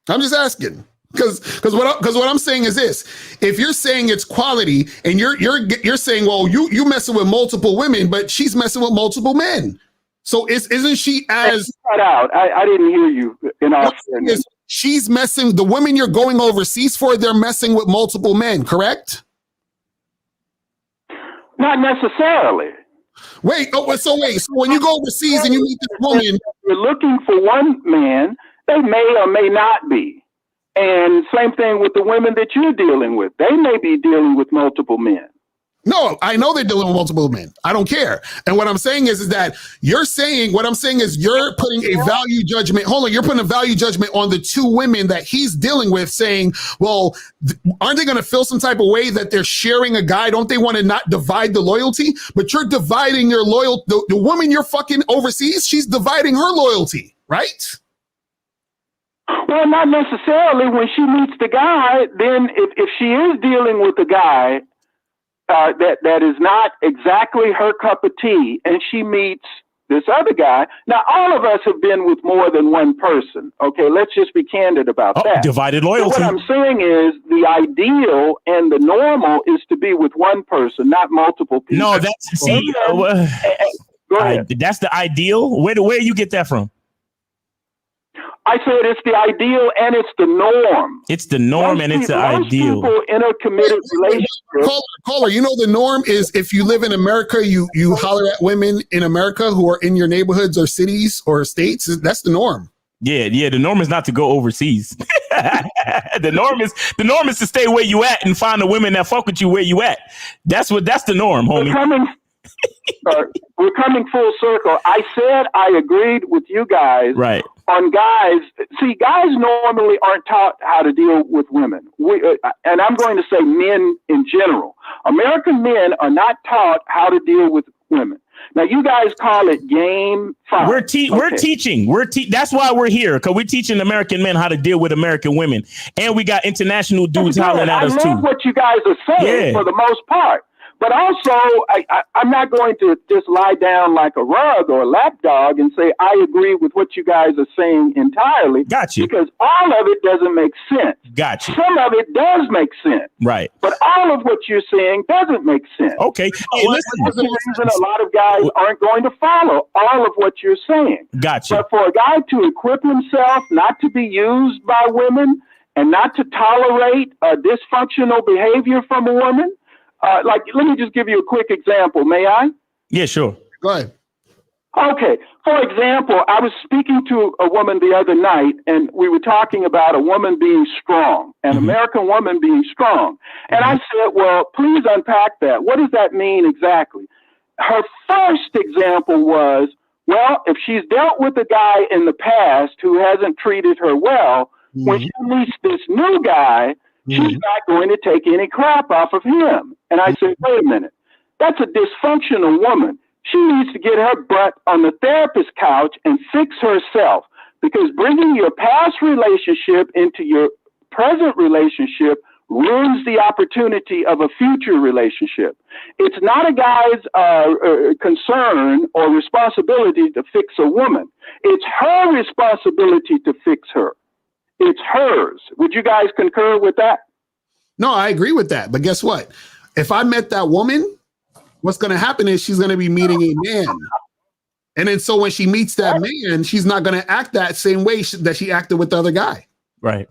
I'm just asking because what I'm saying is this: if you're saying it's quality and you're saying, well, you messing with multiple women, but she's messing with multiple men. So isn't she as cut out? I didn't hear you. In all fairness, she's messing the women you're going overseas for. They're messing with multiple men, correct? Not necessarily. So when you go overseas and you meet this woman, you're looking for one man. They may or may not be. And same thing with the women that you're dealing with. They may be dealing with multiple men. No, I know they're dealing with multiple men. I don't care. And what I'm saying is that you're putting a value judgment. Hold on, you're putting a value judgment on the two women that he's dealing with, saying, well, aren't they going to feel some type of way that they're sharing a guy? Don't they want to not divide the loyalty? But you're dividing your loyalty. The woman you're fucking overseas, she's dividing her loyalty, right? Well, not necessarily. When she meets the guy, then if she is dealing with a guy that is not exactly her cup of tea, and she meets this other guy. Now, all of us have been with more than one person. Okay, let's just be candid about that. Divided loyalty. So what I'm saying is the ideal and the normal is to be with one person, not multiple people. No, that's go ahead. That's the ideal. Where you get that from? I said it's the ideal and it's the norm. It's the norm and it's the ideal. People in a committed relationship. Caller, you know the norm is if you live in America, you holler at women in America who are in your neighborhoods or cities or states. That's the norm. Yeah. The norm is not to go overseas. The norm is to stay where you at and find the women that fuck with you where you at. That's the norm, homie. We're coming full circle. I said I agreed with you guys. Right. On guys, see, guys normally aren't taught how to deal with women. And I'm going to say men in general. American men are not taught how to deal with women. Now, you guys call it game five. We're teaching. That's why we're here, because we're teaching American men how to deal with American women. And we got international dudes hollering at us, too. I love what you guys are saying for the most part. But also, I'm not going to just lie down like a rug or a lapdog and say I agree with what you guys are saying entirely. Got you. Because all of it doesn't make sense. Got you. Some of it does make sense. Right. But all of what you're saying doesn't make sense. Okay. Hey, listen. That's the reason a lot of guys aren't going to follow all of what you're saying. Got you. But for a guy to equip himself not to be used by women and not to tolerate dysfunctional behavior from a woman, let me just give you a quick example. May I? Yeah, sure. Go ahead. Okay. For example, I was speaking to a woman the other night, and we were talking about a woman being strong, an American woman being strong. And I said, well, please unpack that. What does that mean exactly? Her first example was, well, if she's dealt with a guy in the past who hasn't treated her well, when she meets this new guy, she's not going to take any crap off of him. And I said, wait a minute, that's a dysfunctional woman. She needs to get her butt on the therapist couch and fix herself, because bringing your past relationship into your present relationship ruins the opportunity of a future relationship. It's not a guy's concern or responsibility to fix a woman. It's her responsibility to fix her. It's hers. Would you guys concur with that? No, I agree with that. But guess what? If I met that woman, what's going to happen is she's going to be meeting a man. And then so when she meets that man, she's not going to act that same way that she acted with the other guy. Right.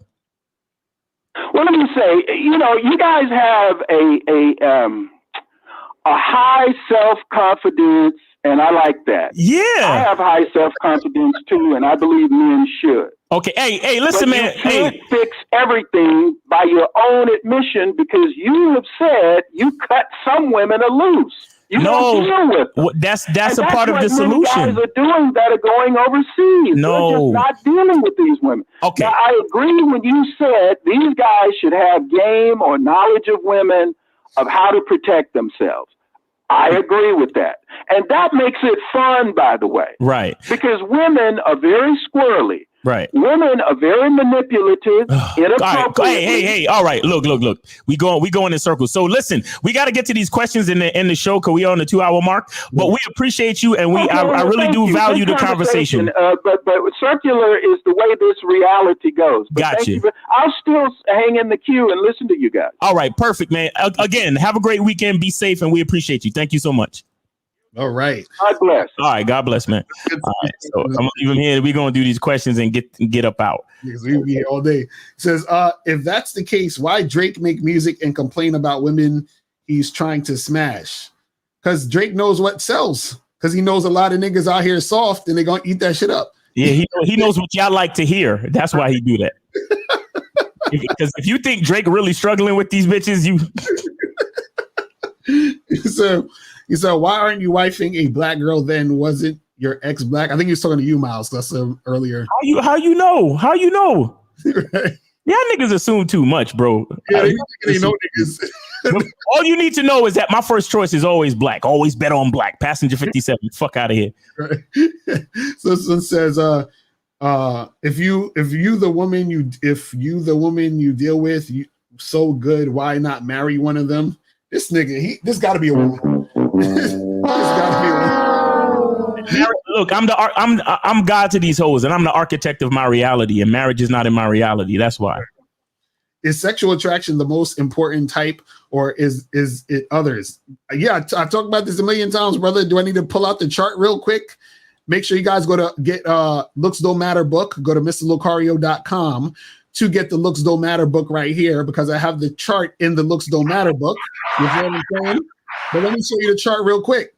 Well, let me say, you know, you guys have a high self-confidence, and I like that. Yeah. I have high self-confidence too, and I believe men should. Okay. Hey, listen, but man. You can't fix everything by your own admission, because you have said you cut some women loose. You don't deal with them. That's a part of the solution. Guys are doing that are going overseas. No. They're just not dealing with these women. Okay. Now, I agree when you said these guys should have game or knowledge of women, of how to protect themselves. I agree with that. And that makes it fun, by the way. Right. Because women are very squirrely. Right. Women are very manipulative, inappropriate. Hey. All right. Look. We going in circles. So listen, we got to get to these questions in the show, because we are on the 2-hour mark. But we appreciate you, and I really do value the conversation. But circular is the way this reality goes. But Got you. I'll still hang in the queue and listen to you guys. All right. Perfect, man. Again, have a great weekend. Be safe, and we appreciate you. Thank you so much. All right. God bless. All right. God bless, man. All right. So I'm gonna leave him here. We're gonna do these questions and get up out. Because we'll be here all day. It says, if that's the case, why Drake make music and complain about women he's trying to smash? Because Drake knows what sells. Because he knows a lot of niggas out here soft, and they're gonna eat that shit up. Yeah, he knows what y'all like to hear. That's why he do that. Because if you think Drake really struggling with these bitches, you. So he said, why aren't you wifing a black girl then? Wasn't your ex black? I think he was talking to you, Miles. That's earlier. How you know? Right. Yeah, niggas assume too much, bro. Yeah, they know niggas. All you need to know is that my first choice is always black. Always bet on black. Passenger 57. Fuck out of here. Right. So this one says, if you the woman you deal with so good, why not marry one of them? This nigga, this got to be a woman. Look, I'm God to these hoes, and I'm the architect of my reality, and marriage is not in my reality. That's why. Is sexual attraction the most important type, or is it others? Yeah, I've talked about this a million times, brother. Do I need to pull out the chart real quick? Make sure you guys go to get Looks Don't Matter book. Go to MrLocario.com to get the Looks Don't Matter book right here, because I have the chart in the Looks Don't Matter book. You know what I'm saying? But let me show you the chart real quick.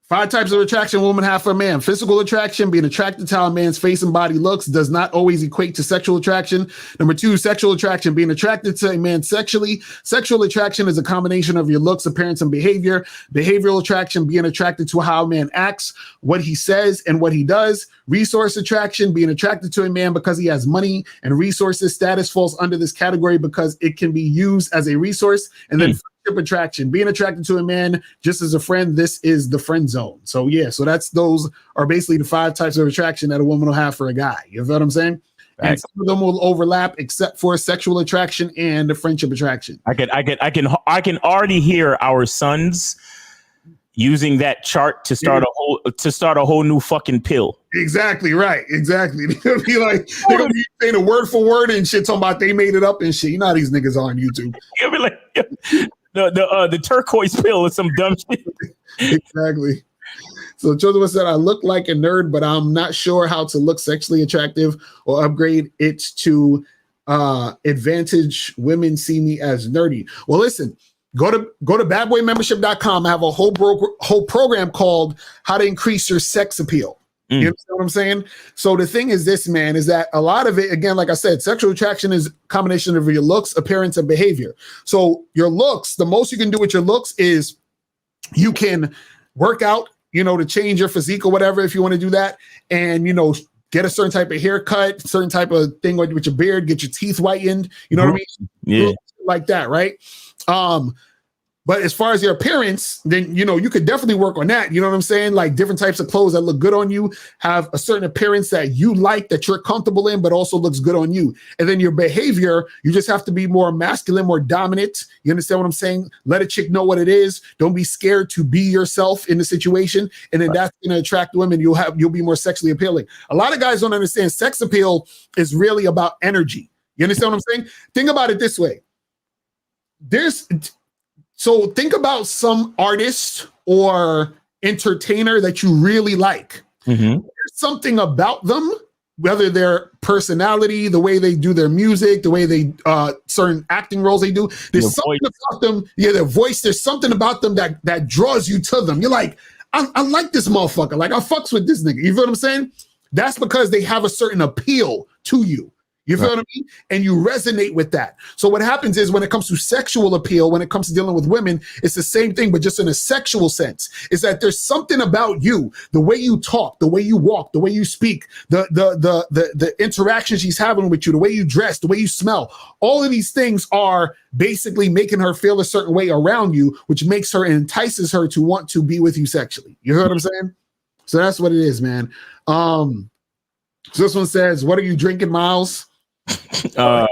5 types of attraction women have for a man. Physical attraction, being attracted to how a man's face and body looks, does not always equate to sexual attraction. Number 2, sexual attraction, being attracted to a man sexually. Sexual attraction is a combination of your looks, appearance, and behavior. Behavioral attraction, being attracted to how a man acts, what he says, and what he does. Resource attraction, being attracted to a man because he has money and resources. Status falls under this category because it can be used as a resource. And then attraction, being attracted to a man just as a friend. This is the friend zone. So yeah, so those are basically the 5 types of attraction that a woman will have for a guy. You know what I'm saying? Right. And some of them will overlap, except for sexual attraction and the friendship attraction. I can already hear our sons using that chart to start a whole new fucking pill. Exactly right. Exactly. They're gonna be saying a word for word and shit, talking about they made it up and shit. You know how these niggas are on YouTube. You'll be like, the turquoise pill is some dumb shit. Exactly. So Chosen said, I look like a nerd, but I'm not sure how to look sexually attractive or upgrade it to advantage women see me as nerdy. Well, listen, go to badboymembership.com. I have a whole program called How to Increase Your Sex Appeal. You understand what I'm saying? So the thing is this, man, is that a lot of it, again, like I said, sexual attraction is a combination of your looks, appearance, and behavior. So your looks, the most you can do with your looks is you can work out, to change your physique or whatever, if you want to do that. And, get a certain type of haircut, certain type of thing with your beard, get your teeth whitened. You know what I mean? Yeah. Like that, right? But as far as your appearance, then, you could definitely work on that. You know what I'm saying? Like different types of clothes that look good on you, have a certain appearance that you like, that you're comfortable in, but also looks good on you. And then your behavior, you just have to be more masculine, more dominant. You understand what I'm saying? Let a chick know what it is. Don't be scared to be yourself in the situation. And then that's going to attract women. You'll be more sexually appealing. A lot of guys don't understand sex appeal is really about energy. You understand what I'm saying? Think about it this way. So think about some artist or entertainer that you really like, there's something about them, whether their personality, the way they do their music, the way they certain acting roles they do, there's something about them. Yeah, their voice. There's something about them that draws you to them. You're like, I like this motherfucker. Like I fucks with this nigga. You feel what I'm saying? That's because they have a certain appeal to you. You feel what I mean? And you resonate with that. So what happens is when it comes to sexual appeal, when it comes to dealing with women, it's the same thing, but just in a sexual sense. Is that there's something about you, the way you talk, the way you walk, the way you speak, the interactions she's having with you, the way you dress, the way you smell. All of these things are basically making her feel a certain way around you, which makes her and entices her to want to be with you sexually. You hear what I'm saying? So that's what it is, man. So this one says, "What are you drinking, Miles?" That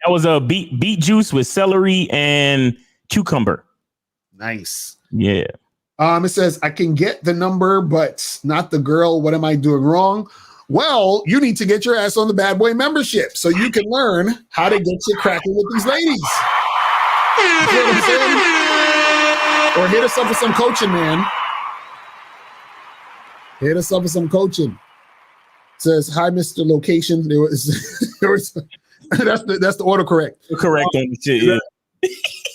was a beet juice with celery and cucumber. Nice. Yeah. It says, "I can get the number, but not the girl. What am I doing wrong?" Well, you need to get your ass on the Bad Boy membership so you can learn how to get you cracking with these ladies. You know what I'm saying? Or hit us up with some coaching, man. Hit us up with some coaching. Says, "Hi, Mr. Location." There was that's the autocorrect. Correct on the shit. Yeah.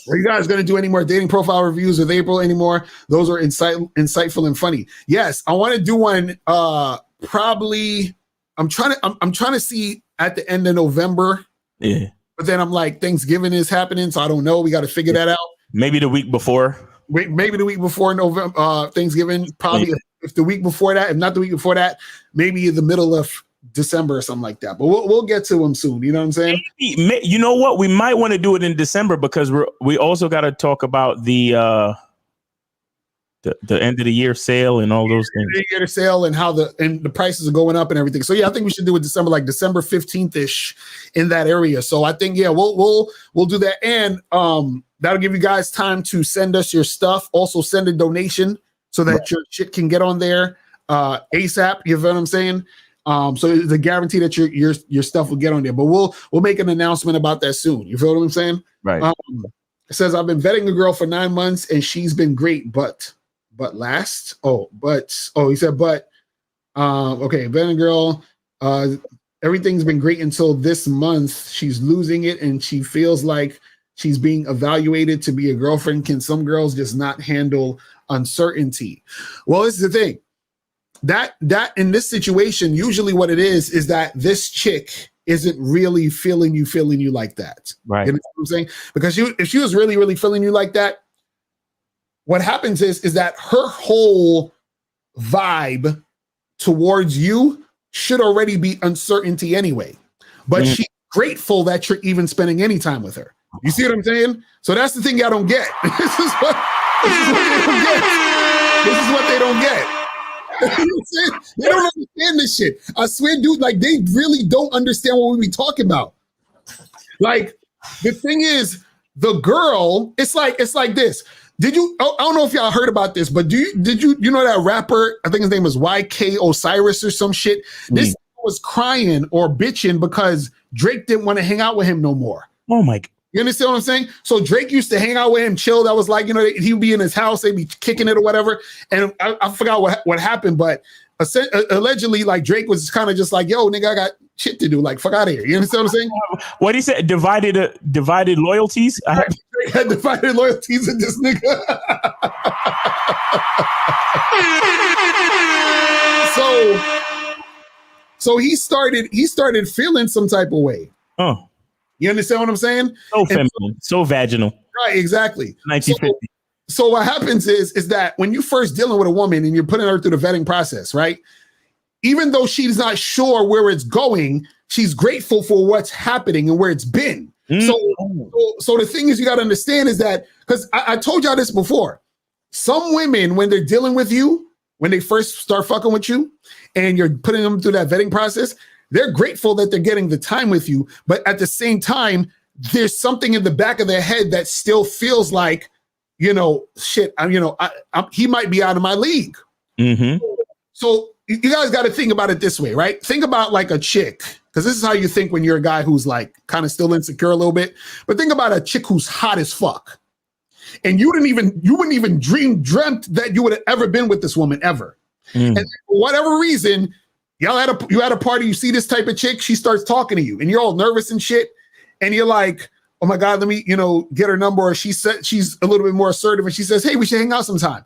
Are you guys going to do any more dating profile reviews with April anymore? Those are insightful and funny. Yes, I want to do one. Probably. I'm trying to see at the end of November. Yeah. But then I'm like, Thanksgiving is happening, so I don't know. We got to figure that out. Maybe the week before. Maybe the week before November, Thanksgiving. Probably. Yeah. If the week before that, if not the week before that, maybe in the middle of December or something like that. But we'll get to them soon. You know what I'm saying? You know what? We might want to do it in December because we also got to talk about the end of the year sale and all those things. The year sale and how the prices are going up and everything. So yeah, I think we should do it December, like December 15th ish in that area. So I think we'll do that, and that'll give you guys time to send us your stuff. Also send a donation so that your shit can get on there ASAP. You know what I'm saying? So it's a guarantee that your stuff will get on there. But we'll make an announcement about that soon. You feel what I'm saying? Right. It says, "I've been vetting a girl for 9 months and she's been great, but last." He said, "But okay, vetting a girl, everything's been great until this month. She's losing it and she feels like she's being evaluated to be a girlfriend. Can some girls just not handle uncertainty?" Well, this is the thing. That in this situation, usually what it is that this chick isn't really feeling you like that. Right. You know what I'm saying? Because if she was really, really feeling you like that, what happens is that her whole vibe towards you should already be uncertainty anyway. But she's grateful that you're even spending any time with her. You see what I'm saying? So that's the thing y'all don't get. This is what they don't get. They don't understand this shit. I swear, dude, like they really don't understand what we be talking about. Like the thing is, the girl, it's like this. Did you? I don't know if y'all heard about this, but did you know that rapper? I think his name was YK Osiris or some shit. This was crying or bitching because Drake didn't want to hang out with him no more. Oh my! You understand what I'm saying? So Drake used to hang out with him, chill. That was like, he would be in his house, they'd be kicking it or whatever. And I forgot what happened, but allegedly, like Drake was kind of just like, "Yo, nigga, I got shit to do. Like, fuck out of here." You understand what I'm saying? What he said? Divided loyalties. Drake had divided loyalties in this nigga. So he started feeling some type of way. Oh. You understand what I'm saying? So feminine, so vaginal. Right, exactly. 1950. So what happens is that when you're first dealing with a woman and you're putting her through the vetting process, right? Even though she's not sure where it's going, she's grateful for what's happening and where it's been. So the thing is, you got to understand is that, because I told y'all this before, some women, when they're dealing with you, when they first start fucking with you and you're putting them through that vetting process, they're grateful that they're getting the time with you. But at the same time, there's something in the back of their head that still feels like, shit, he might be out of my league. Mm-hmm. So you guys got to think about it this way, right? Think about like a chick, because this is how you think when you're a guy who's like kind of still insecure a little bit. But think about a chick who's hot as fuck. and you wouldn't even dreamt that you would have ever been with this woman ever. And for whatever reason, you at a party, you see this type of chick, she starts talking to you, and you're all nervous and shit, and you're like, oh my God, let me, get her number. Or she said she's a little bit more assertive, and she says, hey, we should hang out sometime.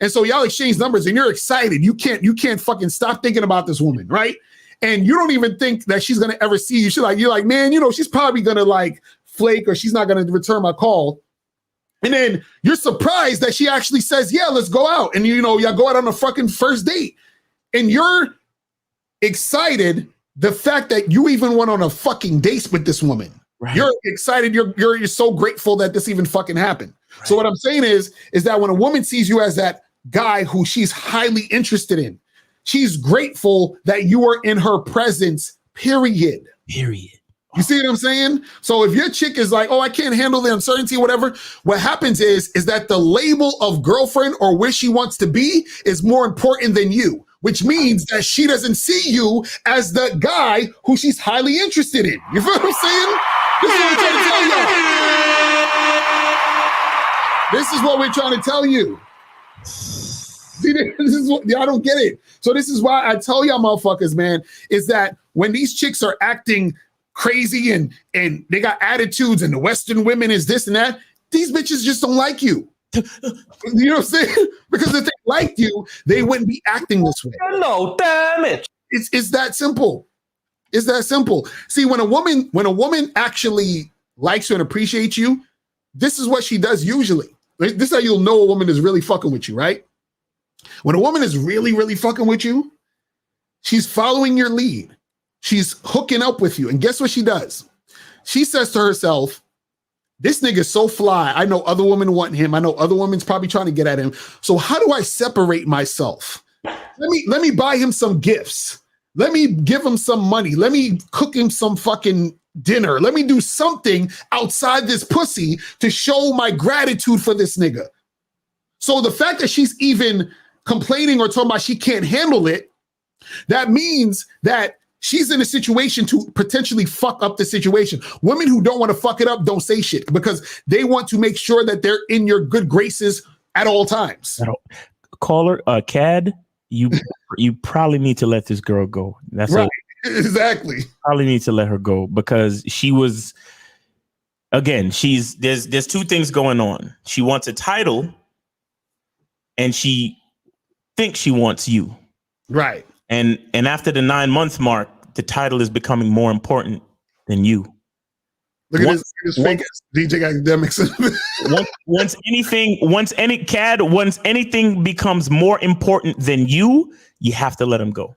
And so y'all exchange numbers, and you're excited. You can't fucking stop thinking about this woman, right? And you don't even think that she's gonna ever see you. You're like, man, she's probably gonna like flake, or she's not gonna return my call. And then you're surprised that she actually says, yeah, let's go out. And y'all go out on a fucking first date. And you're excited the fact that you even went on a fucking date with this woman. Right. You're excited. You're so grateful that this even fucking happened. Right. So what I'm saying is that when a woman sees you as that guy who she's highly interested in, she's grateful that you are in her presence, period. You see what I'm saying? So if your chick is like, oh, I can't handle the uncertainty, whatever, what happens is that the label of girlfriend or where she wants to be is more important than you, which means that she doesn't see you as the guy who she's highly interested in. You feel what I'm saying? This is what we're trying to tell you. See, this is what y'all don't get it. So this is why I tell y'all motherfuckers, man, is that when these chicks are acting crazy and they got attitudes and the Western women is this and that, these bitches just don't like you. You know what I'm saying? Because if they liked you, they wouldn't be acting this way. No, damn it. It's that simple. It's that simple. See, when a woman actually likes you and appreciates you, this is what she does usually. This is how you'll know a woman is really fucking with you, right? When a woman is really, really fucking with you, she's following your lead. She's hooking up with you. And guess what she does? She says to herself, this nigga's so fly. I know other women want him. I know other women's probably trying to get at him. So how do I separate myself? Let me buy him some gifts. Let me give him some money. Let me cook him some fucking dinner. Let me do something outside this pussy to show my gratitude for this nigga. So the fact that she's even complaining or talking about she can't handle it, that means that she's in a situation to potentially fuck up the situation. Women who don't want to fuck it up don't say shit because they want to make sure that they're in your good graces at all times. Caller, Cad, you probably need to let this girl go. That's right. Exactly. Probably need to let her go because she was, again, there's two things going on. She wants a title and she thinks she wants you. Right. And after the 9-month mark, the title is becoming more important than you. Look at this fake DJ Academics. once anything becomes more important than you, you have to let them go.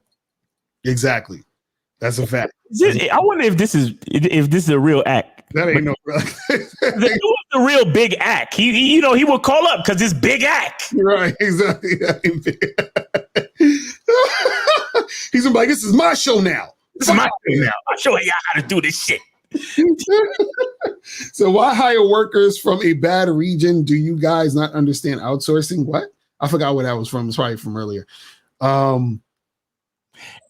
Exactly. That's a fact. I wonder if this is a real act. That ain't no real act. It was the real big act. He would call up because it's big act. Right, exactly. He's gonna be like, this is my show now. This is my show now. I'll show y'all how to do this shit. So why hire workers from a bad region? Do you guys not understand outsourcing? What? I forgot where that was from. It's probably from earlier.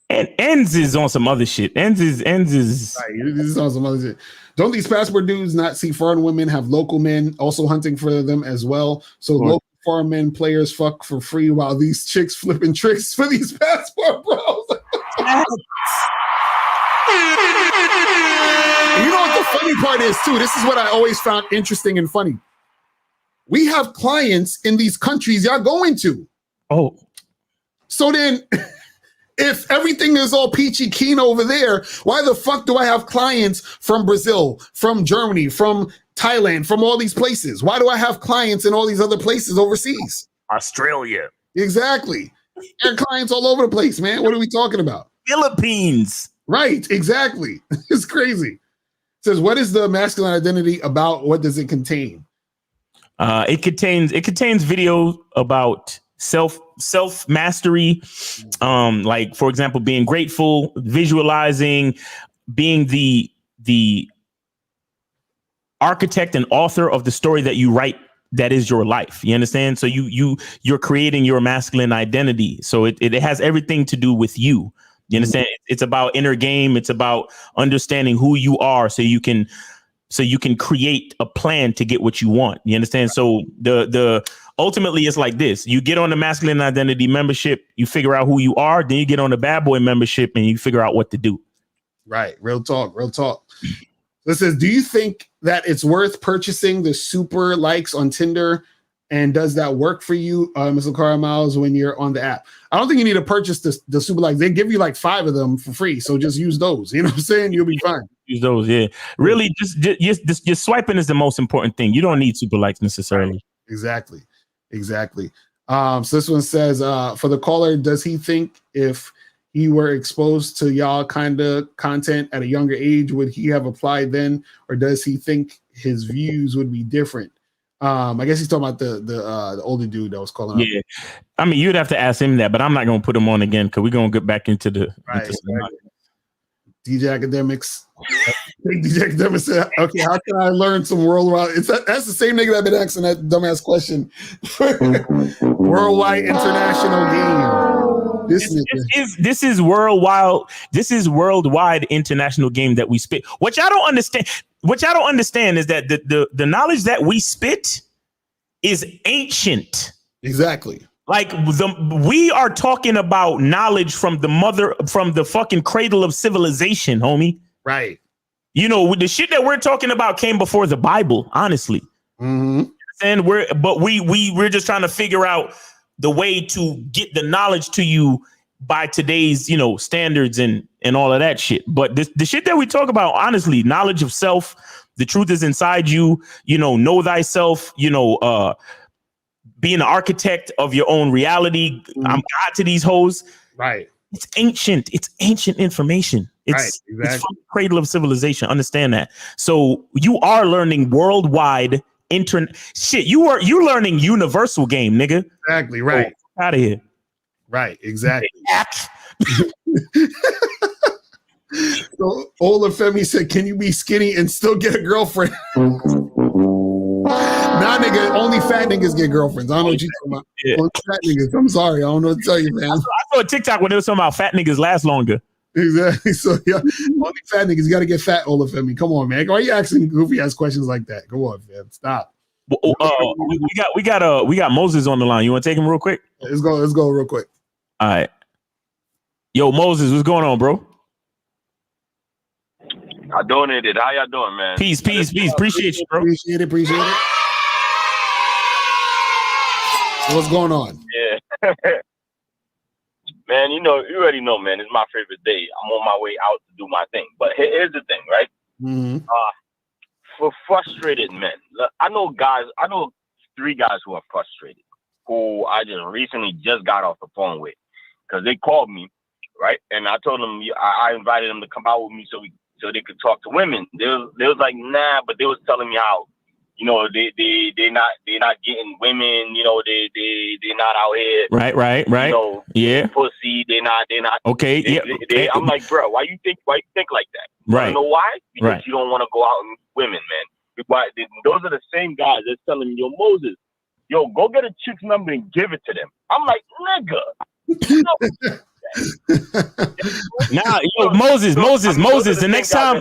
And Ends is on some other shit. Ends is right, this is on some other shit. Don't these passport dudes not see foreign women have local men also hunting for them as well? So local foreign men players fuck for free while these chicks flipping tricks for these passport bros. You know what the funny part is too? This is what I always found interesting and funny. We have clients in these countries y'all going to. Oh. So then if everything is all peachy keen over there, why the fuck do I have clients from Brazil, from Germany, from Thailand, from all these places? Why do I have clients in all these other places overseas? Australia. Exactly. There are clients all over the place, man. What are we talking about? Philippines. Right, exactly. It's crazy. It says, what is the masculine identity about? What does it contain? It contains video about self mastery, like for example, being grateful, visualizing, being the architect and author of the story that you write that is your life. You understand? So you're creating your masculine identity. So it has everything to do with you. You understand? It's about inner game. It's about understanding who you are so you can so you can create a plan to get what you want. You understand? So the ultimately it's like this. You get on the masculine identity membership, you figure out who you are, then you get on the bad boy membership and you figure out what to do. Right. Real talk. This says, do you think that it's worth purchasing the super likes on Tinder? And does that work for you, Mr. Cara Miles, when you're on the app? I don't think you need to purchase the super likes. They give you like 5 of them for free. So just use those. You know what I'm saying? You'll be fine. Use those. Yeah. Really, just swiping is the most important thing. You don't need super likes necessarily. Exactly. So this one says, for the caller, does he think if he were exposed to y'all kind of content at a younger age, would he have applied then? Or does he think his views would be different? I guess he's talking about the older dude that was calling. Yeah, I mean, you'd have to ask him that, but I'm not gonna put him on again because we're gonna get back into the right. DJ Academics. DJ Academics said, "Okay, how can I learn some worldwide?" That's the same nigga that been asking that dumbass question. Worldwide international game. This is worldwide. This is worldwide international game that we spit. Which I don't understand. What I don't understand is that the knowledge that we spit is ancient. Exactly. Like we are talking about knowledge from the fucking cradle of civilization, homie. Right. You know, the shit that we're talking about came before the Bible, honestly. Mm-hmm. And we're just trying to figure out the way to get the knowledge to you by today's, standards and all of that shit. But the shit that we talk about, honestly, knowledge of self, the truth is inside you, know thyself, being an architect of your own reality. I'm God to these hoes. Right. It's ancient. It's ancient information. It's, right, exactly. It's from the cradle of civilization. Understand that. So you are learning worldwide shit. You learning universal game, nigga. Exactly. Right. Out of here. Right. Exactly. So Olafemi said, "Can you be skinny and still get a girlfriend?" Nah, nigga, only fat niggas get girlfriends. I don't know what you're talking about. Yeah. Only fat niggas. I'm sorry. I don't know what to tell you, man. I saw a TikTok when they was talking about fat niggas last longer. Exactly. So yeah, only fat niggas. You got to get fat, Olafemi. Come on, man. Why are you asking goofy ass questions like that? Come on, man. Stop. We got Moses on the line. You want to take him real quick? Let's go real quick. All right. Yo, Moses, what's going on, bro? I donated. How y'all doing, man? Peace. Appreciate you, bro. Appreciate it. What's going on? Yeah. Man, you already know, man. It's my favorite day. I'm on my way out to do my thing. But here's the thing, right? Mm-hmm. For frustrated men, I know 3 guys who are frustrated, who I just recently got off the phone with, because they called me, right? And I told them I invited them to come out with me so they could talk to women. They was like, nah, but they was telling me how, they're not getting women, they're not out here. Right. Yeah. Pussy, they're not. Okay. Yeah. I'm like, bro, why you think like that? Right. You know why? Because right. You don't want to go out with women, man. Those are the same guys that's telling me, yo, Moses, go get a chick's number and give it to them. I'm like, nigga. Nah, yo, Moses. The next time,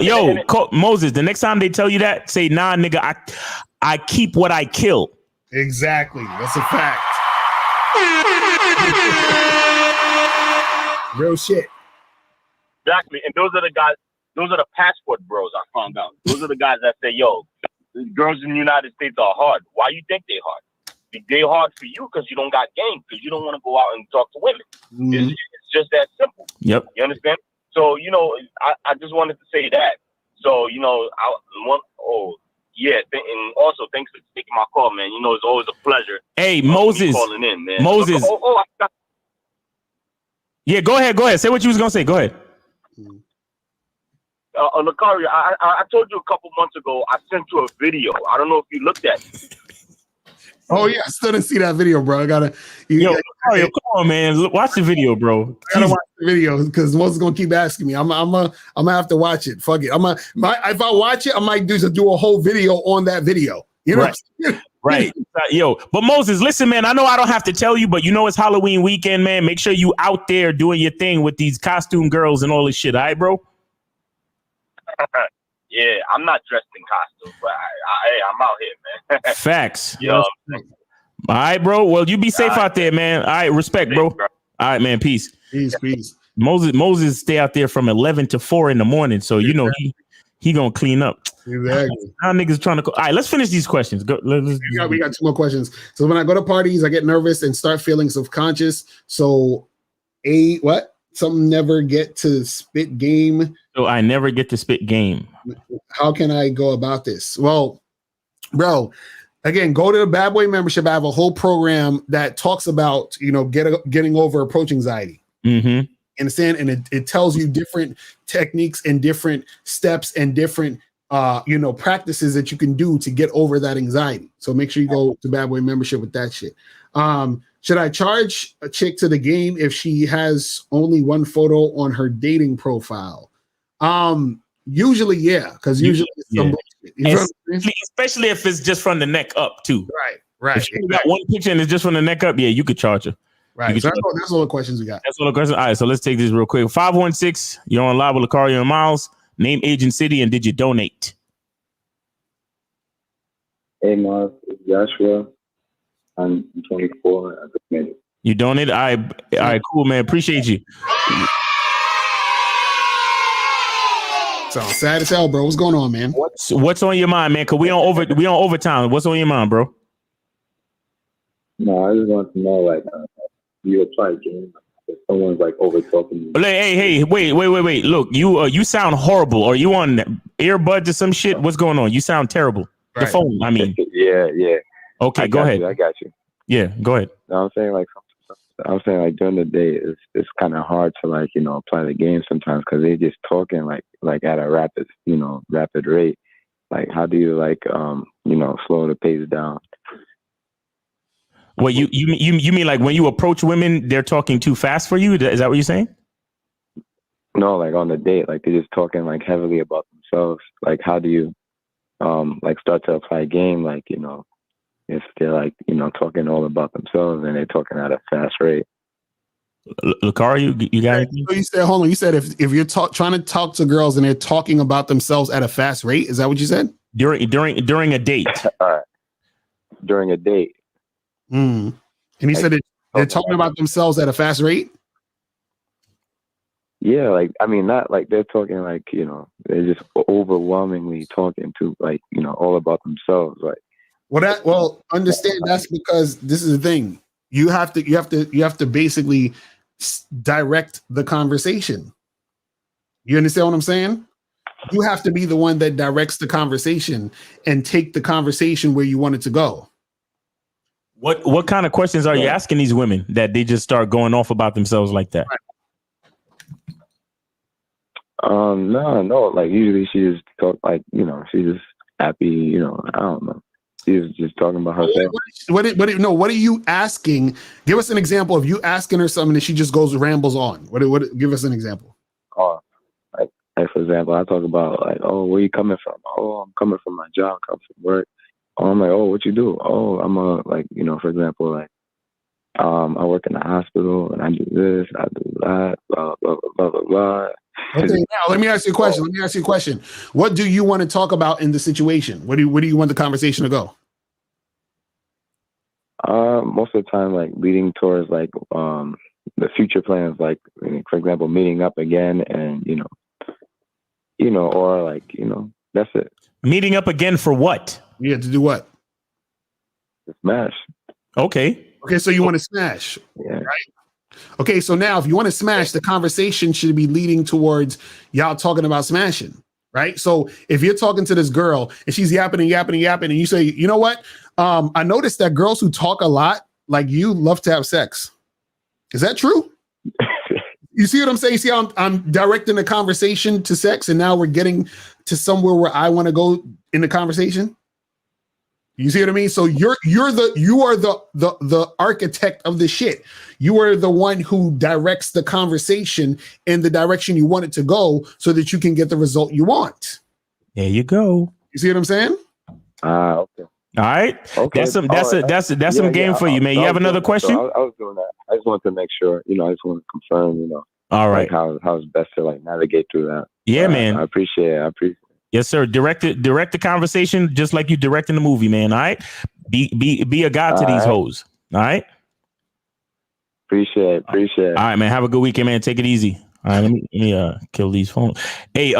Moses. The next time they tell you that, say, nah, nigga. I keep what I kill. Exactly. That's a fact. Real shit. Exactly. And those are the guys. Those are the passport bros. I found out. Those are the guys that say, yo, girls in the United States are hard. Why you think they're hard? They're hard for you because you don't got game, because you don't want to go out and talk to women. Mm-hmm. It's just that simple. Yep. You understand? So, I just wanted to say that. So, and also thanks for taking my call, man. It's always a pleasure. Hey, Moses. Calling in, man. Moses. Yeah, go ahead. Say what you was going to say. Go ahead. Lakaria, I told you a couple months ago, I sent you a video. I don't know if you looked at it. Oh yeah, I still didn't see that video, bro. Come on, man. Watch the video, bro. I gotta watch the video because Moses is gonna keep asking me. I'm gonna have to watch it. Fuck it. If I watch it, I might do a whole video on that video. You know, right? Right. Yo, but Moses, listen, man. I know I don't have to tell you, but it's Halloween weekend, man. Make sure you out there doing your thing with these costume girls and all this shit. All right, bro. yeah, I'm not dressed in costume, but I'm out here, man. Facts. Yo. All right, bro. Well, you be safe out there, man. All right, respect, bro. All right, man. Peace. Peace. Moses stay out there from 11 to 4 in the morning, so you know he gonna clean up. Exactly. Now niggas trying to. All right, let's finish these questions. Go. We got 2 more questions. So when I go to parties, I get nervous and start feeling self-conscious. So, something never get to spit game. So I never get to spit game. How can I go about this? Well, bro, again, go to the Bad Boy membership. I have a whole program that talks about, getting over approach anxiety. Mm-hmm. Understand? And it tells you different techniques and different steps and different practices that you can do to get over that anxiety. So make sure you go to Bad Boy membership with that shit. Should I charge a chick to the game if she has only one photo on her dating profile? Usually, yeah, because usually it's some bullshit. Especially if it's just from the neck up too. Right. If she got one picture and it's just from the neck up, yeah, you could charge her. Right. So that's all the questions we got. That's all the questions. All right, so let's take this real quick. 516, you're on live with Lucario and Miles. Name, age, and city, and did you donate? Hey, Miles, it's Joshua. I'm 24. I just made it. You donated? All right, cool, man. Appreciate you. Sounds sad as hell, bro. What's going on, man? What's on your mind, man? Cause we on overtime. What's on your mind, bro? No, I just want to know, like, you apply game. If someone's like over talking. Hey, wait. Look, you sound horrible. Are you on earbuds or some shit? What's going on? You sound terrible. Right. The phone, I mean. Yeah. Okay, go ahead. I got you. Yeah, go ahead. No, I'm saying like during the day, it's kind of hard to like apply the game sometimes because they just talking like at a rapid rate. Like, how do you slow the pace down? Well, you mean like when you approach women, they're talking too fast for you? Is that what you're saying? No, like on the date, like they're just talking like heavily about themselves. Like, how do you start to apply game? Like, if they're like, talking all about themselves and they're talking at a fast rate. Lucario, you got it? So you said, hold on. You said if you're trying to talk to girls and they're talking about themselves at a fast rate, is that what you said? During a date. All right. During a date. And he said they're talking about themselves at a fast rate? Yeah, like, I mean, not like they're talking like, they're just overwhelmingly talking to like, all about themselves. Like, understand that's because this is the thing. You have to basically direct the conversation. You understand what I'm saying? You have to be the one that directs the conversation and take the conversation where you want it to go. What kind of questions are you asking these women that they just start going off about themselves like that? No. Like usually she just talk like, she's just happy, I don't know. She's just talking about herself. What are you asking? Give us an example of you asking her something and she just rambles on. Give us an example. Like for example, I talk about like, oh, where you coming from? Oh, I'm coming from my job, come from work. Oh, I'm like, oh, what you do? Oh, I'm for example, like, I work in the hospital and I do this, I do that, blah, blah, blah, blah, blah. Okay, now let me ask you a question. What do you want to talk about in the situation? Where do you want the conversation to go? Most of the time, like leading towards like the future plans, like for example, meeting up again, and or like that's it. Meeting up again for what? You have to do what? To smash. Okay, so you want to smash, yeah. Right? Okay, so now if you want to smash, the conversation should be leading towards y'all talking about smashing, right? So if you're talking to this girl and she's yapping and you say, you know what? I noticed that girls who talk a lot, like you, love to have sex. Is that true? You see what I'm saying? You see how I'm directing the conversation to sex, and now we're getting to somewhere where I want to go in the conversation. You see what I mean? So you are the architect of the shit. You are the one who directs the conversation in the direction you want it to go, so that you can get the result you want. There you go. You see what I'm saying? Okay. All right. Okay. That's some game for you, man. You have another question? So I was doing that. I just wanted to make sure, I just want to confirm, all right, like how it's best to like navigate through that. Yeah, man. I appreciate it. Yes, sir. Direct the conversation just like you directing the movie, man. All right. Be a god to these hoes. All right. Appreciate it. All right, man. Have a good weekend, man. Take it easy. All right, let me kill these phones. Hey,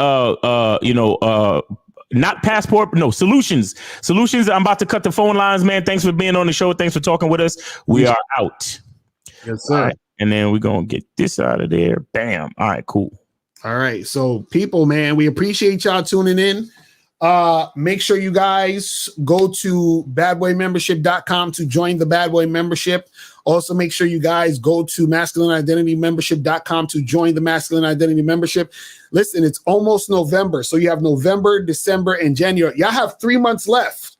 not Passport, no, Solutions. I'm about to cut the phone lines, man. Thanks for being on the show. Thanks for talking with us. We are out. Yes, sir. Right. And then we're gonna get this out of there. Bam. All right, cool. All right. So people, man, we appreciate y'all tuning in. Make sure you guys go to badboymembership.com to join the Bad Boy membership. Also, make sure you guys go to masculineidentitymembership.com to join the Masculine Identity membership. Listen, it's almost November. So you have November, December, and January. Y'all have 3 months left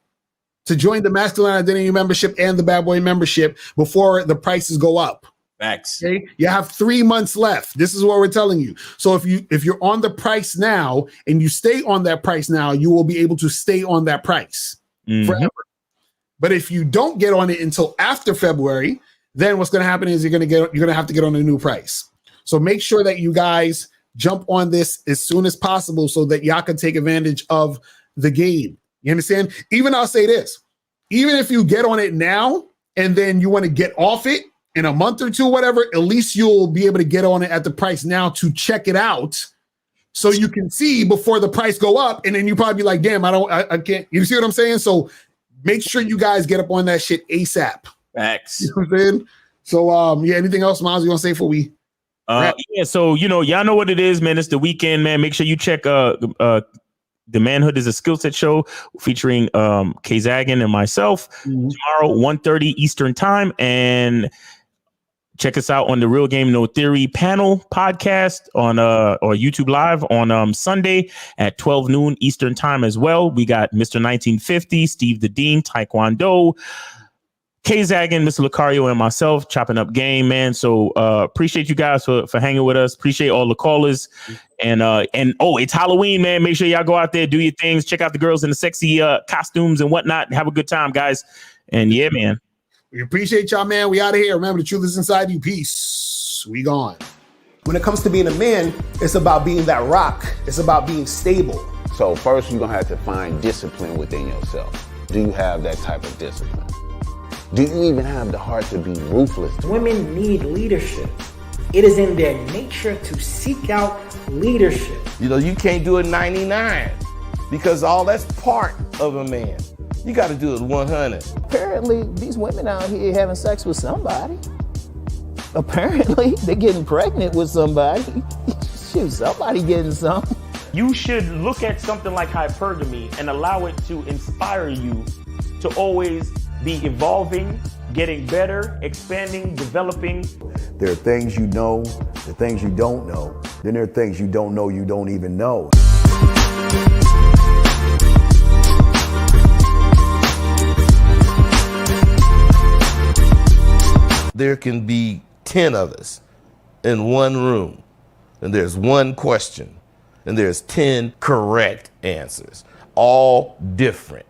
to join the Masculine Identity membership and the Bad Boy membership before the prices go up. Facts. Okay, you have 3 months left. This is what we're telling you. So if you're on the price now and you stay on that price now, you will be able to stay on that price forever. But if you don't get on it until after February, then what's going to happen is you're going to have to get on a new price. So make sure that you guys jump on this as soon as possible so that y'all can take advantage of the game. You understand? Even I'll say this, even if you get on it now and then you want to get off it in a month or two, whatever, at least you'll be able to get on it at the price now to check it out so you can see before the price go up. And then you probably be like, damn, I can't, you see what I'm saying? So make sure you guys get up on that shit ASAP. Facts. You know what I'm saying? So, anything else, Miles, you want to say before we? Yeah, so, y'all know what it is, man. It's the weekend, man. Make sure you check The Manhood is a Skill Set Show featuring Kay Zagan and myself tomorrow, 1:30 Eastern Time. And check us out on the Real Game No Theory panel podcast on or YouTube Live on Sunday at 12 noon Eastern Time as well. We got Mr. 1950, Steve the Dean, Taekwondo, Kay Zagan, Mr. Lucario, and myself chopping up game, man. So appreciate you guys for hanging with us. Appreciate all the callers. And it's Halloween, man. Make sure y'all go out there, do your things, check out the girls in the sexy costumes and whatnot. Have a good time, guys. And yeah, man. We appreciate y'all, man. We out of here. Remember, the truth is inside you. Peace. We gone. When it comes to being a man, it's about being that rock. It's about being stable. So first, you're going to have to find discipline within yourself. Do you have that type of discipline? Do you even have the heart to be ruthless? Women need leadership. It is in their nature to seek out leadership. You can't do it 99 because all that's part of a man. You got to do it 100. Apparently, these women out here having sex with somebody. Apparently, they're getting pregnant with somebody. Shoot, somebody getting some. You should look at something like hypergamy and allow it to inspire you to always be evolving, getting better, expanding, developing. There are things you know, the things you don't know. Then there are things you don't know you don't even know. There can be 10 of us in one room, and there's one question, and there's 10 correct answers, all different.